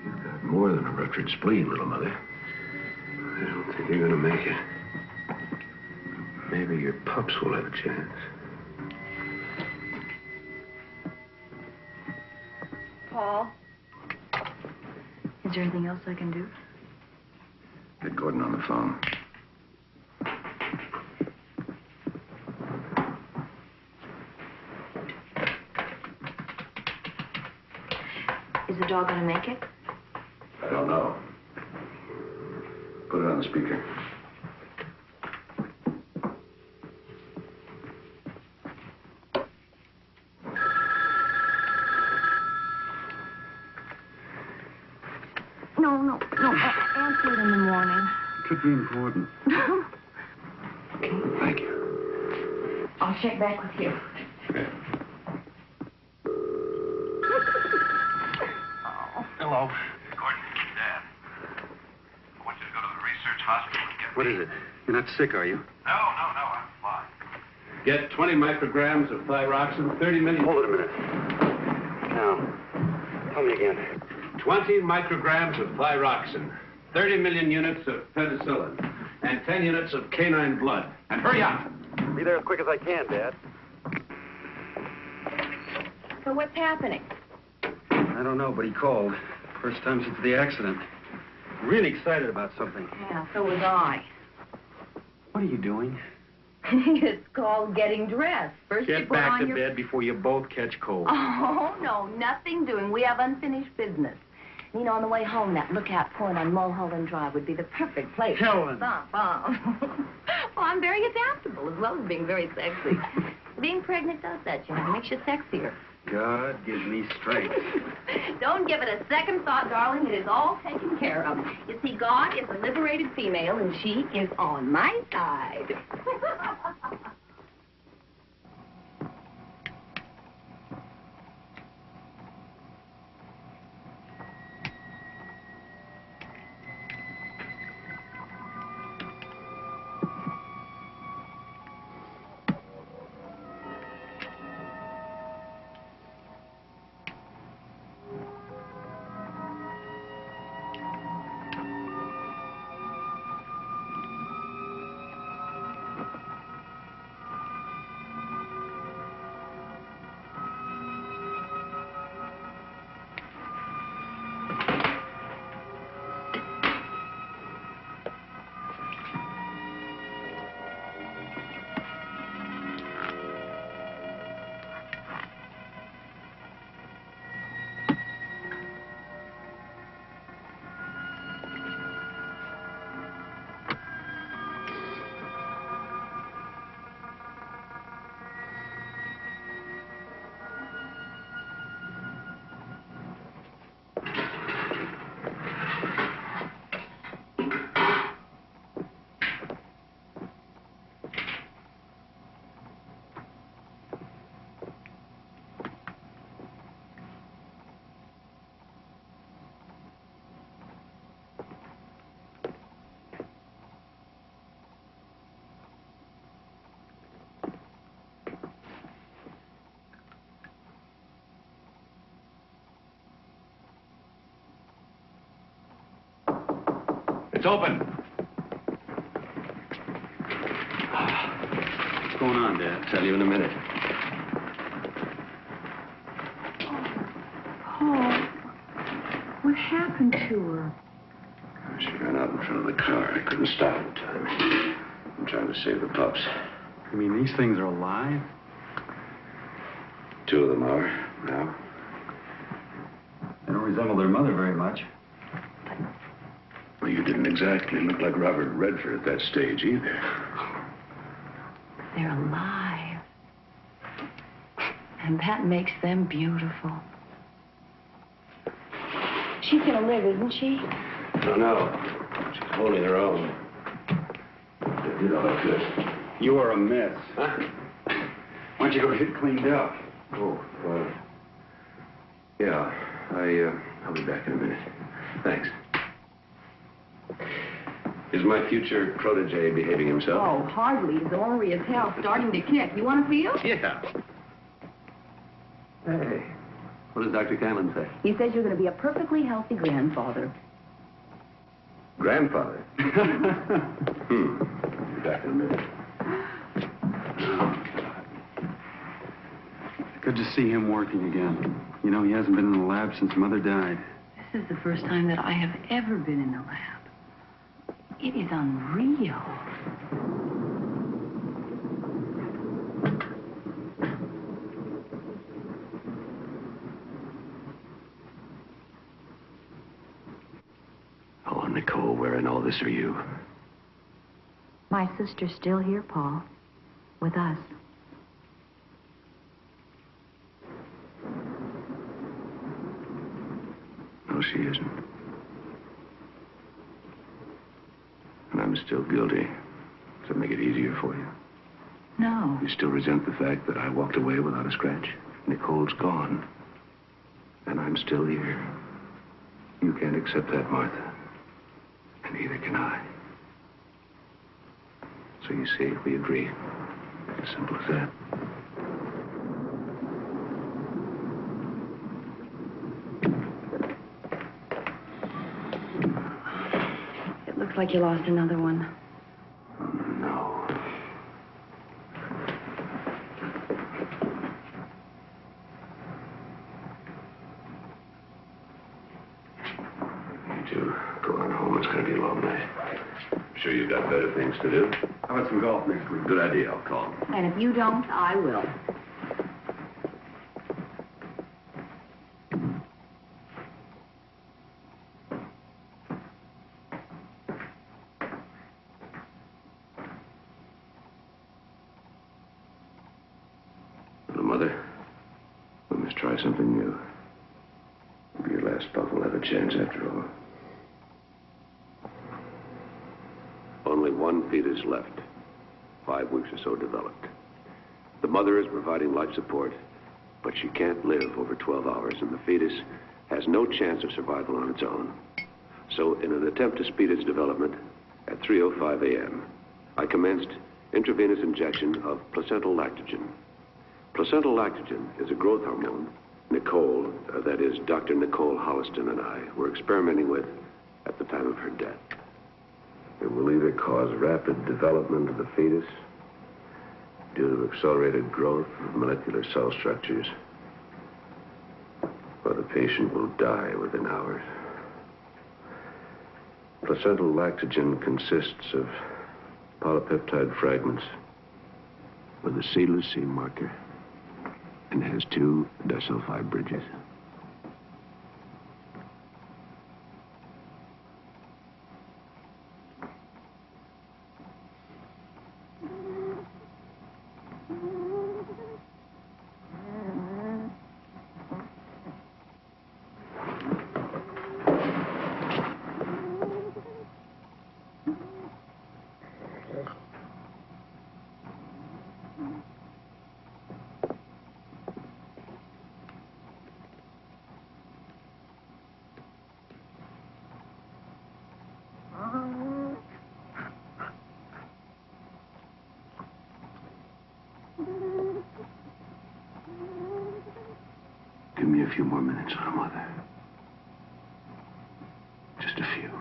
Speaker 9: You've got more than a ruptured spleen, little mother. I don't think you're going to make it. Maybe your pups will have a chance.
Speaker 15: Paul? Is there anything else I can do?
Speaker 9: Get Gordon on the phone.
Speaker 15: Is the dog going to make it?
Speaker 9: I don't know. Put it on the speaker.
Speaker 15: No. Answer it in the morning.
Speaker 9: Could be important.
Speaker 15: Okay.
Speaker 9: Thank you.
Speaker 15: I'll check back with you.
Speaker 9: Okay.
Speaker 7: Hello. Gordon, Dad. I want you to go to the research hospital and get
Speaker 9: What is it? You're not sick, are you?
Speaker 7: No, I'm fine.
Speaker 9: Get 20 micrograms of thyroxine, 30 million... Hold it a minute. Now, tell me again. 20 micrograms of thyroxine, 30 million units of penicillin, and 10 units of canine blood. And hurry up!
Speaker 7: Be there as quick as I can, Dad.
Speaker 15: So what's happening?
Speaker 4: I don't know, but he called. First time since the accident. Really excited about something.
Speaker 15: Yeah, so was I.
Speaker 4: What are you doing?
Speaker 15: It's called getting dressed. First you
Speaker 4: Get
Speaker 15: put
Speaker 4: back
Speaker 15: on
Speaker 4: to
Speaker 15: your...
Speaker 4: bed before you both catch cold.
Speaker 15: Oh, no, nothing doing. We have unfinished business. You know, on the way home, that lookout point on Mulholland Drive would be the perfect place.
Speaker 4: Helen!
Speaker 15: Stop. Well, I'm very adaptable, as well as being very sexy. Being pregnant does that, you know. It makes you sexier.
Speaker 4: God gives me strength.
Speaker 15: Don't give it a second thought, darling. It is all taken care of. You see, God is a liberated female, and she is on my side.
Speaker 9: It's open.
Speaker 2: What's going on, Dad?
Speaker 9: Tell you in a minute.
Speaker 6: Paul, what happened to her?
Speaker 9: She ran out in front of the car. I couldn't stop in time. I'm trying to save the pups.
Speaker 2: You mean these things are alive?
Speaker 9: 2 of them are now.
Speaker 2: They don't resemble their mother very much.
Speaker 9: Well, you didn't exactly look like Robert Redford at that stage either.
Speaker 6: They're alive. And that makes them beautiful. She's gonna live, isn't she?
Speaker 9: I don't know. She's holding her own. They did all I could.
Speaker 2: You are a mess.
Speaker 9: Huh?
Speaker 2: Why don't you go get cleaned up?
Speaker 9: Oh, yeah. I'll be back in a minute. Thanks. Is my future protege behaving himself?
Speaker 20: Oh, hardly. He's ornery as hell, starting to kick. You want to feel?
Speaker 9: Yeah. Hey, what does Dr. Canlon say?
Speaker 20: He says you're going to be a perfectly healthy grandfather.
Speaker 9: Grandfather? I'll be back in a minute.
Speaker 2: Good to see him working again. You know, he hasn't been in the lab since Mother died.
Speaker 20: This is the first time that I have ever been in the lab. It is unreal.
Speaker 9: Oh, Nicole, where in all this are you?
Speaker 15: My sister's still here, Paul. With us.
Speaker 9: No, she isn't. And I'm still guilty. Does that make it easier for you?
Speaker 15: No.
Speaker 9: You still resent the fact that I walked away without a scratch? Nicole's gone. And I'm still here. You can't accept that, Martha. And neither can I. So you see, we agree. As simple as that.
Speaker 20: It looks like you lost another one.
Speaker 9: No. You two go on home. It's going to be a long night. I'm sure you've got better things to do.
Speaker 2: How about some golf next week?
Speaker 9: Good idea. I'll call.
Speaker 20: And if you don't, I will.
Speaker 9: Little mother, we must try something new. Maybe your last pup will have a chance after all. Only one fetus left. 5 weeks or so developed. The mother is providing life support, but she can't live over 12 hours, and the fetus has no chance of survival on its own. So, in an attempt to speed its development, at 3:05 a.m., I commenced intravenous injection of placental lactogen. Placental lactogen is a growth hormone Nicole, that is, Dr. Nicole Holliston and I, were experimenting with at the time of her death. It will either cause rapid development of the fetus due to accelerated growth of molecular cell structures, or the patient will die within hours. Placental lactogen consists of polypeptide fragments with a seedless C marker and has 2 disulfide bridges. Give me a few more minutes, little mother. Just a few.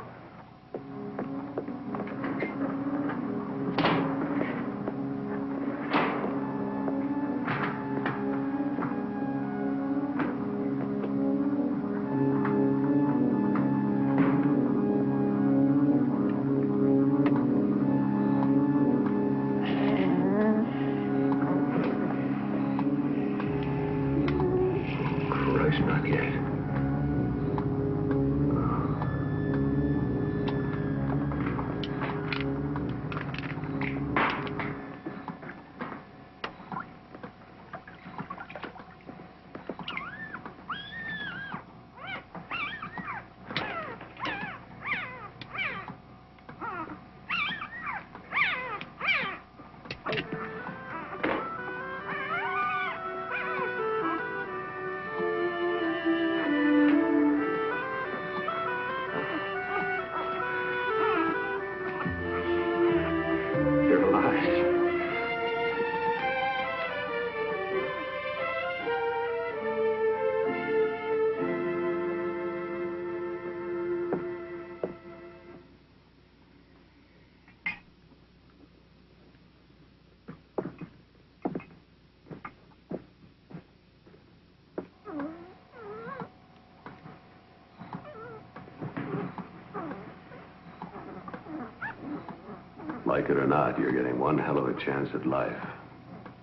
Speaker 9: Like it or not, you're getting one hell of a chance at life.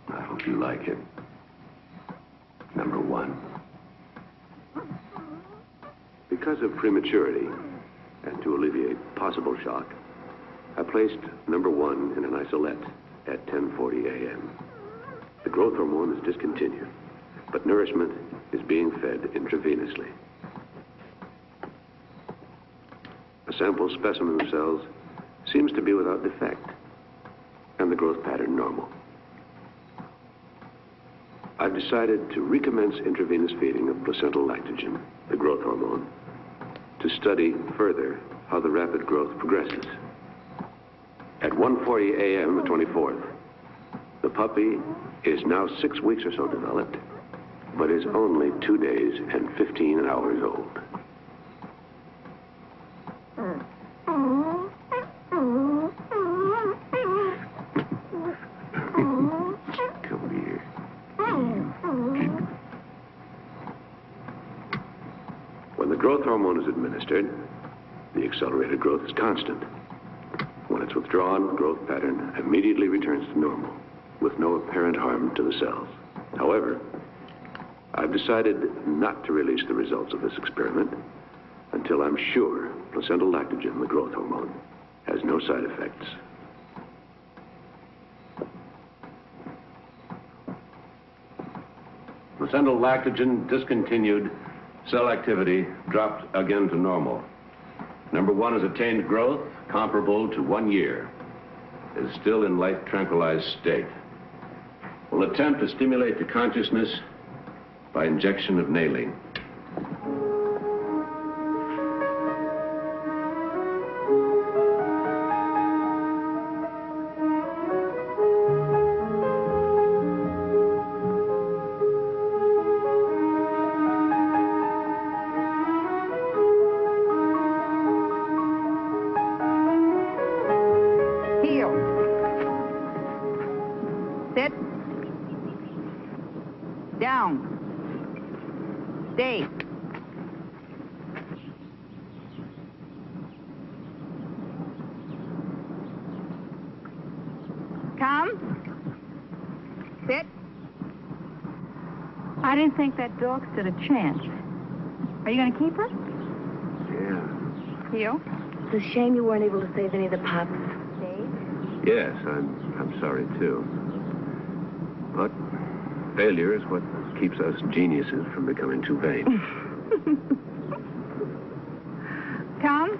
Speaker 9: I hope you like it. Number 1. Because of prematurity, and to alleviate possible shock, I placed number 1 in an isolette at 10:40 a.m. The growth hormone is discontinued, but nourishment is being fed intravenously. A sample specimen of cells seems to be without defect, and the growth pattern normal. I've decided to recommence intravenous feeding of placental lactogen, the growth hormone, to study further how the rapid growth progresses. At 1:40 a.m. the 24th, the puppy is now 6 weeks or so developed, but is only 2 days and 15 hours old. Come here. When the growth hormone is administered, the accelerated growth is constant. When it's withdrawn, the growth pattern immediately returns to normal, with no apparent harm to the cells. However, I've decided not to release the results of this experiment until I'm sure placental lactogen, the growth hormone, has no side effects. Placental lactogen discontinued, cell activity dropped again to normal. Number 1 has attained growth comparable to 1 year. It is still in light tranquilized state. We'll attempt to stimulate the consciousness by injection of nailing.
Speaker 22: Heel. Sit. Down. Stay. Come. Sit.
Speaker 6: I didn't think that dog stood a chance. Are you going to keep her?
Speaker 9: Yeah.
Speaker 6: Heel?
Speaker 5: It's a shame you weren't able to save any of the pups.
Speaker 9: Yes, I'm sorry too. But failure is what keeps us geniuses from becoming too vain.
Speaker 22: Come.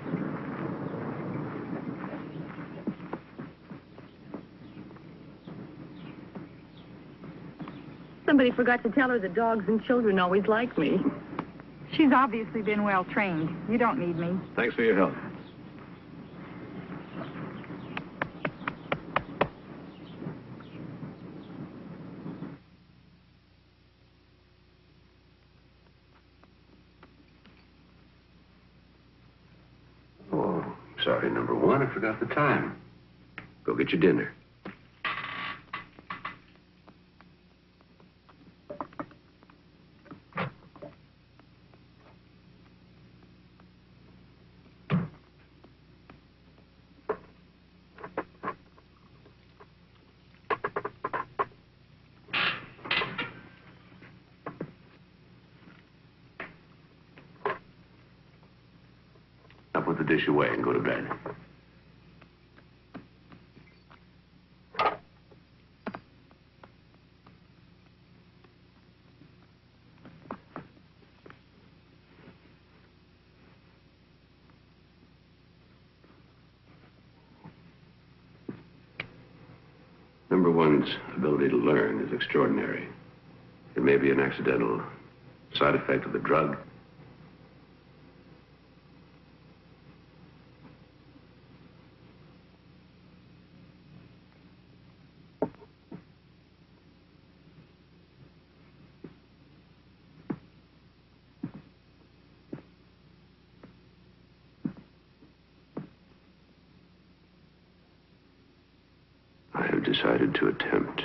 Speaker 5: Somebody forgot to tell her the dogs and children always like me.
Speaker 6: She's obviously been well trained. You don't need me.
Speaker 9: Thanks for your help. Oh, sorry, number 1, I forgot the time. Go get your dinner. Now put the dish away and go to bed. Number 1's ability to learn is extraordinary. It may be an accidental side effect of the drug. I have decided to attempt,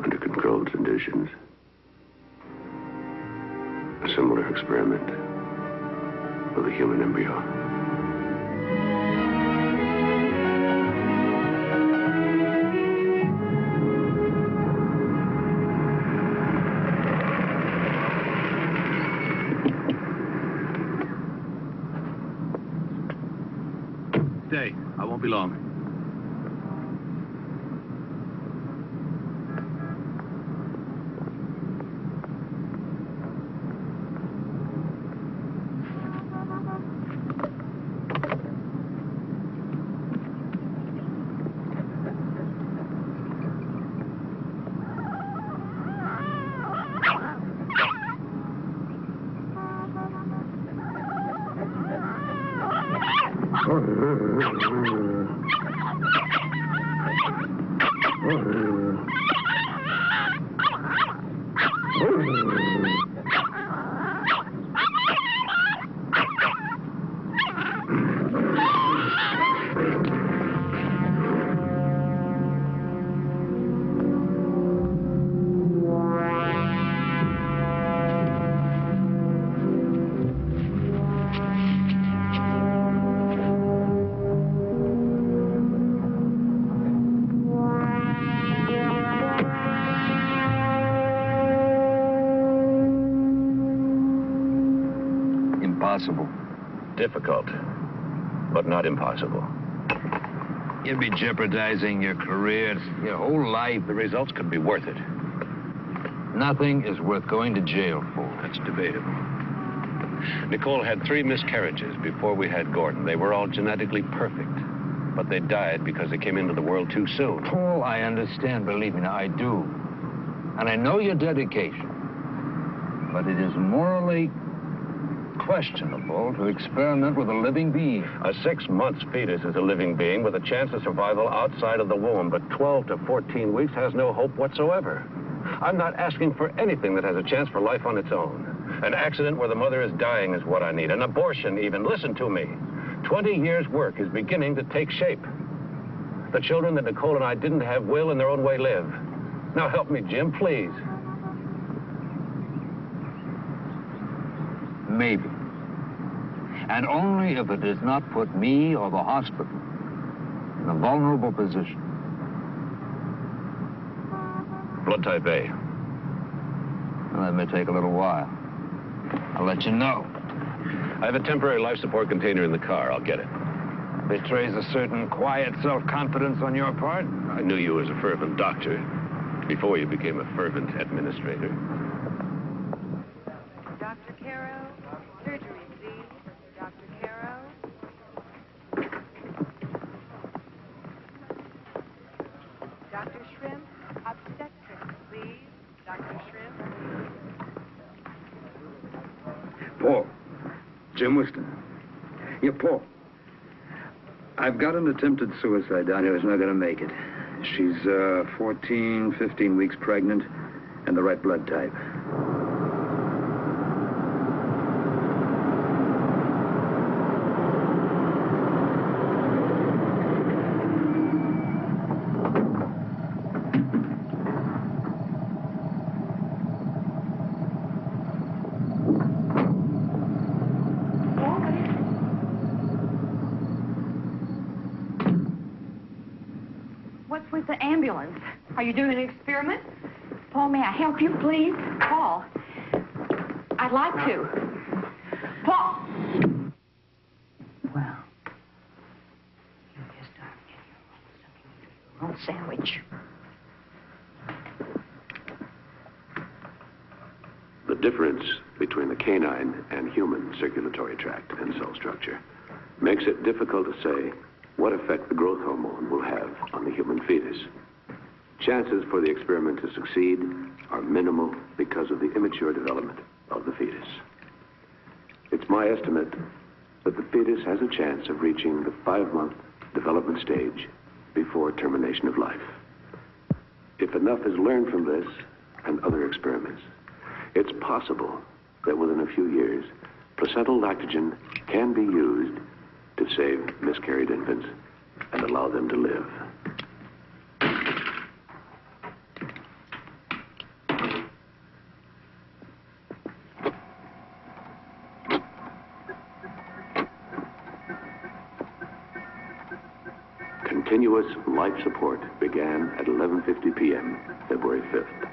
Speaker 9: under controlled conditions, a similar experiment with a human embryo. Won't be long. Impossible. Difficult, but not impossible. You'd be jeopardizing your career, your whole life. The results could be worth it. Nothing is worth going to jail for. That's debatable. Nicole had 3 miscarriages before we had Gordon. They were all genetically perfect, but they died because they came into the world too soon. Paul, I understand. Believe me, now, I do. And I know your dedication. But it is morally questionable to experiment with a living being. A 6-month fetus is a living being with a chance of survival outside of the womb, but 12 to 14 weeks has no hope whatsoever. I'm not asking for anything that has a chance for life on its own. An accident where the mother is dying is what I need. An abortion, even. Listen to me. 20 years' work is beginning to take shape. The children that Nicole and I didn't have will, in their own way, live. Now help me, Jim, please. Maybe. And only if it does not put me or the hospital in a vulnerable position. Blood type A. Well, that may take a little while. I'll let you know. I have a temporary life support container in the car. I'll get it. Betrays a certain quiet self-confidence on your part. I knew you as a fervent doctor before you became a fervent administrator.
Speaker 8: Dr. Caro, surgery, please. Dr. Caro. Dr. Shrimp, obstetrics, please. Dr. Shrimp.
Speaker 2: Paul. Jim Winston. Yeah, Paul. I've got an attempted suicide down here who's not going to make it. She's 14, 15 weeks pregnant and the right blood type.
Speaker 5: What's with the ambulance? Are you doing an experiment? Paul, may I help you, please? Paul, I'd like to. Paul! Well, you just aren't getting your own sandwich.
Speaker 9: The difference between the canine and human circulatory tract and cell structure makes it difficult to say what effect the growth hormone will have on the human fetus. Chances for the experiment to succeed are minimal because of the immature development of the fetus. It's my estimate that the fetus has a chance of reaching the 5-month development stage before termination of life. If enough is learned from this and other experiments, it's possible that within a few years, placental lactogen can be used to save miscarried infants and allow them to live. Continuous life support began at 11:50 p.m., February 5th.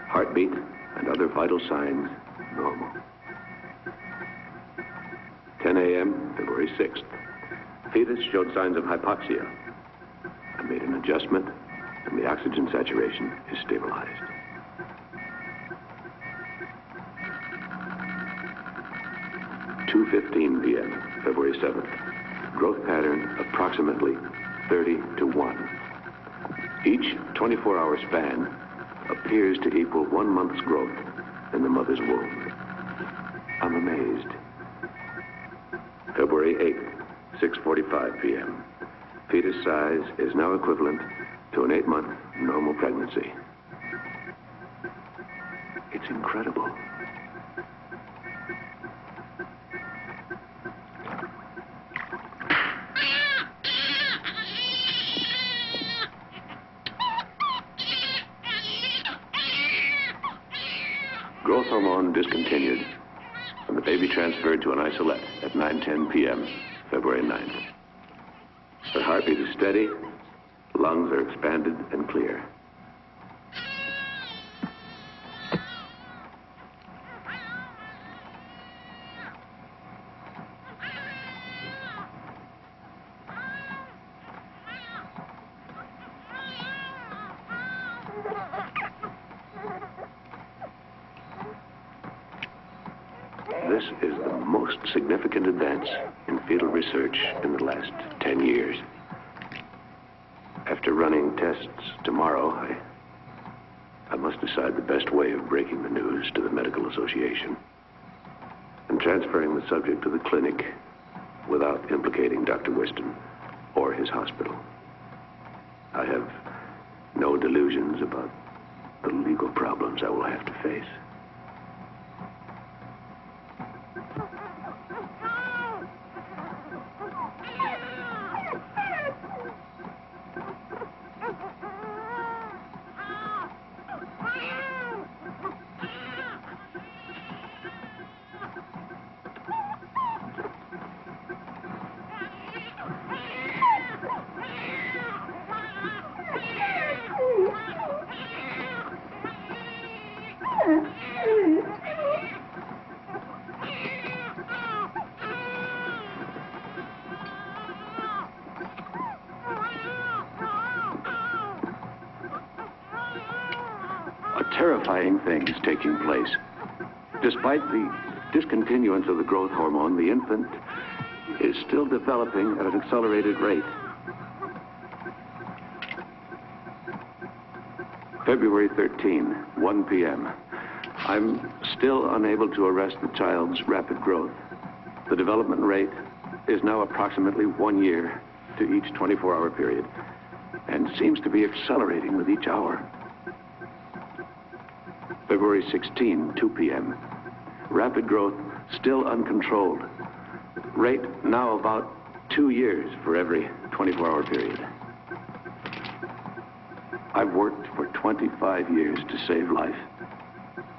Speaker 9: Heartbeat and other vital signs normal. 10 a.m., February 6th. Fetus showed signs of hypoxia. I made an adjustment, and the oxygen saturation is stabilized. (2:15 p.m., February 7th. Growth pattern approximately 30-1. Each 24-hour span appears to equal 1 month's growth in the mother's womb. I'm amazed. February 8th, 6:45 p.m. Fetus size is now equivalent to an 8-month normal pregnancy. It's incredible. Growth hormone discontinued, and the baby transferred to an isolette at 9:10 p.m., February 9th. The heartbeat is steady, lungs are expanded and clear. This is the most significant advance in fetal research in the last 10 years. After running tests tomorrow, I must decide the best way of breaking the news to the Medical Association and transferring the subject to the clinic without implicating Dr. Whiston or his hospital. I have no delusions about the legal problems I will have to face. Terrifying things taking place. Despite the discontinuance of the growth hormone, the infant is still developing at an accelerated rate. February 13, 1 p.m. I'm still unable to arrest the child's rapid growth. The development rate is now approximately 1 year to each 24-hour period and seems to be accelerating with each hour. February 16, 2 p.m. Rapid growth still uncontrolled. Rate now about 2 years for every 24-hour period. I've worked for 25 years to save life.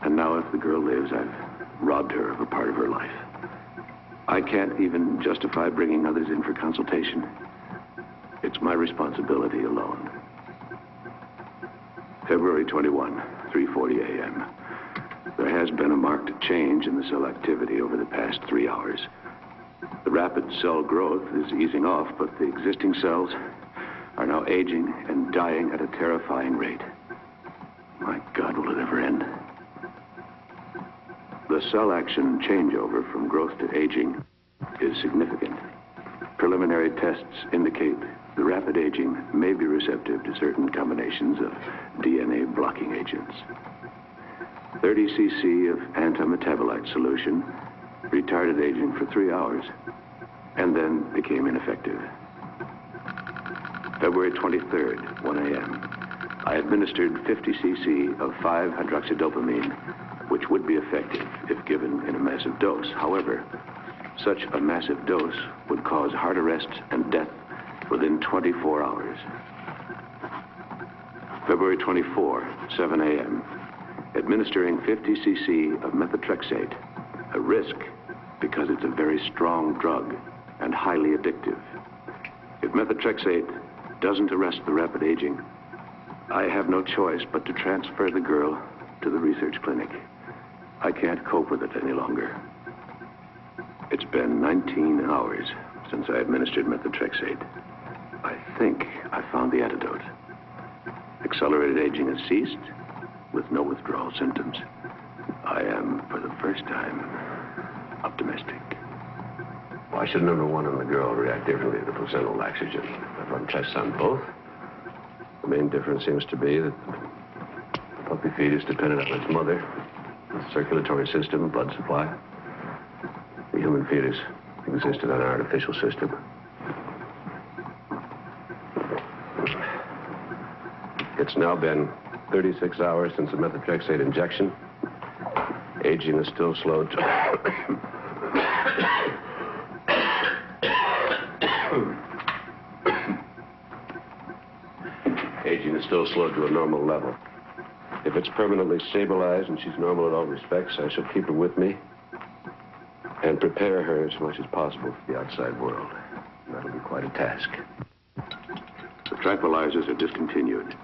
Speaker 9: And now if the girl lives, I've robbed her of a part of her life. I can't even justify bringing others in for consultation. It's my responsibility alone. February 21, 3:40 a.m. There has been a marked change in the cell activity over the past 3 hours. The rapid cell growth is easing off, but the existing cells are now aging and dying at a terrifying rate. My God, will it ever end? The cell action changeover from growth to aging is significant. Preliminary tests indicate the rapid aging may be receptive to certain combinations of DNA blocking agents. 30 cc of antimetabolite solution retarded aging for 3 hours and then became ineffective. February 23rd, 1 a.m. I administered 50 cc of 5-hydroxydopamine, which would be effective if given in a massive dose. However, such a massive dose would cause heart arrest and death within 24 hours. February 24, 7 a.m. Administering 50 cc of methotrexate, a risk because it's a very strong drug and highly addictive. If methotrexate doesn't arrest the rapid aging, I have no choice but to transfer the girl to the research clinic. I can't cope with it any longer. It's been 19 hours since I administered methotrexate. I think I found the antidote. Accelerated aging has ceased with no withdrawal symptoms. I am, for the first time, optimistic. Why should number one and the girl react differently to placental laxogen? I've run tests on both. The main difference seems to be that the puppy fetus depended on its mother, the circulatory system, blood supply. The human fetus existed on an artificial system. It's now been 36 hours since the methotrexate injection. Aging is still slowed to... Aging is still slowed to a normal level. If it's permanently stabilized and she's normal in all respects, I shall keep her with me and prepare her as much as possible for the outside world. And that'll be quite a task. The tranquilizers are discontinued.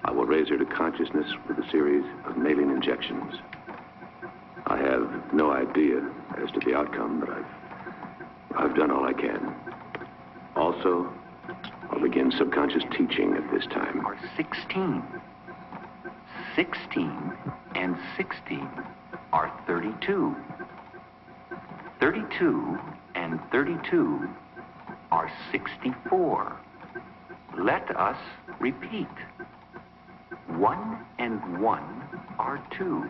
Speaker 9: I will raise her to consciousness with a series of maline injections. I have no idea as to the outcome, but I've done all I can. Also, I'll begin subconscious teaching at this time.
Speaker 10: Are 16. 16 and 16 are 32. 32 and 32 are 64. Let us repeat. 1 and 1 are 2.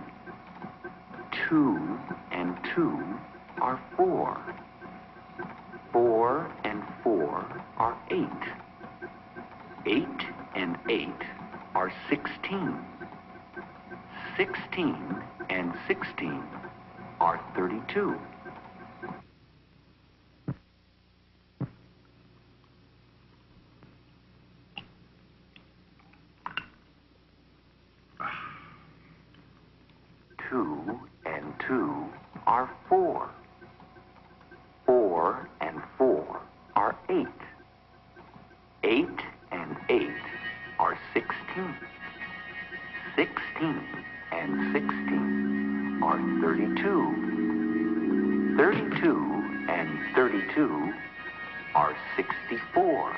Speaker 10: 2 and 2 are 4. 4 and 4 are 8. 8 and 8 are 16. 16 and 16 are 32. Two and 2 are 4. 4 and 4 are 8. 8 and 8 are 16. 16 and 16 are 32. 32 and 32 are 64.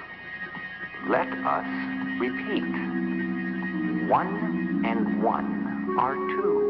Speaker 10: Let us repeat. 1 and 1 are 2.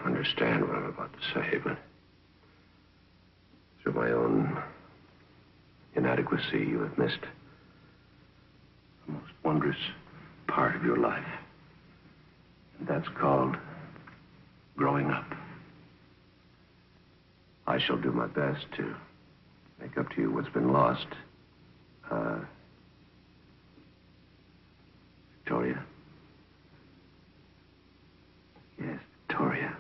Speaker 9: Understand what I'm about to say, but through my own inaction inadequacy, you have missed the most wondrous part of your life. And that's called growing up. I shall do my best to make up to you what's been lost. Victoria? Yes, Victoria.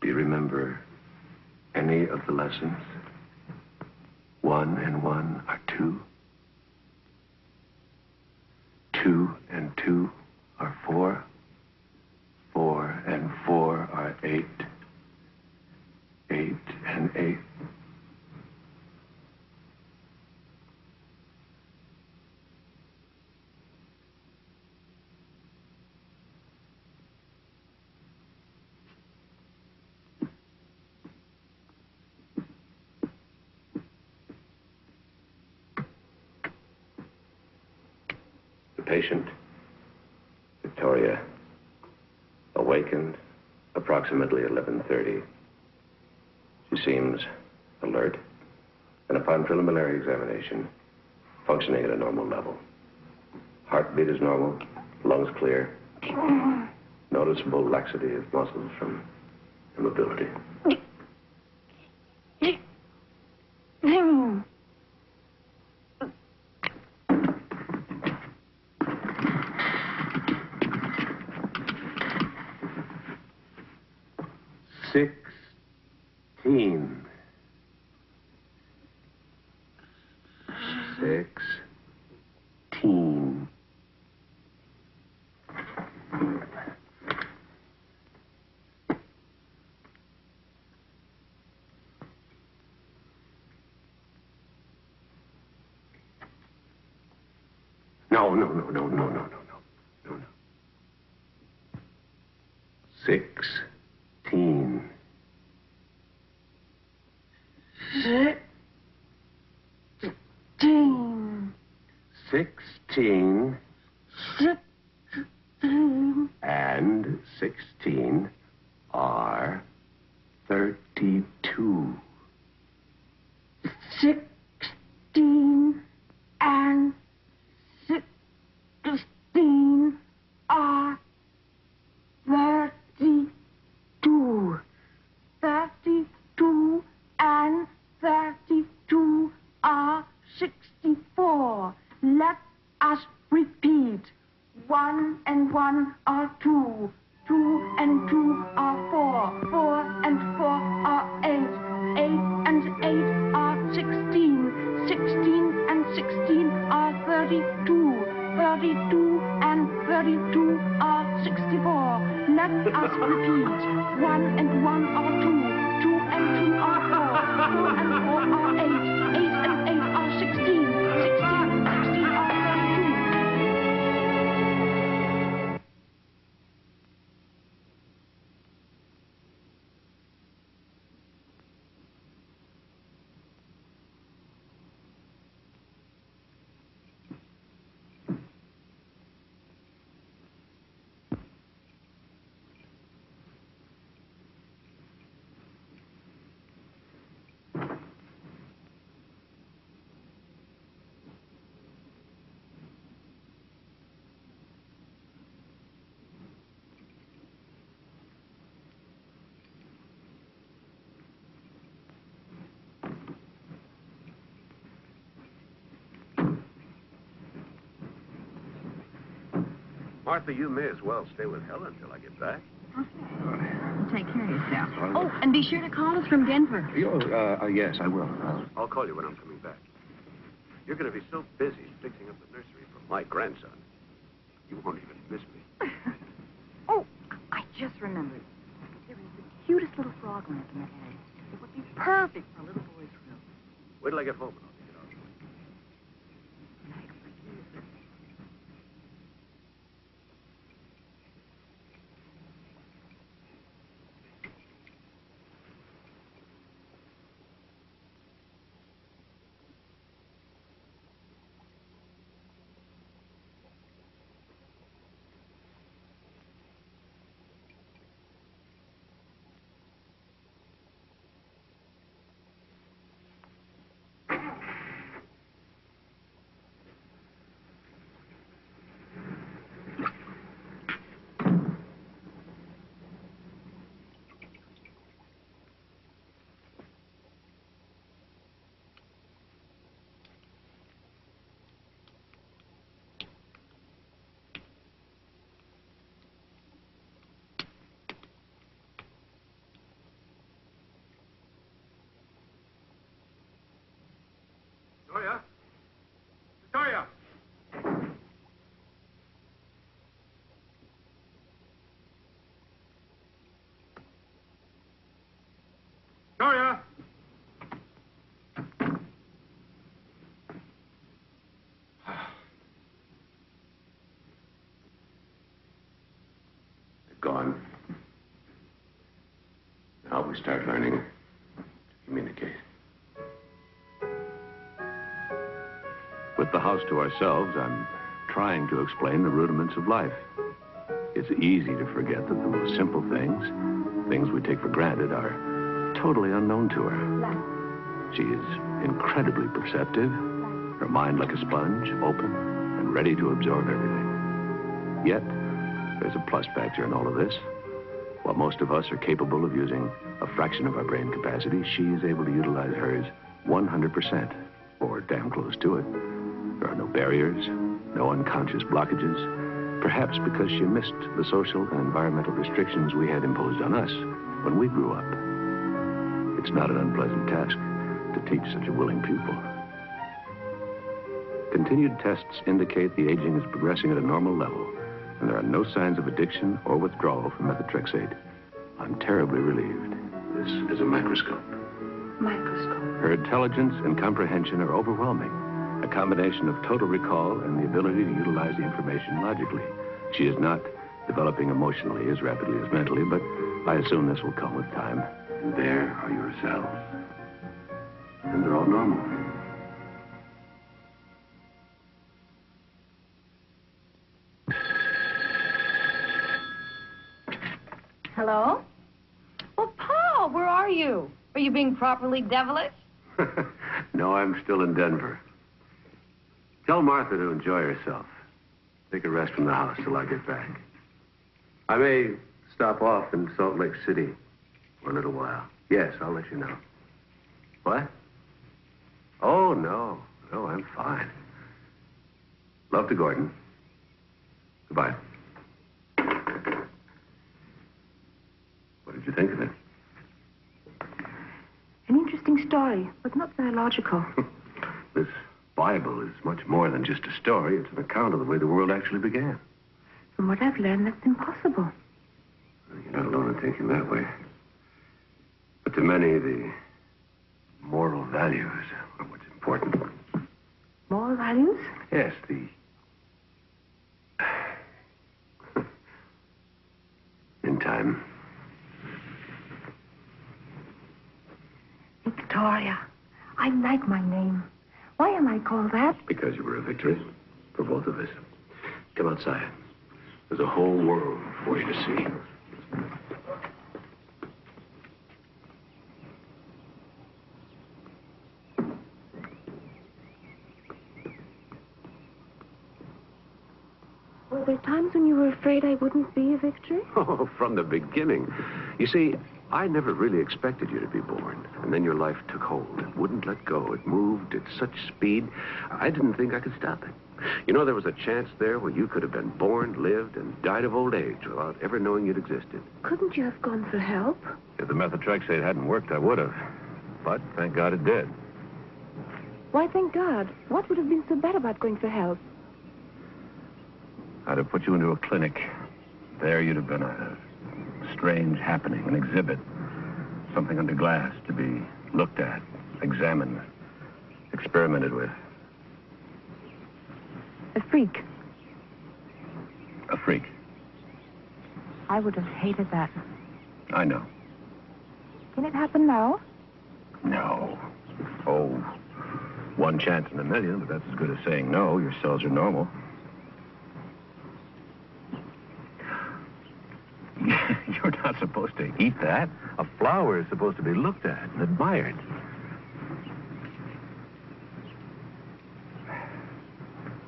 Speaker 9: Do you remember any of the lessons? 1 and 1 are 2. 2 and 2 are 4. 4 and 4 are 8. 8 and 8. The patient, Victoria, awakened approximately 11:30. She seems alert, and upon preliminary examination, functioning at a normal level. Heartbeat is normal, lungs clear, noticeable laxity of muscles from immobility. Sixteen. No. 16. 16 and 16 are 32.
Speaker 6: 16 and 16 are 32. 32 and 32 are 64. Let us repeat. 1 and 1 are 2. 2 and 2 are 4. 4 and 4 are 8. 8 and 8 are 16. 16 and 16 are 32. 32 and 32 are 64. Let us repeat. 1 and 1 are 2. 2 and 2 are 4. 4 and 4 are 8. 8 and 8 are 16. 16 and 16 are 32.
Speaker 9: Martha, you may as well stay with Helen until I get back.
Speaker 5: Take care of yourself. Oh, and be sure to call us from Denver.
Speaker 9: Yes, I will. I'll call you when I'm coming back. You're going to be so busy fixing up the nursery for my grandson, you won't even miss me.
Speaker 5: Oh, I just remembered. There is the cutest little frog lamp in the attic. It would be perfect for a little boy's room.
Speaker 9: Wait till I get home and I'll take it off.
Speaker 13: Victoria!
Speaker 9: Gone. Now we start learning to communicate. With the house to ourselves, I'm trying to explain the rudiments of life. It's easy to forget that the most simple things we take for granted, are totally unknown to her. She is incredibly perceptive, her mind like a sponge, open and ready to absorb everything. Yet, there's a plus factor in all of this. While most of us are capable of using a fraction of our brain capacity, she is able to utilize hers 100%, or damn close to it. There are no barriers, no unconscious blockages, perhaps because she missed the social and environmental restrictions we had imposed on us when we grew up. It's not an unpleasant task to teach such a willing pupil. Continued tests indicate the aging is progressing at a normal level, and there are no signs of addiction or withdrawal from methotrexate. I'm terribly relieved. This is a microscope.
Speaker 20: Microscope.
Speaker 9: Her intelligence and comprehension are overwhelming. A combination of total recall and the ability to utilize the information logically. She is not developing emotionally as rapidly as mentally, but I assume this will come with time. And there are your cells. And they're all normal.
Speaker 5: Hello? Well, Paul, where are you? Are you being properly devilish?
Speaker 9: No, I'm still in Denver. Tell Martha to enjoy herself. Take a rest from the house till I get back. I may stop off in Salt Lake City for a little while. Yes, I'll let you know. What? Oh, no. No, I'm fine. Love to Gordon. Goodbye. What did you think of it?
Speaker 6: An interesting story, but not very logical.
Speaker 9: This Bible is much more than just a story. It's an account of the way the world actually began.
Speaker 6: From what I've learned, that's impossible.
Speaker 9: You're not alone in thinking that way. But to many, the moral values are what's important.
Speaker 6: Moral values?
Speaker 9: Yes, the... In time.
Speaker 6: Victoria. I like my name. Why am I called that?
Speaker 9: Because you were a victory for both of us. Come outside. There's a whole world for you to see.
Speaker 6: Were there times when you were afraid I wouldn't be a victory?
Speaker 9: Oh, from the beginning. You see, I never really expected you to be born. And then your life took hold. It wouldn't let go. It moved at such speed, I didn't think I could stop it. You know, there was a chance there where you could have been born, lived, and died of old age without ever knowing you'd existed.
Speaker 6: Couldn't you have gone for help?
Speaker 9: If the methotrexate hadn't worked, I would have. But thank God it did.
Speaker 6: Why, thank God. What would have been so bad about going for help?
Speaker 9: I'd have put you into a clinic. There you'd have been a strange happening, an exhibit. Something under glass to be looked at, examined, experimented with.
Speaker 6: A freak.
Speaker 9: A freak.
Speaker 6: I would have hated that.
Speaker 9: I know.
Speaker 6: Can it happen now?
Speaker 9: No. Oh, one chance in a million, but that's as good as saying no. Your cells are normal. You're not supposed to eat that. A flower is supposed to be looked at and admired.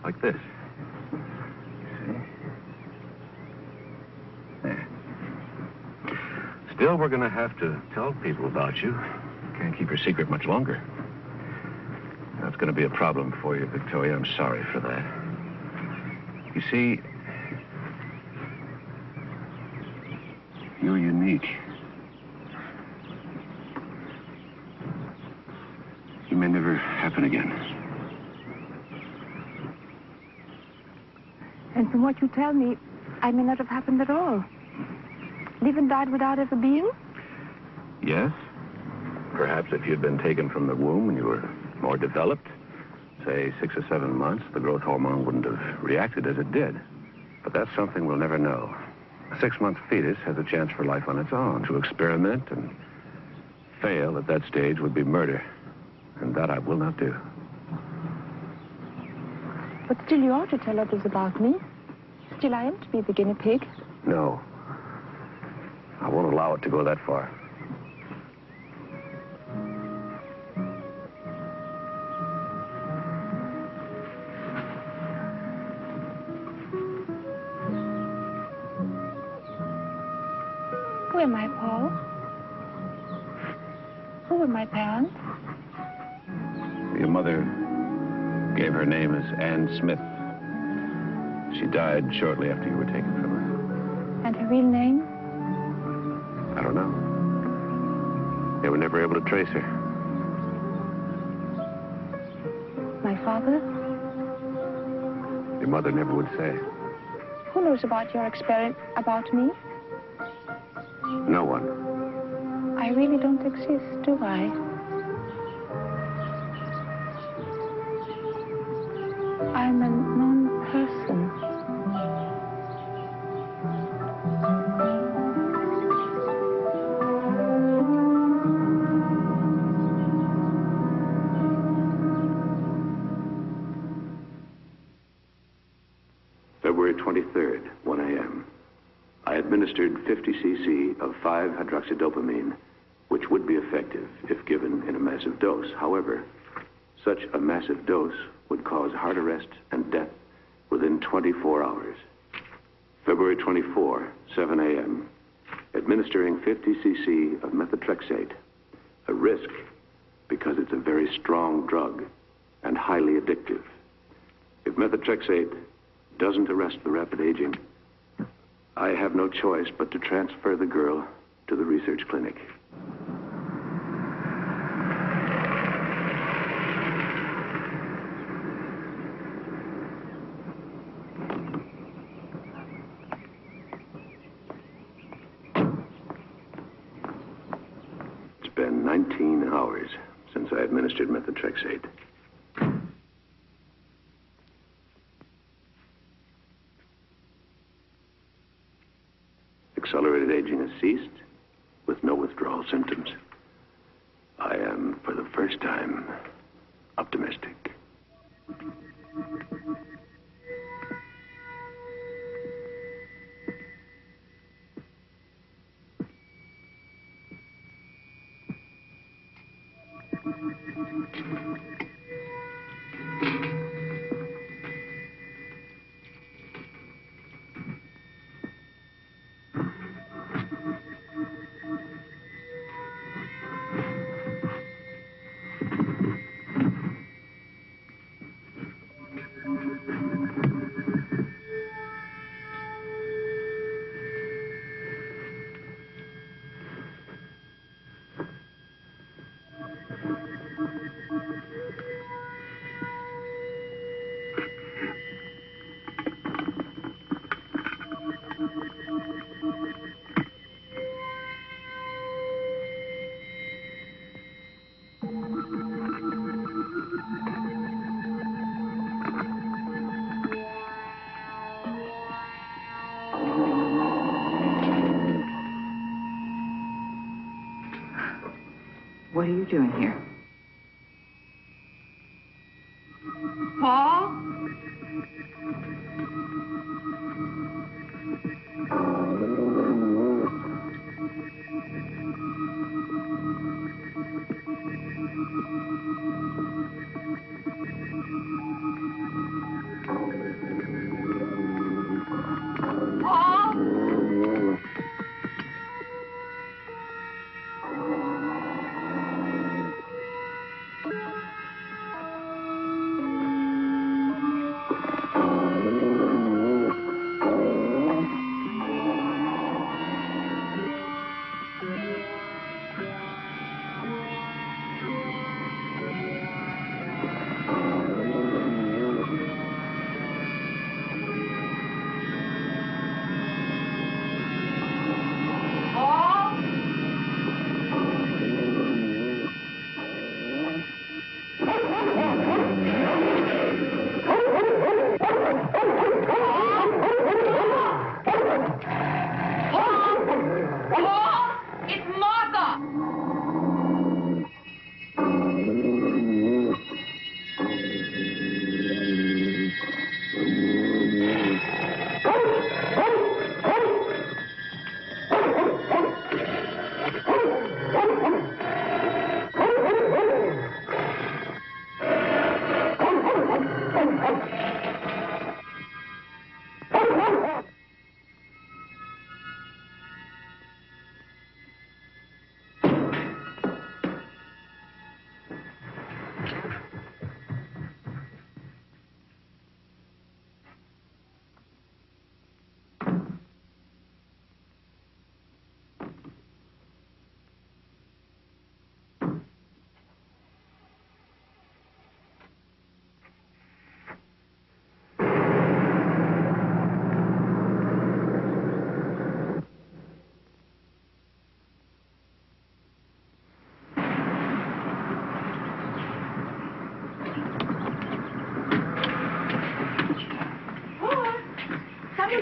Speaker 9: Like this. See? There. Still, we're going to have to tell people about you. Can't keep your secret much longer. That's going to be a problem for you, Victoria. I'm sorry for that. You see, you're unique. You may never happen again.
Speaker 6: And from what you tell me, I may not have happened at all. Live and died without ever being?
Speaker 9: Yes, Perhaps if you'd been taken from the womb and you were more developed, say 6 or 7 months, the growth hormone wouldn't have reacted as it did. But that's something we'll never know. A 6-month fetus has a chance for life on its own. To experiment and fail at that stage would be murder. And that I will not do.
Speaker 6: But still you ought to tell others about me. Still I am to be the guinea pig.
Speaker 9: No. I won't allow it to go that far.
Speaker 6: Who am I, Paul? Who are my parents?
Speaker 9: Your mother gave her name as Anne Smith. She died shortly after you were taken from her.
Speaker 6: And her real name?
Speaker 9: I don't know. They were never able to trace her.
Speaker 6: My father?
Speaker 9: Your mother never would say.
Speaker 6: Who knows about your experiment, about me?
Speaker 9: No one.
Speaker 6: I really don't exist, do I? I'm a non-person.
Speaker 9: February 23rd, 1 a.m. I administered 50 cc of 5-hydroxydopamine, which would be effective if given in a massive dose. However, such a massive dose would cause heart arrest and death within 24 hours. February 24, 7 a.m., administering 50 cc of methotrexate, a risk because it's a very strong drug and highly addictive. If methotrexate doesn't arrest the rapid aging, I have no choice but to transfer the girl to the research clinic. It's been 19 hours since I administered methotrexate. Accelerated aging has ceased with no withdrawal symptoms. I am, for the first time, optimistic.
Speaker 5: What are you doing here? Paul?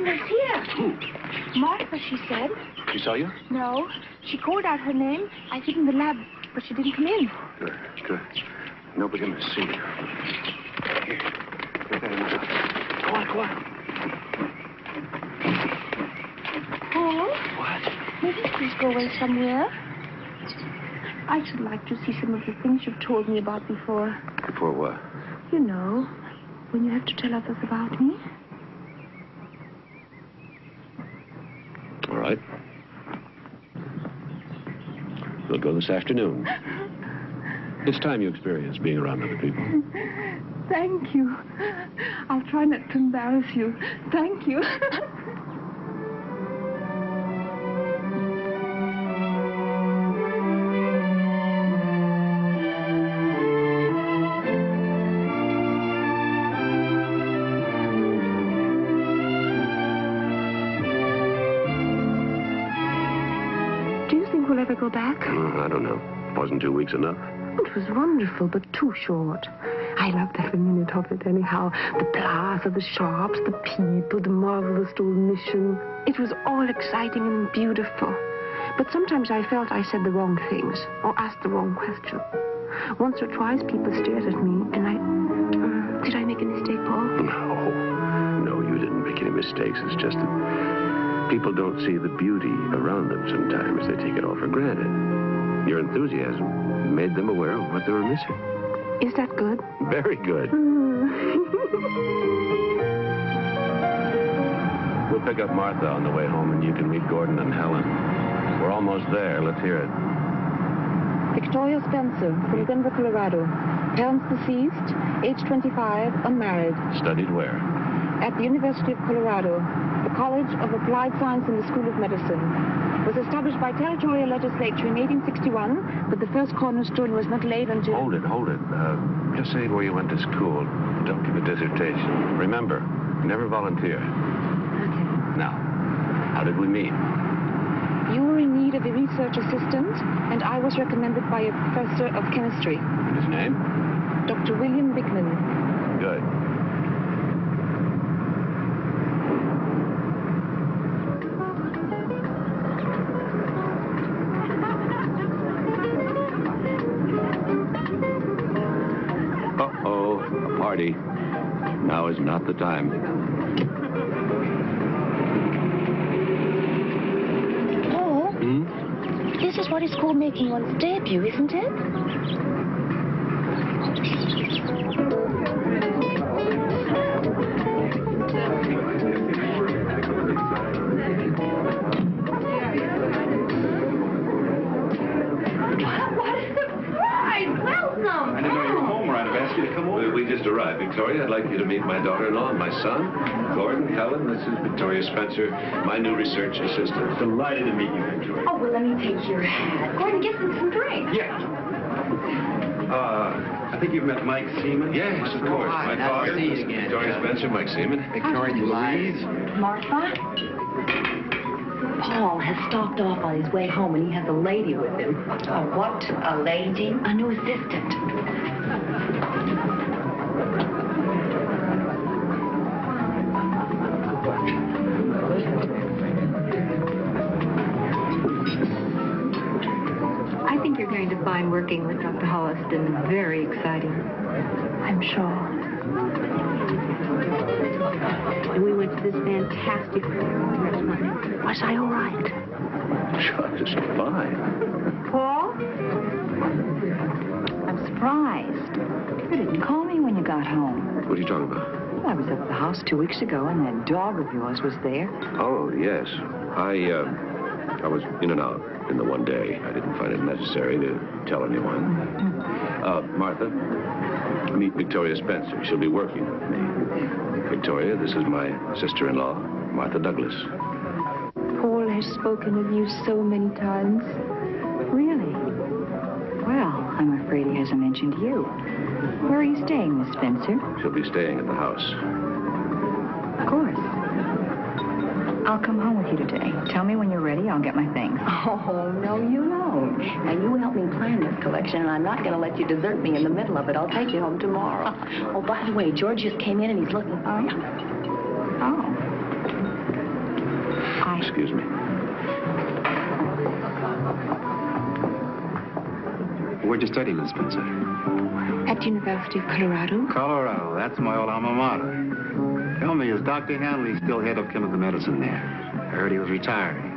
Speaker 6: was here. Martha, she said.
Speaker 9: She saw you?
Speaker 6: No. She called out her name. I hid in the lab, but she didn't come in.
Speaker 9: Good, good. Nobody gonna see you. Here. Get that in the house. Go on, go on.
Speaker 6: Paul?
Speaker 9: What?
Speaker 6: Maybe please go away somewhere. I should like to see some of the things you've told me about before.
Speaker 9: Before what?
Speaker 6: You know, when you have to tell others about me.
Speaker 9: All right. We'll go this afternoon. It's time you experience being around other people.
Speaker 6: Thank you. I'll try not to embarrass you. Thank you. Do you think we'll ever go back?
Speaker 9: I don't know. Wasn't 2 weeks enough?
Speaker 6: It was wonderful, but too short. I loved every minute of it anyhow. The plaza, the shops, the people, the marvelous old mission. It was all exciting and beautiful. But sometimes I felt I said the wrong things or asked the wrong question. Once or twice people stared at me and I... did I make a mistake, Paul?
Speaker 9: No, you didn't make any mistakes. It's just that people don't see the beauty around them sometimes. They take it all for granted. Your enthusiasm made them aware of what they were missing.
Speaker 6: Is that good?
Speaker 9: Very good. We'll pick up Martha on the way home, and you can meet Gordon and Helen. We're almost there. Let's hear it.
Speaker 5: Victoria Spencer, from Denver, Colorado. Parents deceased, age 25, unmarried.
Speaker 9: Studied where?
Speaker 5: At the University of Colorado, the College of Applied Science and the School of Medicine. Was established by territorial legislature in 1861, but the first cornerstone was not laid until...
Speaker 9: Hold it. Just say where you went to school. Don't give a dissertation. Remember, never volunteer.
Speaker 5: Okay.
Speaker 9: Now, how did we meet?
Speaker 5: You were in need of a research assistant, and I was recommended by a professor of chemistry.
Speaker 9: His name?
Speaker 5: Dr. William Bickman.
Speaker 9: Good. A party. Now is not the time.
Speaker 6: Paul? This is what is called making one's debut, isn't it?
Speaker 5: What a surprise! Welcome!
Speaker 9: I didn't know you were home, or I'd have asked you to come over. We just arrived, Victoria. I'd like you to meet my daughter-in-law and my son, Gordon, Helen. This is Victoria Spencer, my new research assistant. Delighted to meet you, Victoria.
Speaker 5: Oh, well, let me take your hat. Gordon, get some drinks.
Speaker 9: Yeah. I think you've met Mike Seaman. Yes, of course.
Speaker 21: Hi,
Speaker 9: My
Speaker 21: nice
Speaker 9: father,
Speaker 21: to see you again.
Speaker 9: Victoria Spencer, Mike Seaman.
Speaker 21: Victoria Louise.
Speaker 5: Martha? Paul has stopped off on his way home, and he has a lady with him.
Speaker 20: What? A lady?
Speaker 5: A new assistant. I think you're going to find working with Dr. Holliston very exciting. I'm sure. And we went to this fantastic fair last night. Was I all right?
Speaker 9: Just fine.
Speaker 5: Paul? I'm surprised. You didn't call me when you got home.
Speaker 9: What are you talking about?
Speaker 5: Well, I was up at the house 2 weeks ago, and that dog of yours was there.
Speaker 9: Oh, yes. I was in and out in the one day. I didn't find it necessary to tell anyone. Martha, meet Victoria Spencer. She'll be working with me. Victoria, this is my sister-in-law, Martha Douglas.
Speaker 5: Paul has spoken of you so many times. Really? Well, I'm afraid he hasn't mentioned you. Where are you staying, Miss Spencer?
Speaker 9: She'll be staying at the house.
Speaker 5: Of course. I'll come home with you today. Tell me when you're ready. I'll get my things.
Speaker 20: Oh, no, you won't. Now, you help me plan this collection, and I'm not going to let you desert me in the middle of it. I'll take you home tomorrow. Oh, by the way, George just came in, and he's looking for you.
Speaker 5: Oh.
Speaker 9: Excuse me. Where'd you study, Miss Spencer?
Speaker 17: At the University of Colorado.
Speaker 9: Colorado. That's my old alma mater. Tell me, is Dr. Hanley still head of chemical medicine there? I heard he was retiring.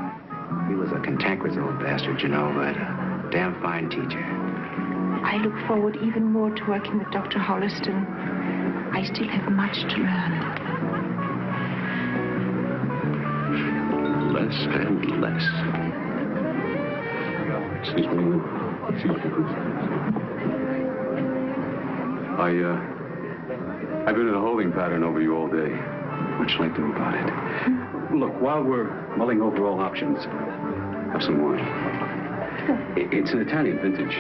Speaker 9: He was a cantankerous old bastard, you know, but a damn fine teacher.
Speaker 17: I look forward even more to working with Dr. Holliston. I still have much to learn.
Speaker 9: Less and less. Excuse me. Excuse me, please. I've been in a holding pattern over you all day. What shall I do about it? Look, while we're mulling over all options, have some wine. It's an Italian vintage.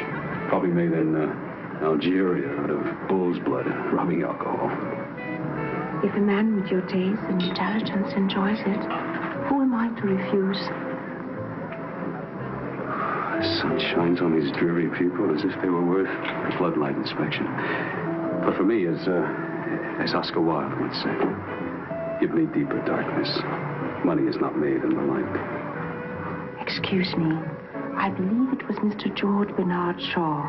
Speaker 9: Probably made in Algeria out of bull's blood, rubbing alcohol.
Speaker 17: If a man with your taste and intelligence enjoys it, who am I to refuse?
Speaker 9: The sun shines on these dreary people as if they were worth a floodlight inspection. But for me, as Oscar Wilde once said, give me deeper darkness. Money is not made in the light.
Speaker 17: Excuse me. I believe it was Mr. George Bernard Shaw,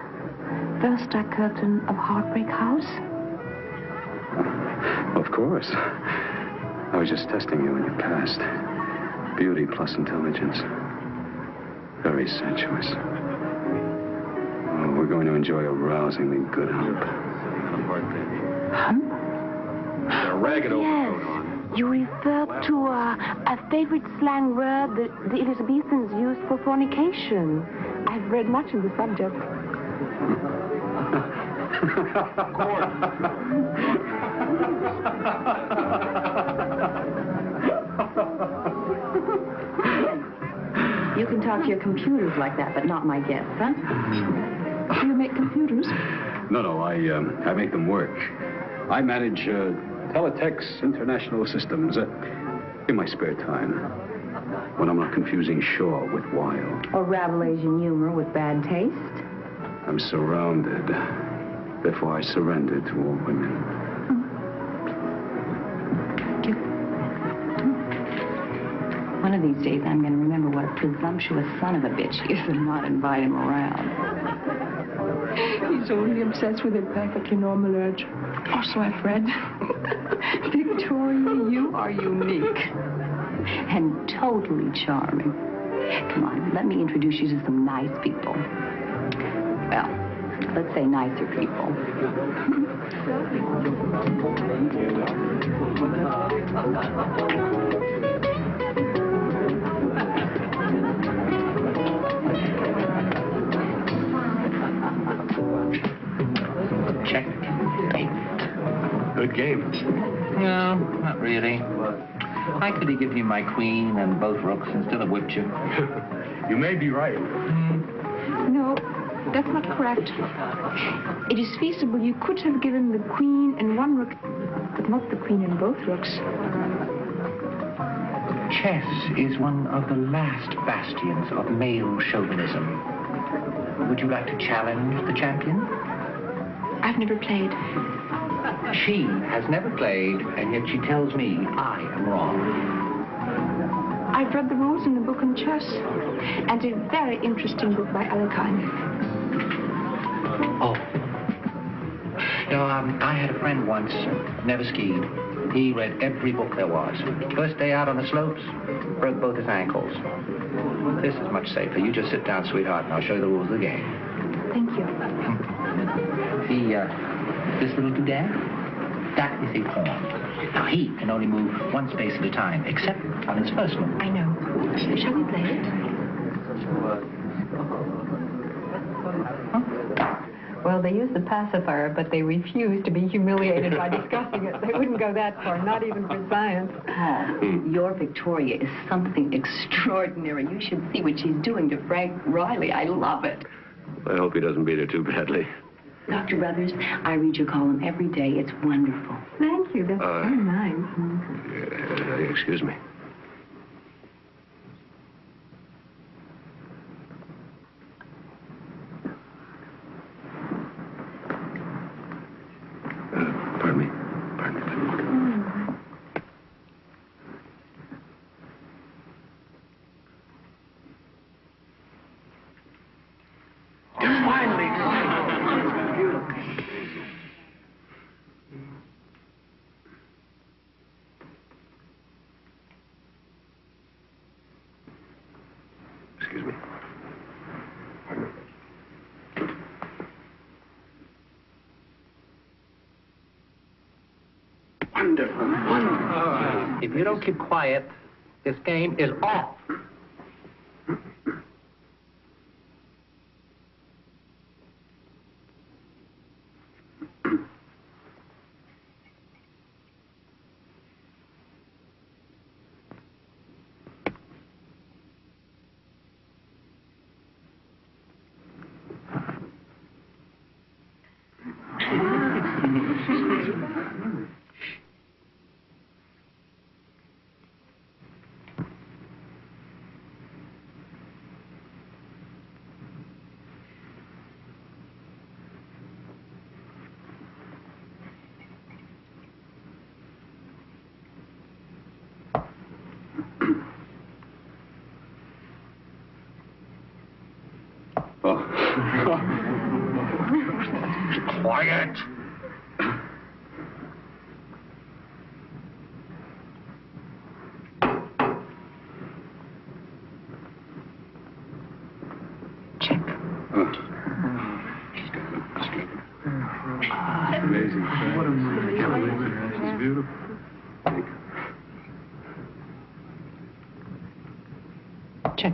Speaker 17: first star curtain of Heartbreak House.
Speaker 9: Of course. I was just testing you in your past. Beauty plus intelligence. Very sensuous. Oh, we're going to enjoy a rousingly good hump.
Speaker 17: Hump?
Speaker 9: A ragged overcoat on.
Speaker 17: You refer to a favorite slang word that the Elizabethans used for fornication. I've read much of the subject.
Speaker 20: You can talk to your computers like that, but not my guests, huh?
Speaker 17: Do you make computers?
Speaker 9: No, I make them work. I manage Teletext International Systems in my spare time, when I'm not confusing Shaw with Wilde.
Speaker 20: Or Rabelaisian humor with bad taste.
Speaker 9: I'm surrounded. Therefore, I surrender to all women.
Speaker 20: One of these days, I'm going to remember what a presumptuous son of a bitch he is and not invite him around.
Speaker 17: He's only obsessed with a perfectly normal urge. Or so I've read.
Speaker 20: Victoria, you are unique. And totally charming. Come on, let me introduce you to some nice people. Well, let's say nicer people.
Speaker 10: Check.
Speaker 11: Good game.
Speaker 10: No, not really. I could have given you my queen and both rooks and still have whipped you.
Speaker 11: You may be right.
Speaker 17: No, that's not correct. It is feasible you could have given the queen and one rook, but not the queen and both rooks.
Speaker 10: Chess is one of the last bastions of male chauvinism. Would you like to challenge the champion?
Speaker 17: I've never played.
Speaker 10: She has never played, and yet she tells me I am wrong.
Speaker 17: I've read the rules in a book on chess, and a very interesting book by Alekhine.
Speaker 10: Oh. No, I had a friend once, never skied. He read every book there was. First day out on the slopes, broke both his ankles. This is much safer. You just sit down, sweetheart, and I'll show you the rules of the game.
Speaker 17: Thank you.
Speaker 10: This little doodad, that is a pawn. Now, he can only move one space at a time, except on his first move.
Speaker 17: I know. Shall we play it?
Speaker 15: Well, they use the pacifier, but they refuse to be humiliated by discussing it. They wouldn't go that far, not even for science.
Speaker 20: Oh, your Victoria is something extraordinary. You should see what she's doing to Frank Riley. I love it.
Speaker 9: I hope he doesn't beat her too badly.
Speaker 20: Dr. Brothers, I read your column every day. It's wonderful.
Speaker 15: Thank you. That's very nice.
Speaker 9: Excuse me. Pardon me.
Speaker 10: wonderful. Wonderful. If you don't keep quiet, this game is off.
Speaker 9: Quiet.
Speaker 2: Amazing. What a movie. It's beautiful.
Speaker 10: Check.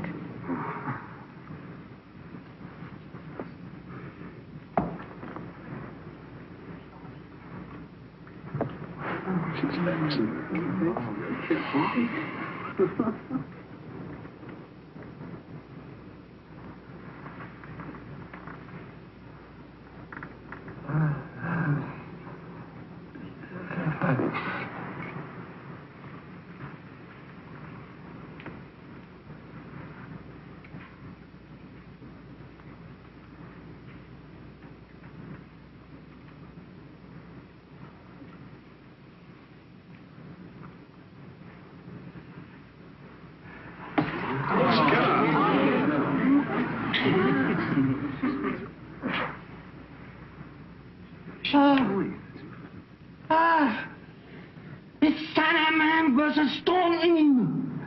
Speaker 11: It's Sandman versus Storm.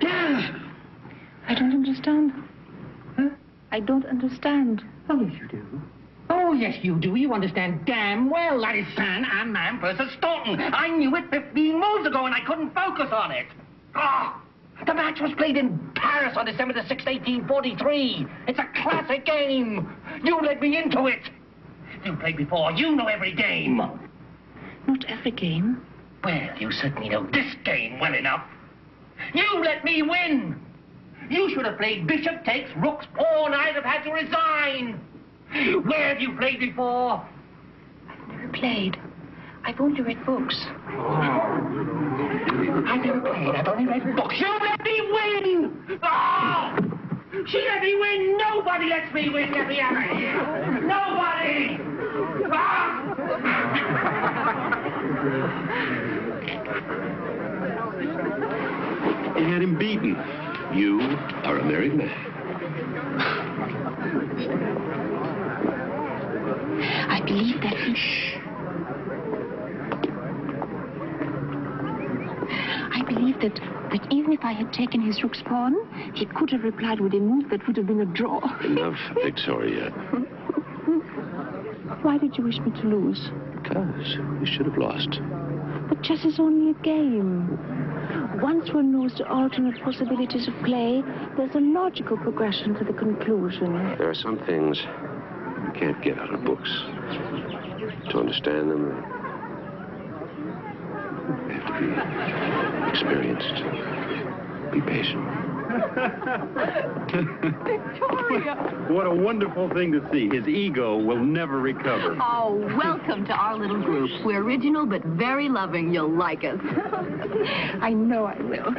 Speaker 11: Yes.
Speaker 17: I don't understand.
Speaker 11: Huh?
Speaker 17: I don't understand.
Speaker 11: Oh, yes, you do. Oh, yes, you do. You understand damn well that is Sandman versus Staunton. I knew it 15 moves ago, and I couldn't focus on it. Ah! The match was played in Paris on December the 6th, 1843. It's a classic game. You led me into it. You played before. You know every game.
Speaker 17: Not every game.
Speaker 11: Well, you certainly know this game well enough. You let me win. You should have played bishop takes rook's pawn. I'd have had to resign. Where have you played before?
Speaker 17: I've never played. I've only read books.
Speaker 11: I've never played. I've only read books. You let me win! Oh! She let me win! Nobody lets me win! Let me have it! Nobody! Ah!
Speaker 9: You had him beaten. You are a married man.
Speaker 17: I believe that I believe that even if I had taken his rook's pawn, he could have replied with a move that would have been a draw.
Speaker 9: Enough, Victoria.
Speaker 17: Why did you wish me to lose?
Speaker 9: Because you should have lost.
Speaker 17: But chess is only a game. Once one knows the alternate possibilities of play, there's a logical progression to the conclusion.
Speaker 9: There are some things you can't get out of books. To understand them, you have to be experienced. Be patient.
Speaker 12: Victoria!
Speaker 18: What a wonderful thing to see. His ego will never recover.
Speaker 12: Oh, welcome to our little group. We're original but very loving. You'll like us.
Speaker 17: I know I will.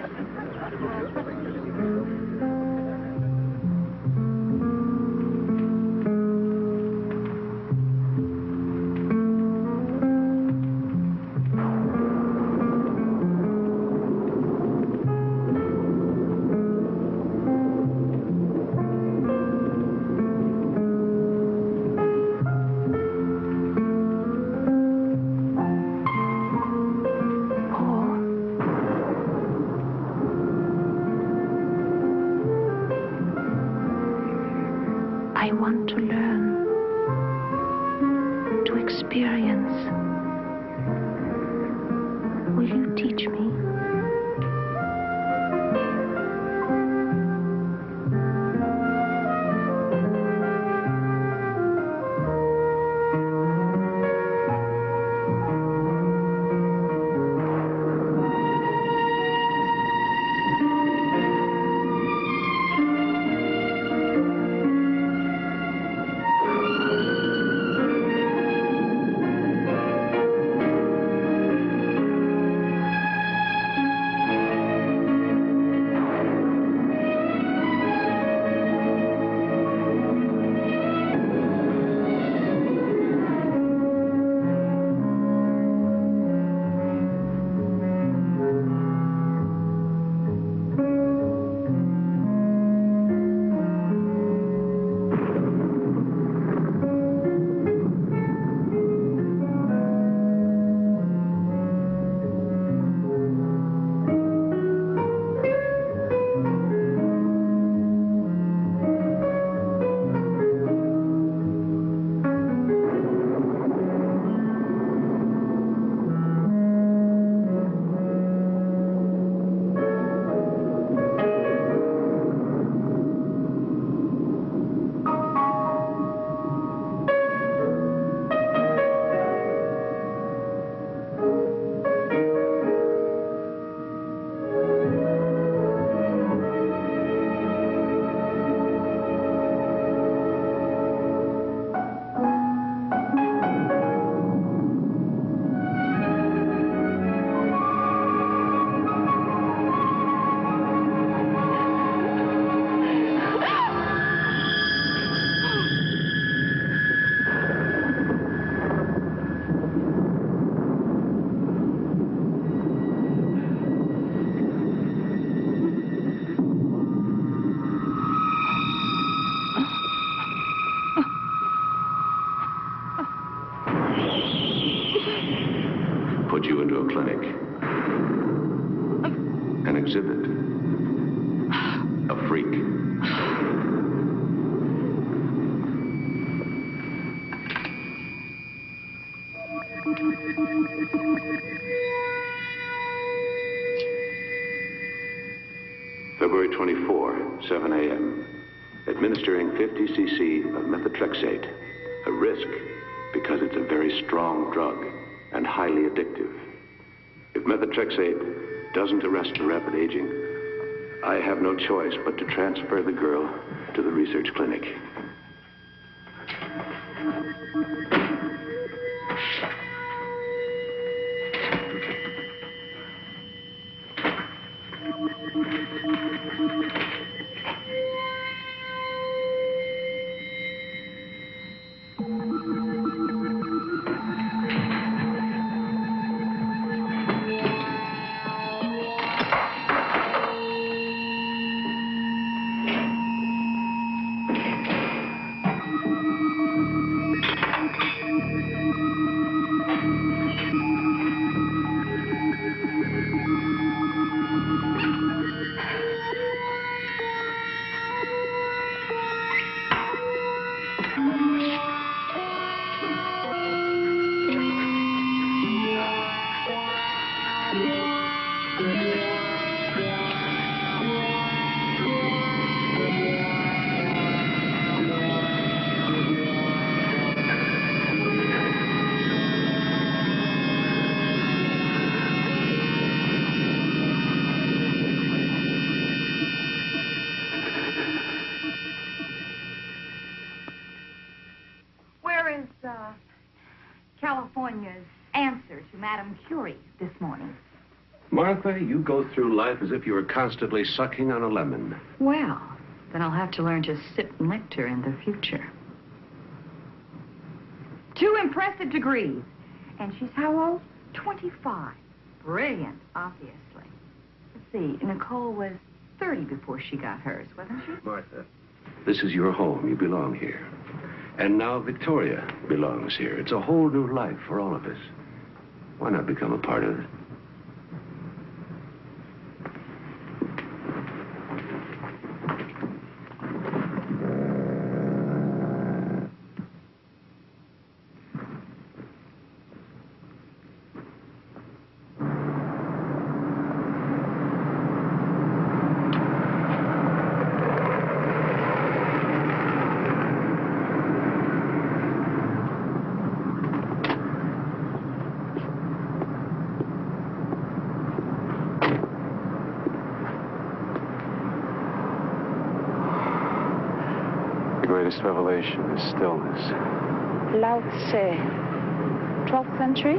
Speaker 17: I want to learn, to experience. Will you
Speaker 9: clinic. An exhibit. A freak. February 24, 7 a.m. Administering 50 cc of methotrexate. A risk because it's a very strong drug and highly addictive. If methotrexate doesn't arrest the rapid aging, I have no choice but to transfer the girl to the research clinic.
Speaker 5: California's answer to Madame Curie this morning?
Speaker 9: Martha, you go through life as if you were constantly sucking on a lemon.
Speaker 20: Well, then I'll have to learn to sip nectar in the future.
Speaker 5: 2 impressive degrees. And she's how old? 25. Brilliant, obviously. Let's see, Nicole was 30 before she got hers, wasn't she?
Speaker 9: Martha, this is your home. You belong here. And now Victoria belongs here. It's a whole new life for all of us. Why not become a part of it?
Speaker 1: The greatest revelation is stillness.
Speaker 6: Lao Tse, 12th century?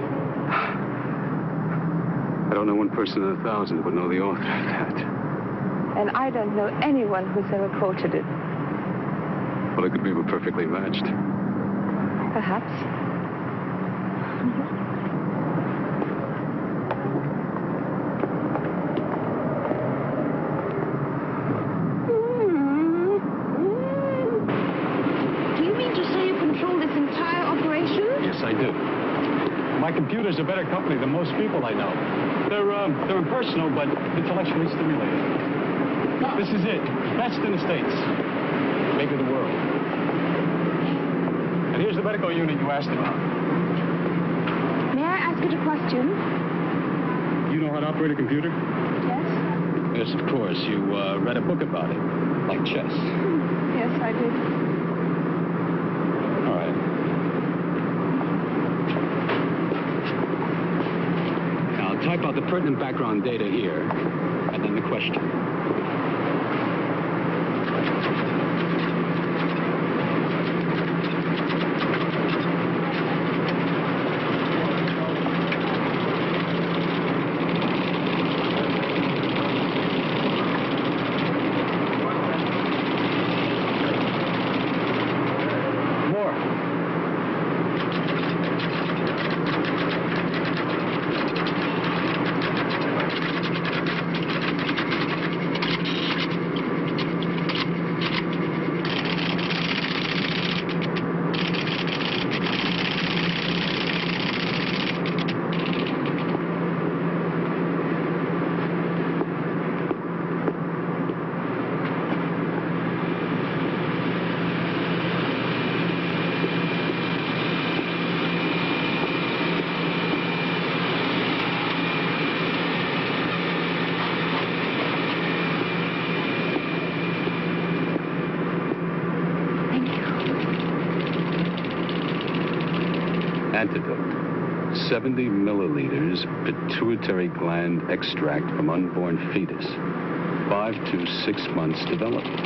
Speaker 1: I don't know one person in 1,000 who would know the author of that.
Speaker 6: And I don't know anyone who's ever quoted it.
Speaker 1: Well, it could be perfectly matched.
Speaker 6: Perhaps.
Speaker 1: I do. My computer's a better company than most people I know. They're impersonal, but intellectually stimulating. This is it. Best in the States. Maybe the world. And here's the medical unit you asked about.
Speaker 6: May I ask you a question?
Speaker 1: You know how to operate a computer?
Speaker 6: Yes.
Speaker 1: Yes, of course. You read a book about it, like chess.
Speaker 6: Yes, I did.
Speaker 1: All right. Type out the pertinent background data here, and then the question.
Speaker 3: Antidote. 70 milliliters pituitary gland extract from unborn fetus. 5 to 6 months development.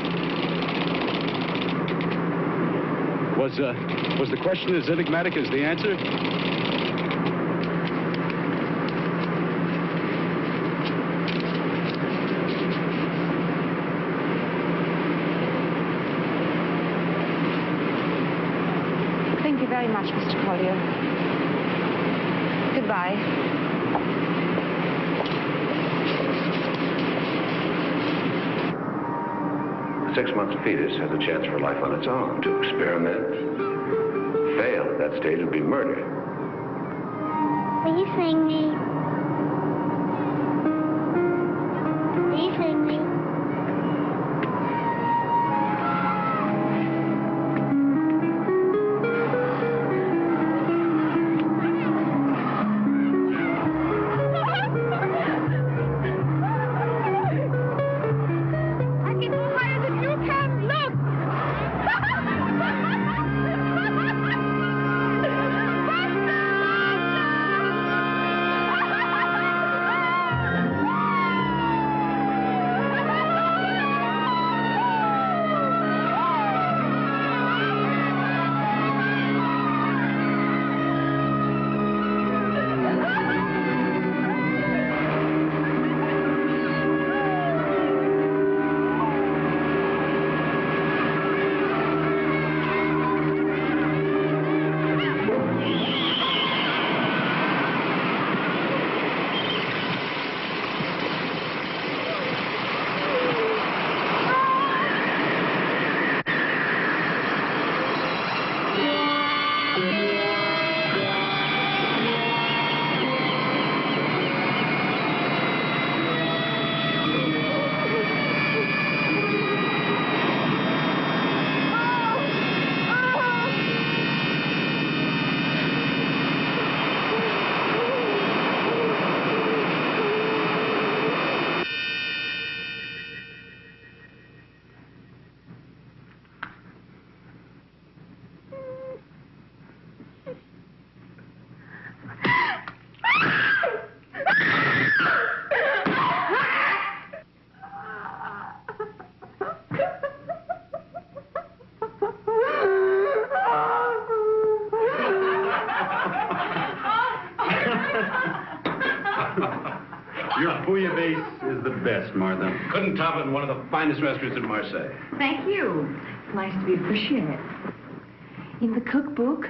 Speaker 1: Was the question as enigmatic as the answer?
Speaker 17: Thank you very much, Mr. Collier. Goodbye.
Speaker 9: 6 months fetus has a chance for life on its own. To experiment, fail at that stage would be murder.
Speaker 14: Will you sing me? Will you sing me?
Speaker 3: Your bouillabaisse is the best, Martha. Couldn't top it in one of the finest restaurants in Marseille.
Speaker 20: Thank you. It's nice to be appreciated. In the cookbook,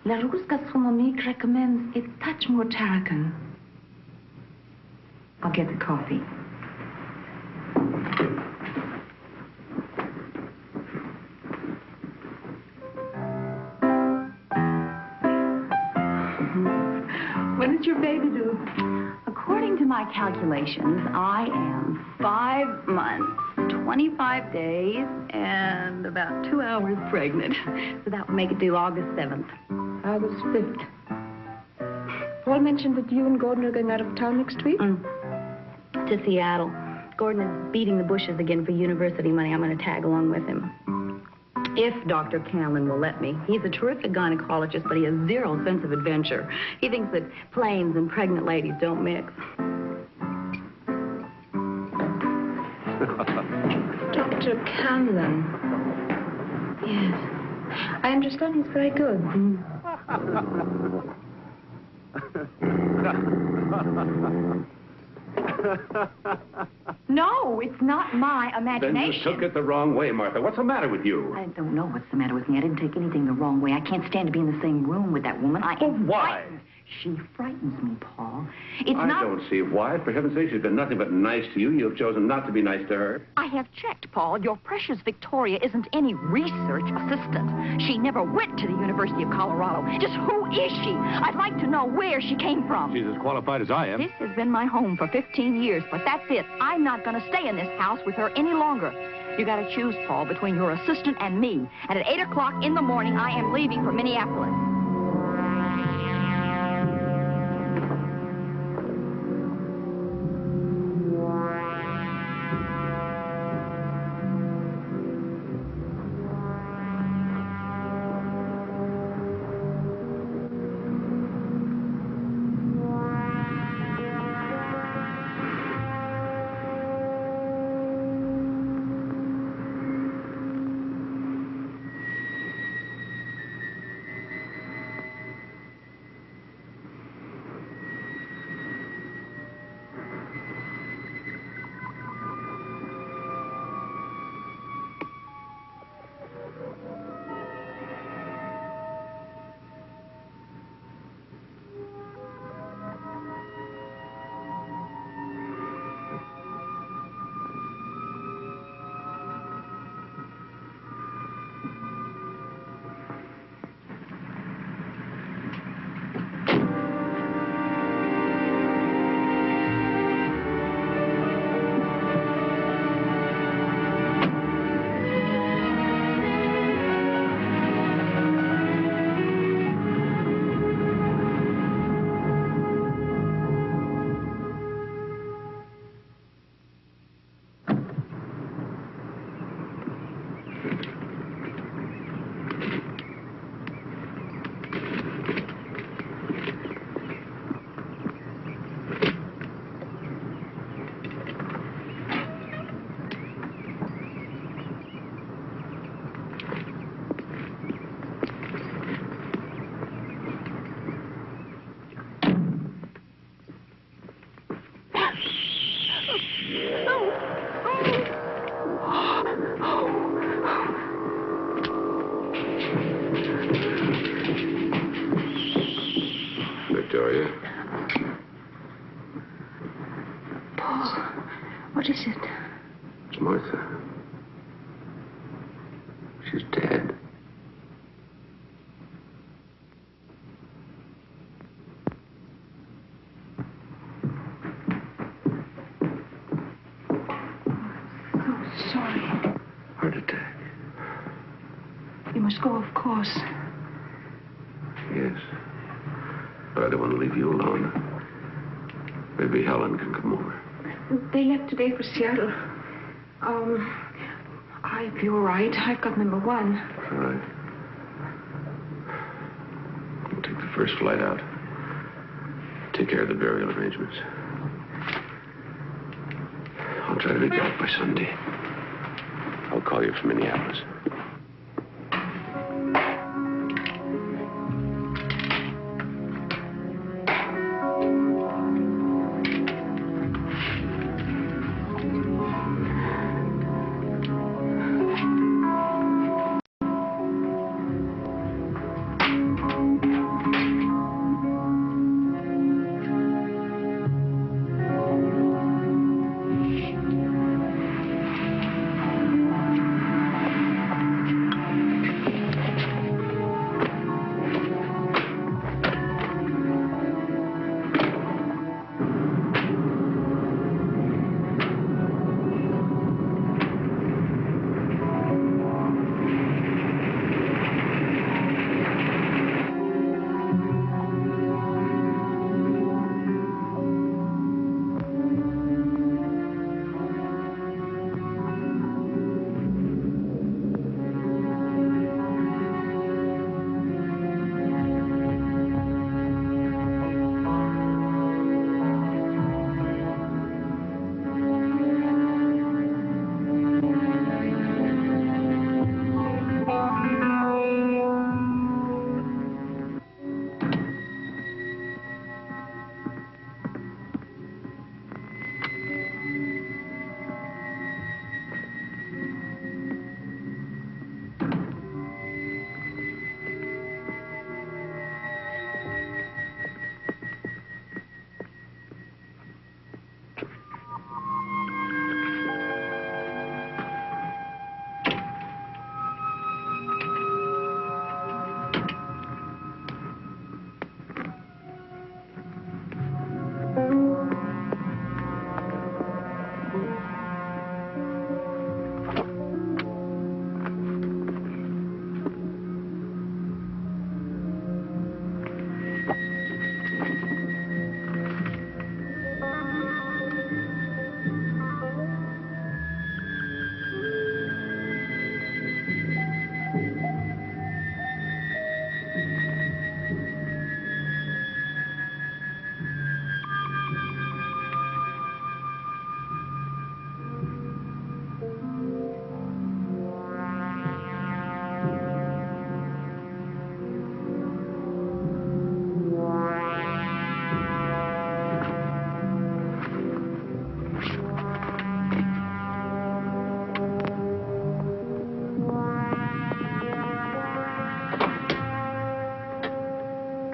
Speaker 20: La Rousse Gastronomique recommends a touch more tarragon. I'll get the coffee. What did your baby do? According to my calculations, I am 5 months, 25 days, and about 2 hours pregnant. So that would make it due August 7th.
Speaker 17: August 5th. Paul mentioned that you and Gordon are going out of town next week?
Speaker 20: To Seattle. Gordon is beating the bushes again for university money. I'm going to tag along with him. If Dr. Canlin will let me. He's a terrific gynecologist, but he has zero sense of adventure. He thinks that planes and pregnant ladies don't mix.
Speaker 17: Dr. Canlin. Yes. I understand he's very good.
Speaker 20: No, it's not my
Speaker 9: Then
Speaker 20: imagination.
Speaker 9: you took it the wrong way, Martha. What's the matter with you?
Speaker 20: I don't know what's the matter with me. I didn't take anything the wrong way. I can't stand to be in the same room with that woman. I am
Speaker 9: why?
Speaker 20: frightened. She frightens me, Paul.
Speaker 9: I don't see why. For heaven's sake, she's been nothing but nice to you. You've chosen not to be nice to her.
Speaker 5: I have checked, Paul. Your precious Victoria isn't any research assistant. She never went to the University of Colorado. Just who is she? I'd like to know where she came from.
Speaker 3: She's as qualified as I am.
Speaker 5: This has been my home for 15 years, but that's it. I'm not going to stay in this house with her any longer. You got to choose, Paul, between your assistant and me. And at 8 o'clock in the morning, I am leaving for Minneapolis.
Speaker 9: Victoria?
Speaker 17: Paul, what is it?
Speaker 9: It's Martha. She's dead.
Speaker 17: So sorry.
Speaker 9: Heart attack.
Speaker 17: You must go, of course.
Speaker 9: Yes. But I don't want to leave you alone. Maybe Helen can come over.
Speaker 17: They left today for Seattle. I'll be all right. I've got number 1.
Speaker 9: All right. We'll take the first flight out. Take care of the burial arrangements. I'll try to be back by Sunday. I'll call you from Minneapolis.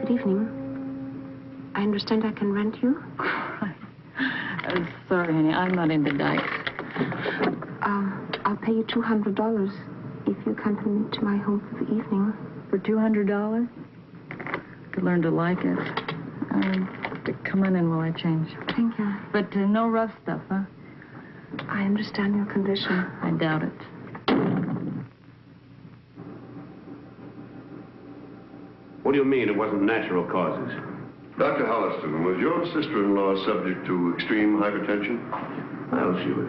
Speaker 17: Good evening. I understand I can rent you?
Speaker 6: Sorry, honey, I'm not into dykes.
Speaker 17: I'll pay you $200 if you accompany me to my home for the evening.
Speaker 6: For $200? Could learn to like it. Come on in while I change.
Speaker 17: Thank you.
Speaker 6: But no rough stuff, huh?
Speaker 17: I understand your condition.
Speaker 6: I doubt it.
Speaker 9: What do you mean it wasn't natural causes?
Speaker 16: Dr. Holliston, was your sister-in-law subject to extreme hypertension?
Speaker 9: Well, she was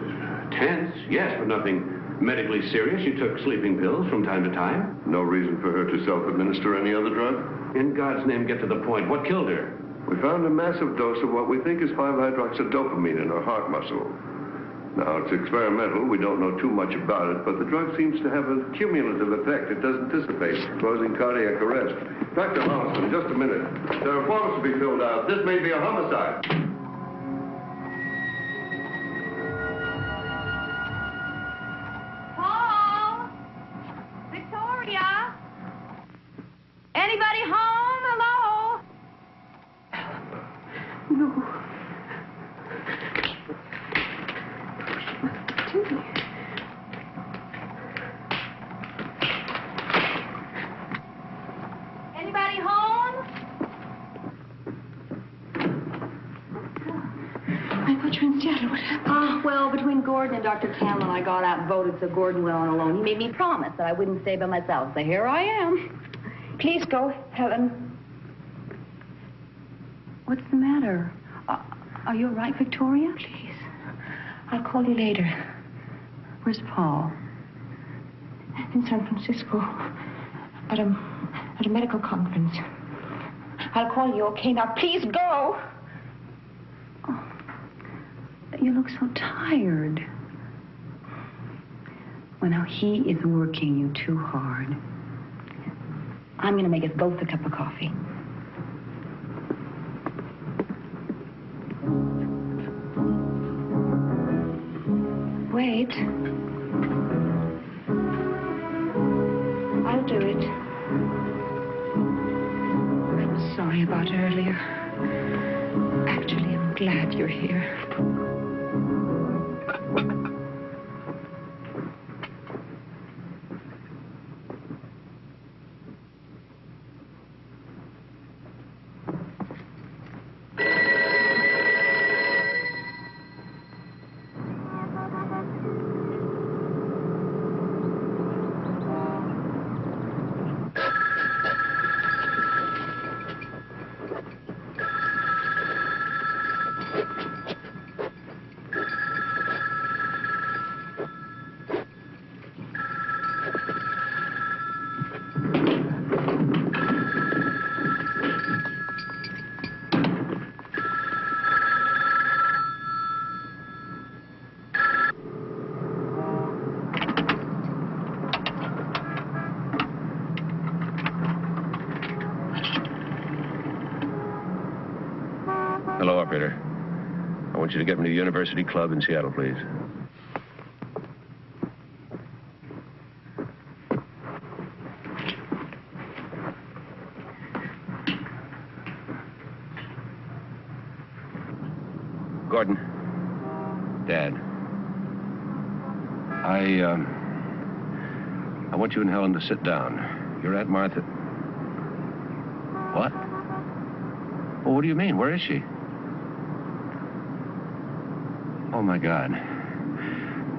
Speaker 9: tense, yes, but nothing medically serious. She took sleeping pills from time to time.
Speaker 16: No reason for her to self-administer any other drug?
Speaker 9: In God's name, get to the point. What killed her?
Speaker 16: We found a massive dose of what we think is 5-hydroxydopamine in her heart muscle. Now, it's experimental. We don't know too much about it, but the drug seems to have a cumulative effect. It doesn't dissipate, causing cardiac arrest. Dr. Holliston, just a minute. There are forms to be filled out. This may be a homicide.
Speaker 5: Paul? Victoria? Anybody home? Hello?
Speaker 17: No.
Speaker 5: Anybody home?
Speaker 17: I thought you were in Seattle. What happened?
Speaker 20: Well, between Gordon and Dr. Cameron, I got outvoted, so Gordon went on alone. He made me promise that I wouldn't stay by myself, so here I am.
Speaker 17: Please go, Helen.
Speaker 20: What's the matter? Are you all right, Victoria?
Speaker 17: Please. I'll call you later.
Speaker 20: Where's Paul?
Speaker 17: In San Francisco. At a medical conference. I'll call you, okay? Now, please go.
Speaker 20: Oh, you look so tired. Well, now, he is working you too hard. I'm going to make us both a cup of coffee.
Speaker 17: Wait. I'll do it. I'm sorry about earlier. Actually, I'm glad you're here.
Speaker 9: Hello, operator. I want you to get me to the University Club in Seattle, please. Gordon. Dad. I want you and Helen to sit down. Your Aunt Martha... What? Well, what do you mean? Where is she? Oh, my God.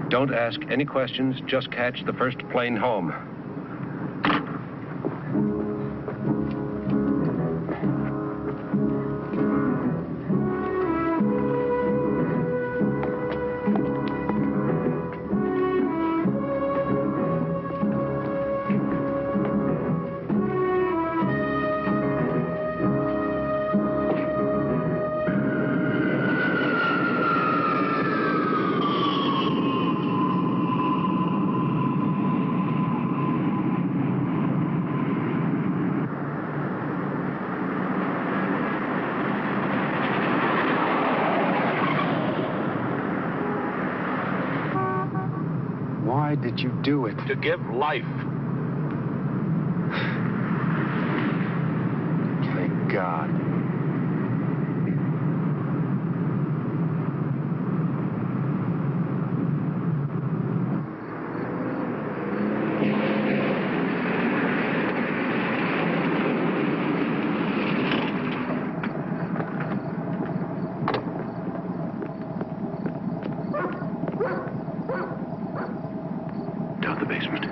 Speaker 9: Don't ask any questions. Just catch the first plane home.
Speaker 1: Why did you do it?
Speaker 9: To give life.
Speaker 1: Thank God.
Speaker 9: Down the basement.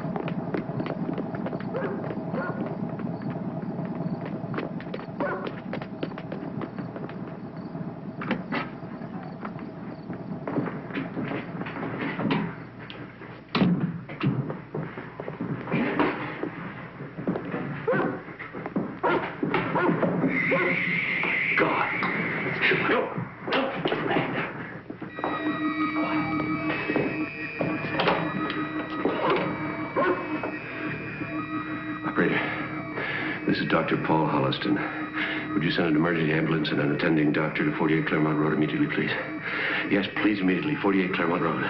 Speaker 9: is Dr. Paul Holliston. Would you send an emergency ambulance and an attending doctor to 48 Claremont Road immediately, please? Yes, please, immediately. 48 Claremont Road.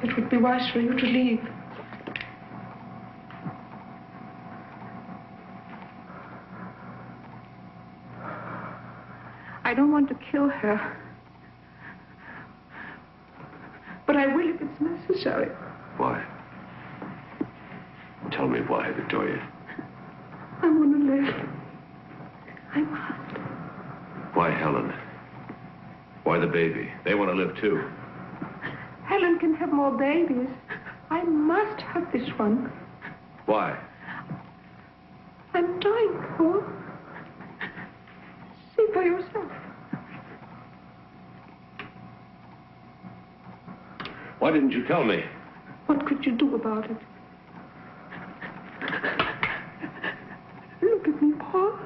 Speaker 17: It would be wise for you to leave. I don't want to kill her. But I will if it's necessary.
Speaker 9: Why? Tell me why, Victoria.
Speaker 17: I want to live. I must.
Speaker 9: Why Helen? Why the baby? They want to live too.
Speaker 17: Helen can have more babies. I must have this one.
Speaker 9: Why?
Speaker 17: I'm dying, Paul. See for yourself.
Speaker 9: Why didn't you tell me?
Speaker 17: What could you do about it? Look at me, Paul.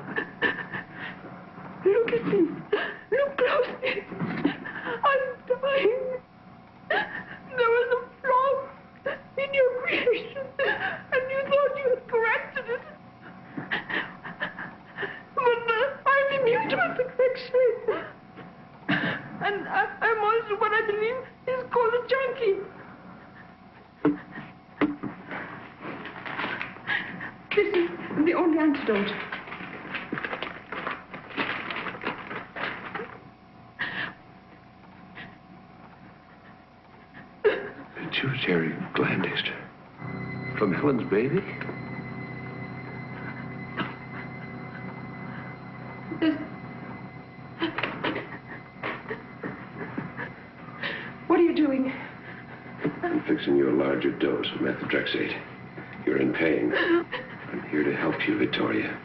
Speaker 17: Look at me. Look closely. I'm dying. There was a flaw in your creation, and you thought you had corrected it. But I'm immune to imperfection. And I'm also what I believe is called a junkie. This is the only antidote.
Speaker 9: Pituitary gland extra. From Helen's baby?
Speaker 17: What are you doing?
Speaker 9: I'm fixing you a larger dose of methotrexate. You're in pain. I'm here to help you, Victoria.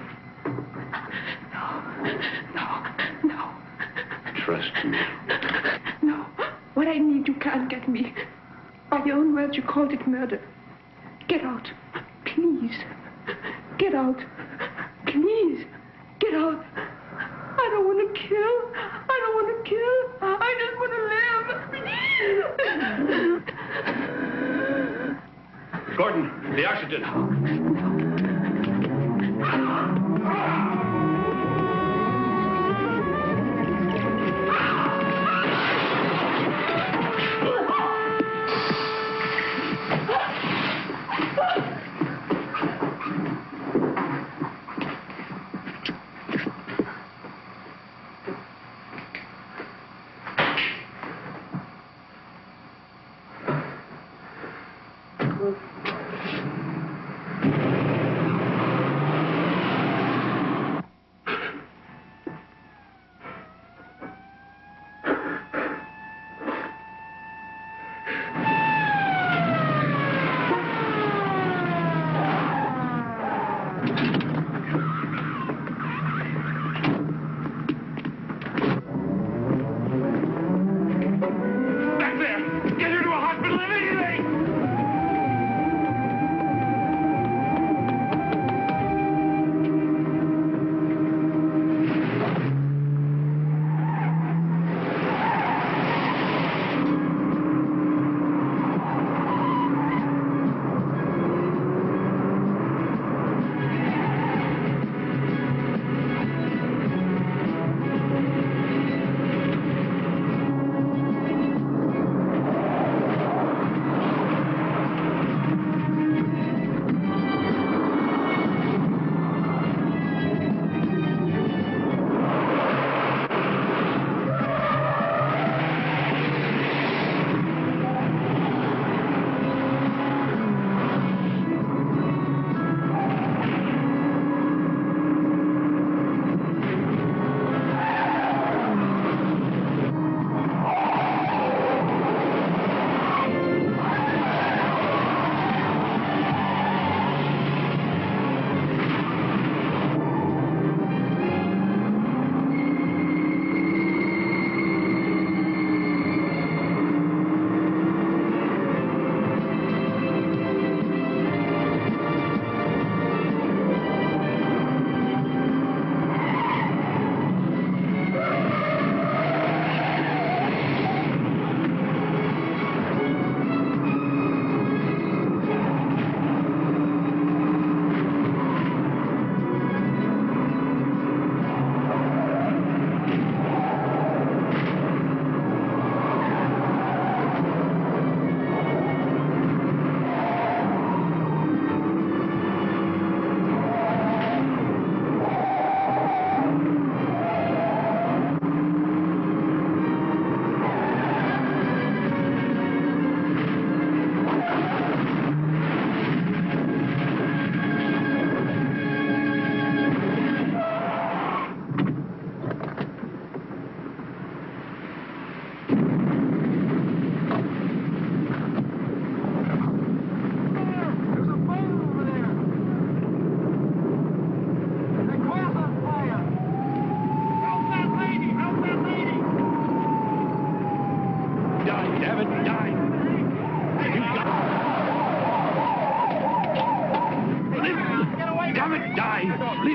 Speaker 17: No.
Speaker 9: Trust me.
Speaker 17: No. What I need, you can't get me. By your own words, you called it murder. Get out. Please. Get out. Please. Get out. I don't want to kill. I don't want to kill. I just want to live.
Speaker 9: Gordon, the oxygen.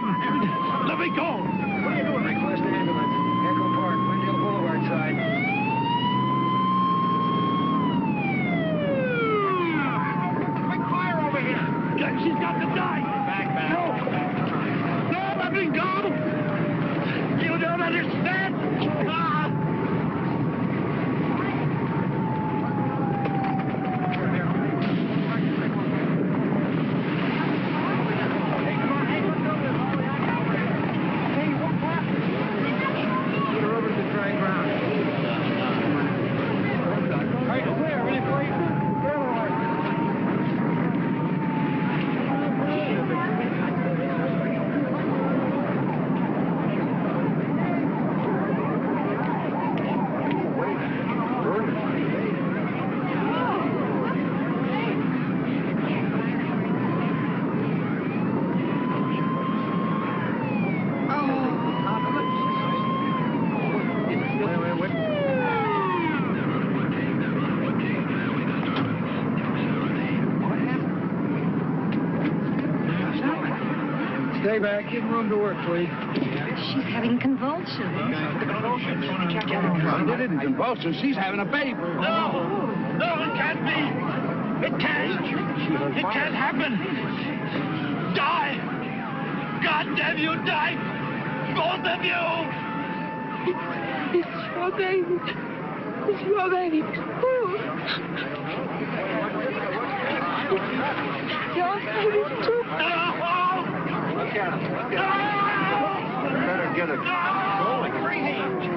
Speaker 11: Let me go!
Speaker 21: What are you doing? Request ambulance. Echo Park, Wendell Boulevard side.
Speaker 11: Quick fire over here! She's got to die! Back. No, let me go! You don't understand! Ah!
Speaker 22: Stay back. Give room to work, please.
Speaker 5: She's having convulsions.
Speaker 11: It isn't convulsions. She's having a baby. No, it can't be. It can't. It can't happen. Die. God damn you, die. Both of you.
Speaker 17: It's your baby. It's your baby. Your baby, too.
Speaker 11: Look at him. Better get it. Going.